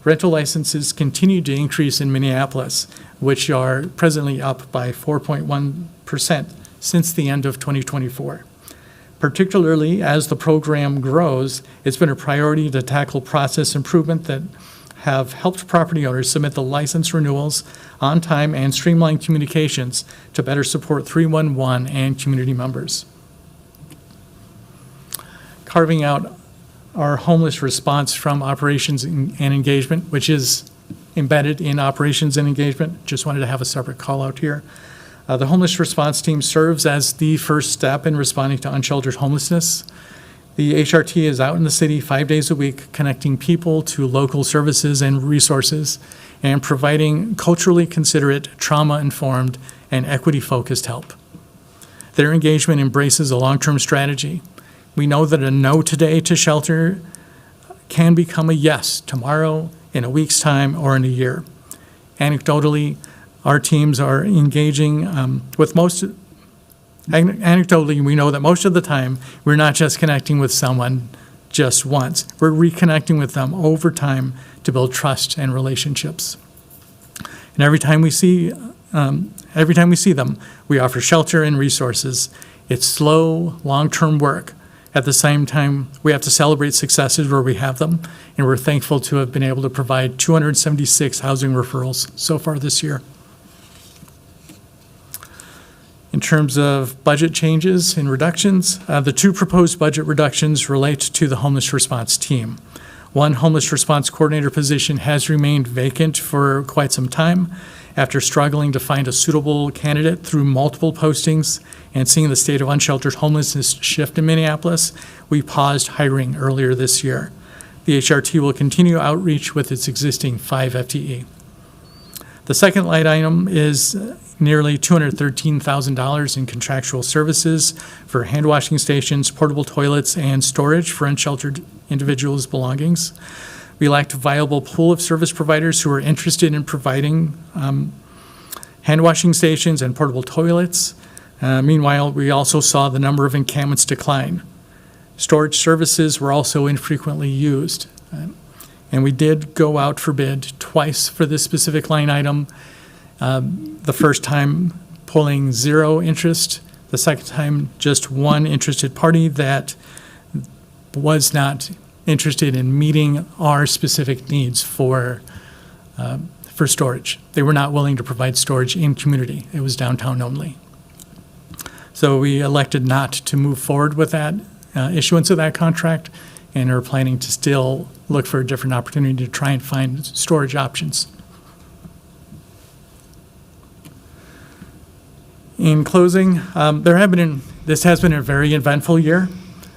Rental licenses continue to increase in Minneapolis, which are presently up by 4.1% since the end of 2024. Particularly as the program grows, it's been a priority to tackle process improvement that have helped property owners submit the license renewals on time and streamline communications to better support 311 and community members. Carving out our homeless response from operations and engagement, which is embedded in operations and engagement. Just wanted to have a separate call out here. The homeless response team serves as the first step in responding to unsheltered homelessness. The HRT is out in the city 5 days a week, connecting people to local services and resources and providing culturally considerate, trauma-informed, and equity-focused help. Their engagement embraces a long-term strategy. We know that a no today to shelter can become a yes tomorrow, in a week's time, or in a year. Anecdotally, our teams are engaging anecdotally, we know that most of the time, we're not just connecting with someone just once. We're reconnecting with them over time to build trust and relationships. And every time we see them, we offer shelter and resources. It's slow, long-term work. At the same time, we have to celebrate successes where we have them, and we're thankful to have been able to provide 276 housing referrals so far this year. In terms of budget changes and reductions, the two proposed budget reductions relate to the homeless response team. One homeless response coordinator position has remained vacant for quite some time. After struggling to find a suitable candidate through multiple postings and seeing the state of unsheltered homelessness shift in Minneapolis, we paused hiring earlier this year. The HRT will continue outreach with its existing 5 FTE. The second line item is nearly $213,000 in contractual services for hand washing stations, portable toilets, and storage for unsheltered individuals' belongings. We lacked a viable pool of service providers who are interested in providing hand washing stations and portable toilets. Meanwhile, we also saw the number of encampments decline. Storage services were also infrequently used. And we did go out for bid twice for this specific line item. The first time pulling 0 interest, the second time just one interested party that was not interested in meeting our specific needs for storage. They were not willing to provide storage in community. It was downtown only. So we elected not to move forward with that issuance of that contract, and are planning to still look for a different opportunity to try and find storage options. In closing, this has been a very eventful year,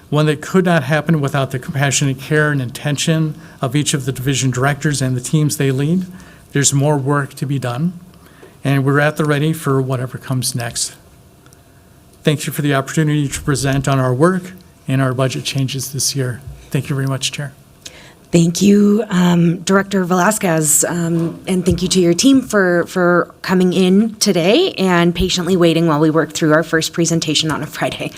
one that could not happen without the compassionate care and intention of each of the division directors and the teams they lead. There's more work to be done, and we're at the ready for whatever comes next. Thank you for the opportunity to present on our work and our budget changes this year. Thank you very much, Chair. Thank you, Director Velasquez, and thank you to your team for coming in today and patiently waiting while we work through our first presentation on a Friday.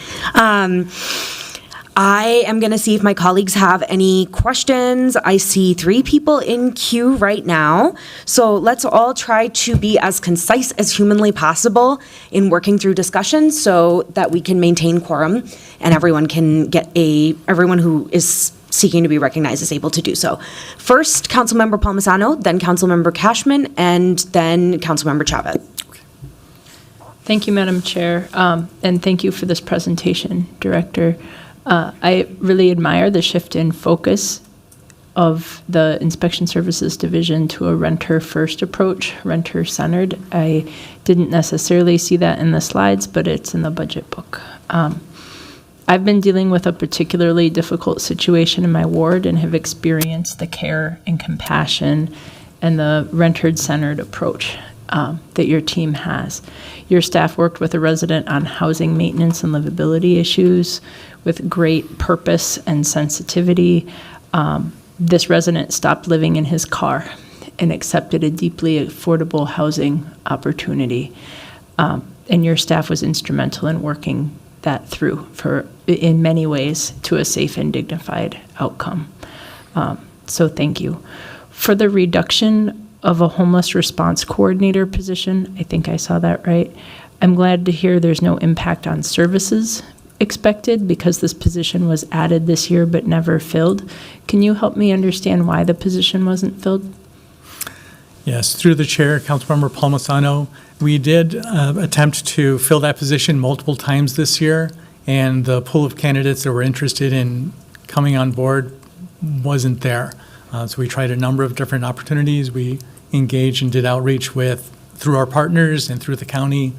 I am going to see if my colleagues have any questions. I see 3 people in queue right now. So let's all try to be as concise as humanly possible in working through discussions so that we can maintain quorum and everyone who is seeking to be recognized is able to do so. First, Councilmember Palmisano, then Councilmember Cashman, and then Councilmember Chavez. Thank you, Madam Chair, and thank you for this presentation, Director. I really admire the shift in focus of the Inspection Services Division to a renter-first approach, renter-centered. I didn't necessarily see that in the slides, but it's in the budget book. I've been dealing with a particularly difficult situation in my ward and have experienced the care and compassion and the renter-centered approach that your team has. Your staff worked with a resident on housing maintenance and livability issues with great purpose and sensitivity. This resident stopped living in his car and accepted a deeply affordable housing opportunity. And your staff was instrumental in working that through in many ways to a safe and dignified outcome. So thank you. For the reduction of a homeless response coordinator position, I think I saw that right. I'm glad to hear there's no impact on services expected because this position was added this year but never filled. Can you help me understand why the position wasn't filled? Yes, through the chair, Councilmember Palmisano, we did attempt to fill that position multiple times this year, and the pool of candidates that were interested in coming on board wasn't there. So we tried a number of different opportunities. We engaged and did outreach through our partners and through the county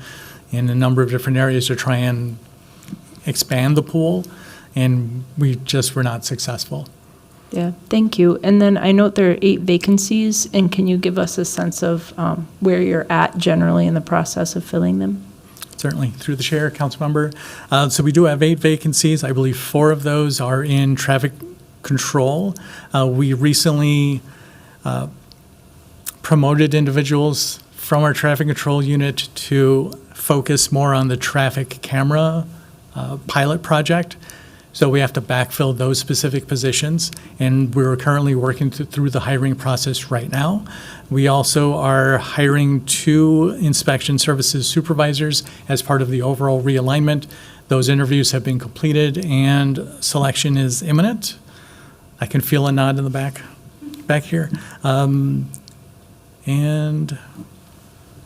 in a number of different areas to try and expand the pool, and we just were not successful. Yeah, thank you. And then I note there are 8 vacancies, and can you give us a sense of where you're at generally in the process of filling them? Certainly, through the chair, Councilmember. So we do have 8 vacancies. I believe 4 of those are in traffic control. We recently promoted individuals from our traffic control unit to focus more on the traffic camera pilot project. So we have to backfill those specific positions, and we're currently working through the hiring process right now. We also are hiring 2 inspection services supervisors as part of the overall realignment. Those interviews have been completed, and selection is imminent. I can feel a nod in the back here. And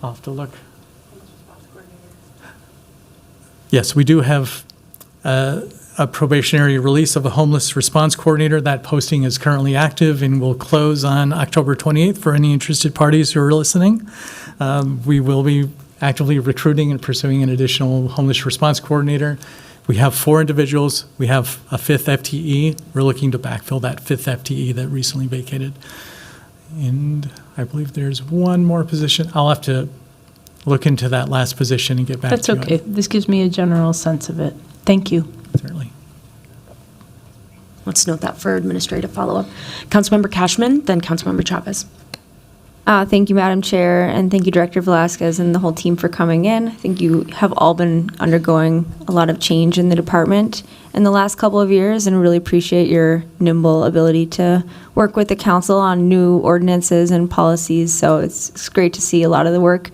I'll have to look. Yes, we do have a probationary release of a homeless response coordinator. That posting is currently active and will close on October 28th for any interested parties who are listening. We will be actively recruiting and pursuing an additional homeless response coordinator. We have 4 individuals. We have a 5th FTE. We're looking to backfill that 5th FTE that recently vacated. And I believe there's one more position. I'll have to look into that last position and get back That's to you. okay. This gives me a general sense of it. Thank you. Certainly. Let's note that for administrative follow-up. Councilmember Cashman, then Councilmember Chavez. Thank you, Madam Chair, and thank you, Director Velasquez and the whole team for coming in. I think you have all been undergoing a lot of change in the department in the last couple of years, and really appreciate your nimble ability to work with the council on new ordinances and policies. So it's great to see a lot of the work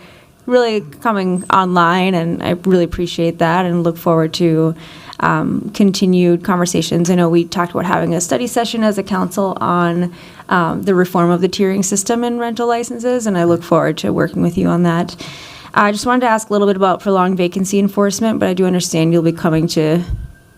really coming online, and I really appreciate that and look forward to continued conversations. I know we talked about having a study session as a council on the reform of the tiering system in rental licenses, and I look forward to working with you on that. I just wanted to ask a little bit about prolonged vacancy enforcement, but I do understand you'll be coming to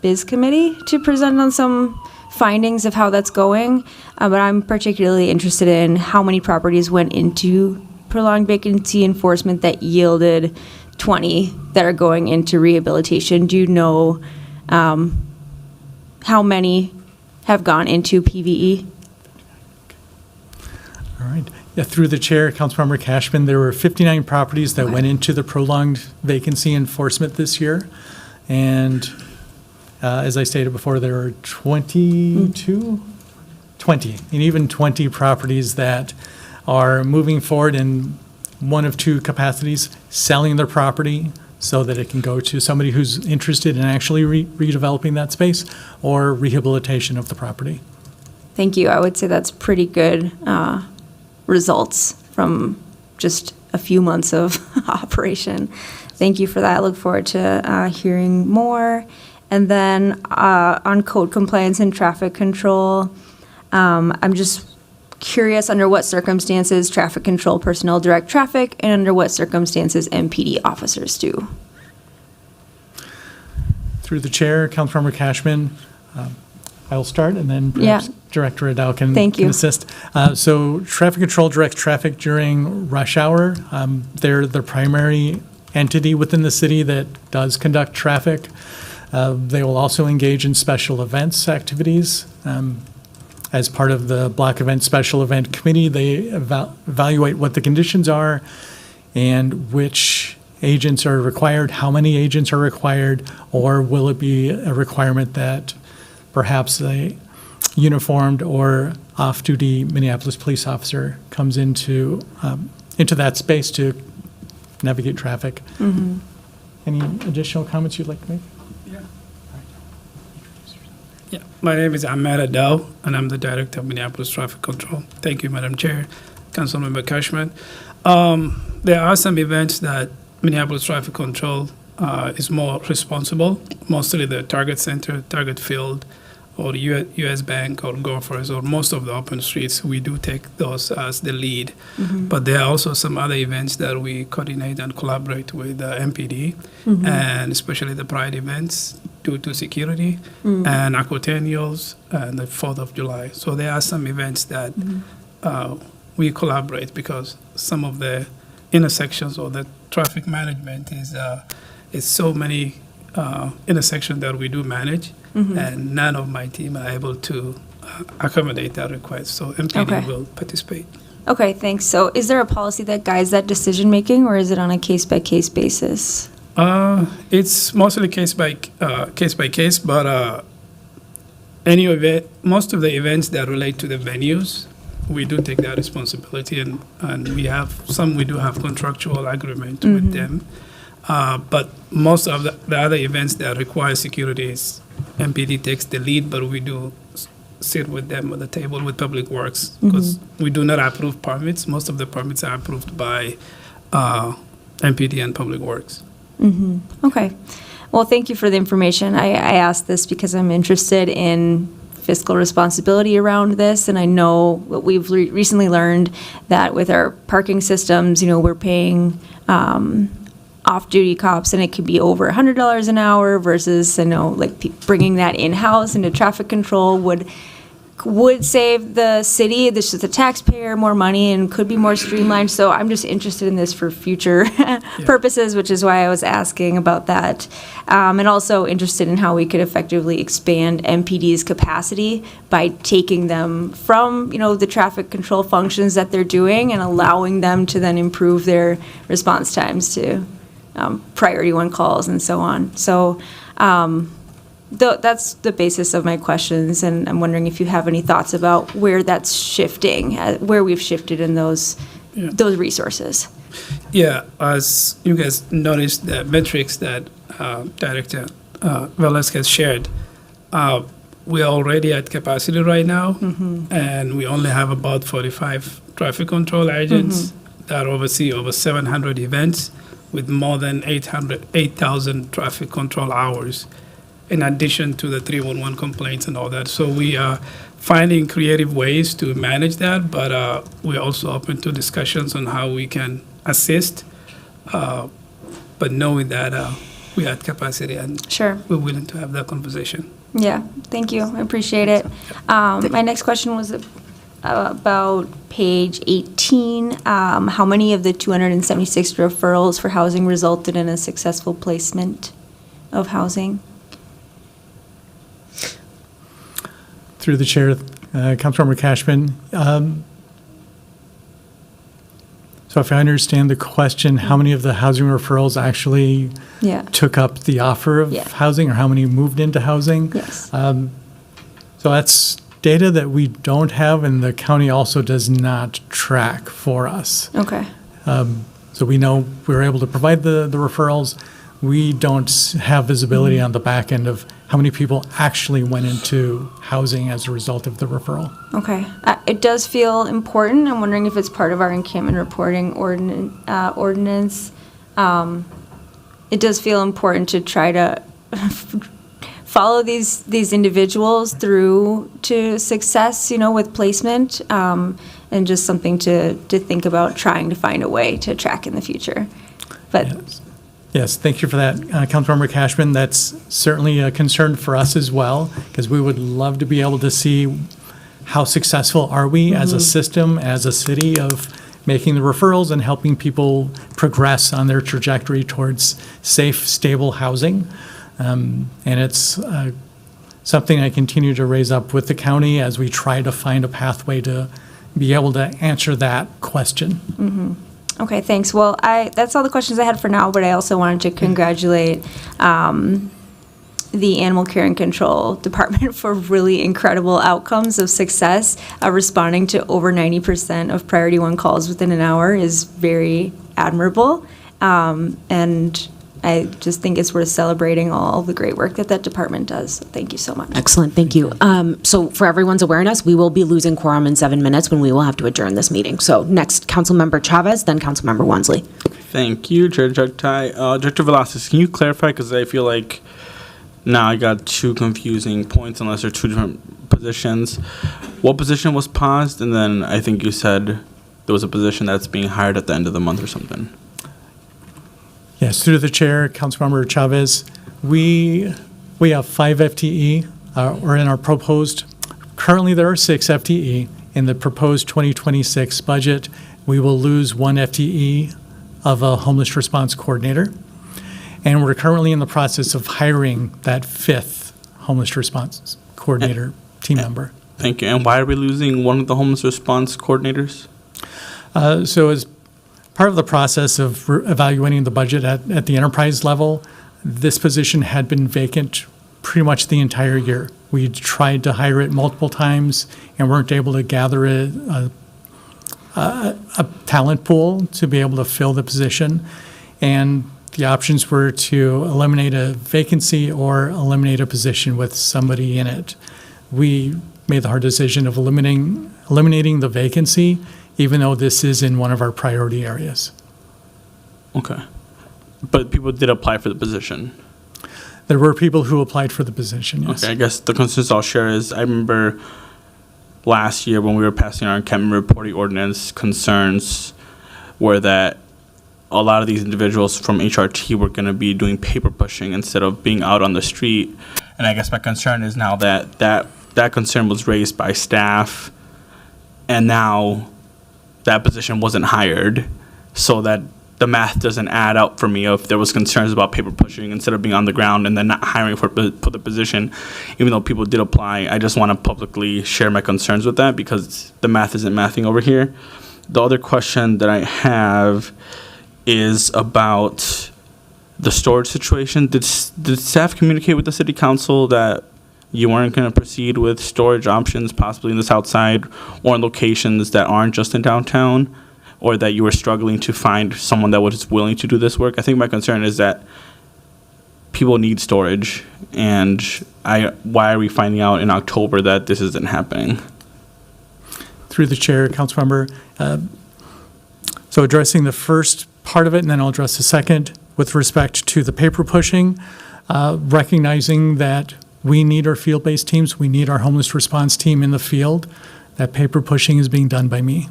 Biz Committee to present on some findings of how that's going, but I'm particularly interested in how many properties went into prolonged vacancy enforcement that yielded 20 that are going into rehabilitation. Do you know how many have gone into PVE? All right. Yeah, through the chair, Councilmember Cashman, there were 59 properties that went into the prolonged vacancy enforcement this year. And as I stated before, there are 20, and even 20 properties that are moving forward in one of 2 capacities, selling their property so that it can go to somebody who's interested in actually redeveloping that space, or rehabilitation of the property. Thank you. I would say that's pretty good results from just a few months of operation. Thank you for that. I look forward to hearing more. And then on code compliance and traffic control, I'm just curious under what circumstances traffic control personnel direct traffic, and under what circumstances MPD officers do. Through the chair, Councilmember Cashman, I'll start, and then Yeah. perhaps Director Adele can Thank can you. assist. So traffic control directs traffic during rush hour. They're the primary entity within the city that does conduct traffic. They will also engage in special events activities. As part of the Block Event Special Event Committee, they evaluate what the conditions are and which agents are required, how many agents are required, or will it be a requirement that perhaps a uniformed or off-duty Minneapolis police officer comes into that space to navigate traffic. Any additional comments you'd like to make? Yeah, my name is Ahmed Adel, and I'm the Director of Minneapolis Traffic Control. Thank you, Madam Chair, Councilmember Cashman. There are some events that Minneapolis Traffic Control is more responsible, mostly the Target Center, Target Field, or the U.S. Bank or Gophers, or most of the open streets. We do take those as the lead. But there are also some other events that we coordinate and collaborate with the MPD, and especially the Pride events due to security, and Aquatennials, and the 4th of July. So there are some events that we collaborate because some of the intersections or the traffic management is so many intersections that we do manage, and none of my team are able to accommodate that request. So MPD will participate. Okay, thanks. So is there a policy that guides that decision-making, or is it on a case-by-case basis? It's mostly case by case, but any event, most of the events that relate to the venues, we do take that responsibility, and we do have contractual agreement with them. But most of the other events that require security is MPD takes the lead, but we do sit with them at the table with Public Works because we do not approve permits. Most of the permits are approved by MPD and Public Works. Okay. Well, thank you for the information. I asked this because I'm interested in fiscal responsibility around this, and I know what we've recently learned that with our parking systems, we're paying off-duty cops, and it could be over $100 an hour versus, bringing that in-house into traffic control would save the city, the taxpayer, more money and could be more streamlined. So I'm just interested in this for future purposes, which is why I was asking about that. And also interested in how we could effectively expand MPD's capacity by taking them from, the traffic control functions that they're doing and allowing them to then improve their response times to priority one calls and so on. So that's the basis of my questions, and I'm wondering if you have any thoughts about where that's shifting, where we've shifted in those resources. Yeah, as you guys noticed, the metrics that Director Velasquez shared, we're already at capacity right now, and we only have about 45 traffic control agents that oversee over 700 events with more than 8,000 traffic control hours, in addition to the 311 complaints and all that. So we are finding creative ways to manage that, but we're also open to discussions on how we can assist, but knowing that we're at capacity and we're willing to have that conversation. Yeah, thank you. I appreciate it. My next question was about page 18. How many of the 276 referrals for housing resulted in a successful placement of housing? Through the chair, Councilmember Cashman. So if I understand the question, how many of the housing referrals actually took up the offer of housing, or how many moved into housing? Yes. So that's data that we don't have, and the county also does not track for us. Okay. So we know we're able to provide the referrals. We don't have visibility on the back end of how many people actually went into housing as a result of the referral. Okay. It does feel important. I'm wondering if it's part of our encampment reporting ordinance. It does feel important to try to follow these individuals through to success, with placement, and just something to think about trying to find a way to track in the future. But Yes, thank you for that, Councilmember Cashman. That's certainly a concern for us as well, because we would love to be able to see how successful are we as a system, as a city, of making the referrals and helping people progress on their trajectory towards safe, stable housing. And it's something I continue to raise up with the county as we try to find a pathway to be able to answer that question. Okay, thanks. Well, that's all the questions I had for now, but I also wanted to congratulate the Animal Care and Control Department for really incredible outcomes of success. Responding to over 90% of Priority 1 calls within an hour is very admirable. And I just think it's worth celebrating all the great work that department does. So thank you so much. Excellent, thank you. So for everyone's awareness, we will be losing quorum in 7 minutes when we will have to adjourn this meeting. So next, Councilmember Chavez, then Councilmember Wansley. Thank you, Chair Chugtai. Director Velasquez, can you clarify, because I feel like now I got two confusing points unless they're two different positions. What position was paused? And then I think you said there was a position that's being hired at the end of the month or something. Yes, through the chair, Councilmember Chavez, we have 5 FTE, or in our proposed, currently there are 6 FTE. In the proposed 2026 budget, we will lose 1 FTE of a homeless response coordinator. And we're currently in the process of hiring that 5th homeless response coordinator team member. Thank you. And why are we losing one of the homeless response coordinators? So as part of the process of evaluating the budget at the enterprise level, this position had been vacant pretty much the entire year. We tried to hire it multiple times and weren't able to gather a talent pool to be able to fill the position. And the options were to eliminate a vacancy or eliminate a position with somebody in it. We made the hard decision of eliminating the vacancy, even though this is in one of our priority areas. Okay. But people did apply for the position. There were people who applied for the position, yes. Okay, I guess the concerns I'll share is I remember last year when we were passing our encampment reporting ordinance, concerns were that a lot of these individuals from HRT were going to be doing paper pushing instead of being out on the street. And I guess my concern is now that concern was raised by staff, and now that position wasn't hired, so that the math doesn't add up for me if there was concerns about paper pushing instead of being on the ground and then not hiring for the position, even though people did apply. I just want to publicly share my concerns with that because the math isn't mathing over here. The other question that I have is about the storage situation. Did staff communicate with the city council that you weren't going to proceed with storage options possibly in the south side or in locations that aren't just in downtown, or that you were struggling to find someone that was willing to do this work? I think my concern is that people need storage, and why are we finding out in October that this isn't happening? Through the chair, Councilmember, so addressing the first part of it, and then I'll address the second with respect to the paper pushing, recognizing that we need our field-based teams, we need our homeless response team in the field. That paper pushing is being done by me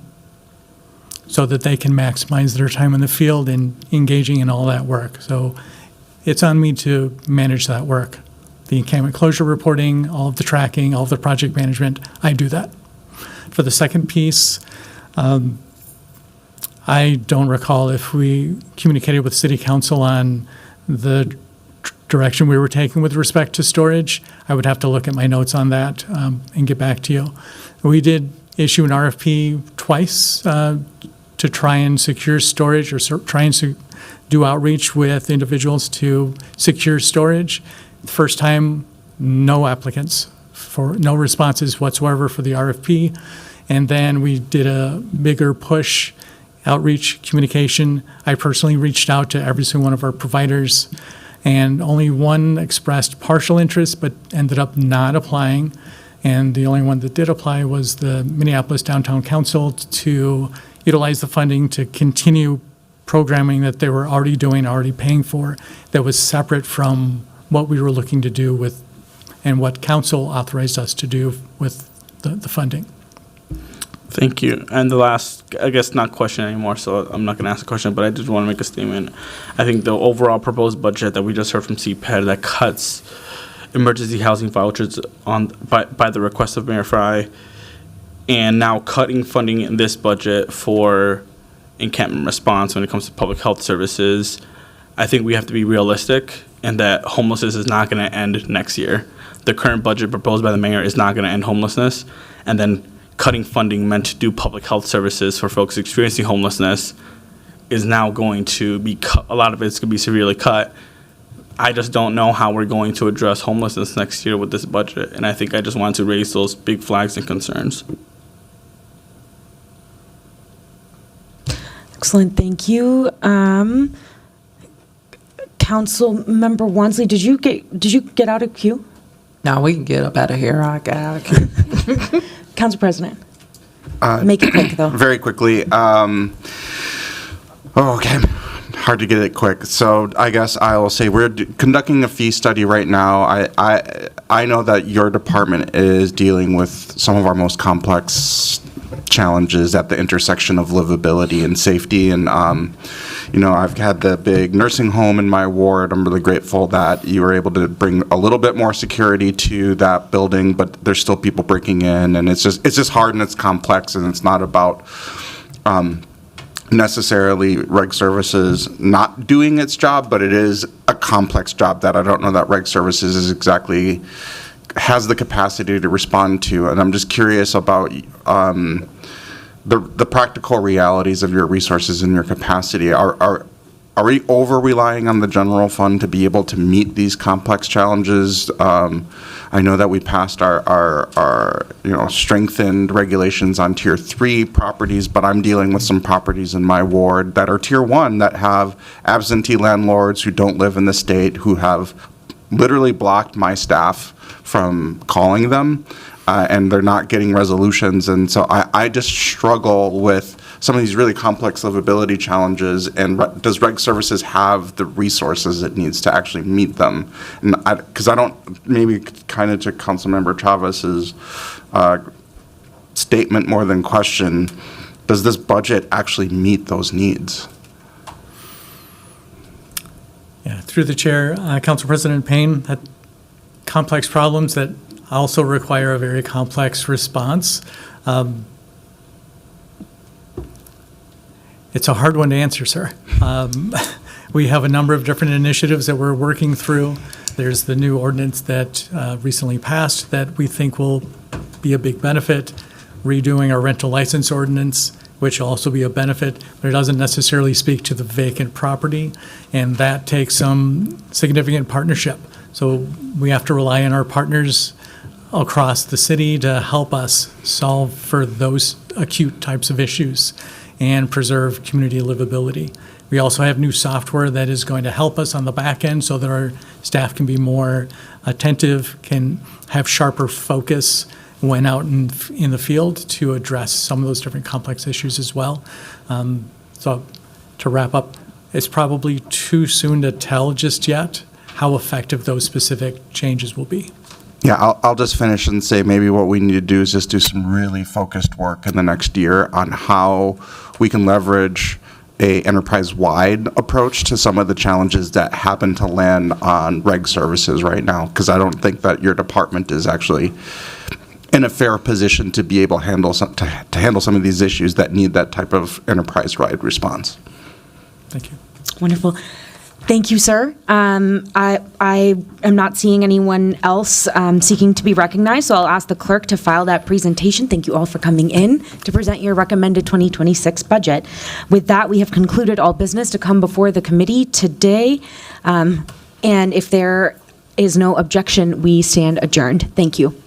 so that they can maximize their time in the field and engaging in all that work. So it's on me to manage that work. The encampment closure reporting, all of the tracking, all of the project management, I do that. For the second piece, I don't recall if we communicated with City Council on the direction we were taking with respect to storage. I would have to look at my notes on that and get back to you. We did issue an RFP twice to try and secure storage or try and do outreach with individuals to secure storage. The first time, no applicants, no responses whatsoever for the RFP. And then we did a bigger push outreach communication. I personally reached out to every single one of our providers, and only one expressed partial interest but ended up not applying. And the only one that did apply was the Minneapolis Downtown Council to utilize the funding to continue programming that they were already doing, already paying for, that was separate from what we were looking to do with and what council authorized us to do with the funding. Thank you. And the last, I guess not question anymore, so I'm not going to ask a question, but I did want to make a statement. I think the overall proposed budget that we just heard from CPED that cuts emergency housing vouchers by the request of Mayor Fry, and now cutting funding in this budget for encampment response when it comes to public health services, I think we have to be realistic and that homelessness is not going to end next year. The current budget proposed by the mayor is not going to end homelessness, and then cutting funding meant to do public health services for folks experiencing homelessness is now going to be cut. A lot of it's going to be severely cut. I just don't know how we're going to address homelessness next year with this budget, and I think I just wanted to raise those big flags and concerns. Excellent, thank you. Councilmember Wansley, did you get out of queue? Now we can get up out of here. I got out of here. Council President. Make it quick, though. Very quickly. Okay. Hard to get it quick. So I guess I will say we're conducting a fee study right now. I know that your department is dealing with some of our most complex challenges at the intersection of livability and safety. And, I've had the big nursing home in my ward. I'm really grateful that you were able to bring a little bit more security to that building, but there's still people breaking in, and it's just hard and it's complex, and it's not about necessarily Reg Services not doing its job, but it is a complex job that I don't know that Reg Services is exactly has the capacity to respond to. And I'm just curious about the practical realities of your resources and your capacity. Are we over relying on the general fund to be able to meet these complex challenges? I know that we passed our strengthened regulations on Tier 3 properties, but I'm dealing with some properties in my ward that are Tier 1 that have absentee landlords who don't live in the state, who have literally blocked my staff from calling them, and they're not getting resolutions. And so I just struggle with some of these really complex livability challenges, and does Reg Services have the resources it needs to actually meet them? And because I don't, maybe kind of to Councilmember Chavez's statement more than question, does this budget actually meet those needs? Yeah, through the chair, Council President Payne, that complex problems that also require a very complex response. It's a hard one to answer, sir. We have a number of different initiatives that we're working through. There's the new ordinance that recently passed that we think will be a big benefit. Redoing our rental license ordinance, which will also be a benefit, but it doesn't necessarily speak to the vacant property, and that takes some significant partnership. So we have to rely on our partners across the city to help us solve for those acute types of issues and preserve community livability. We also have new software that is going to help us on the back end so that our staff can be more attentive, can have sharper focus when out in the field to address some of those different complex issues as well. So to wrap up, it's probably too soon to tell just yet how effective those specific changes will be. Yeah, I'll just finish and say maybe what we need to do is just do some really focused work in the next year on how we can leverage a enterprise-wide approach to some of the challenges that happen to land on Reg Services right now, because I don't think that your department is actually in a fair position to be able to handle some of these issues that need that type of enterprise-wide response. Thank you. Wonderful. Thank you, sir. I am not seeing anyone else seeking to be recognized, so I'll ask the clerk to file that presentation. Thank you all for coming in to present your recommended 2026 budget. With that, we have concluded all business to come before the committee today, and if there is no objection, we stand adjourned. Thank you.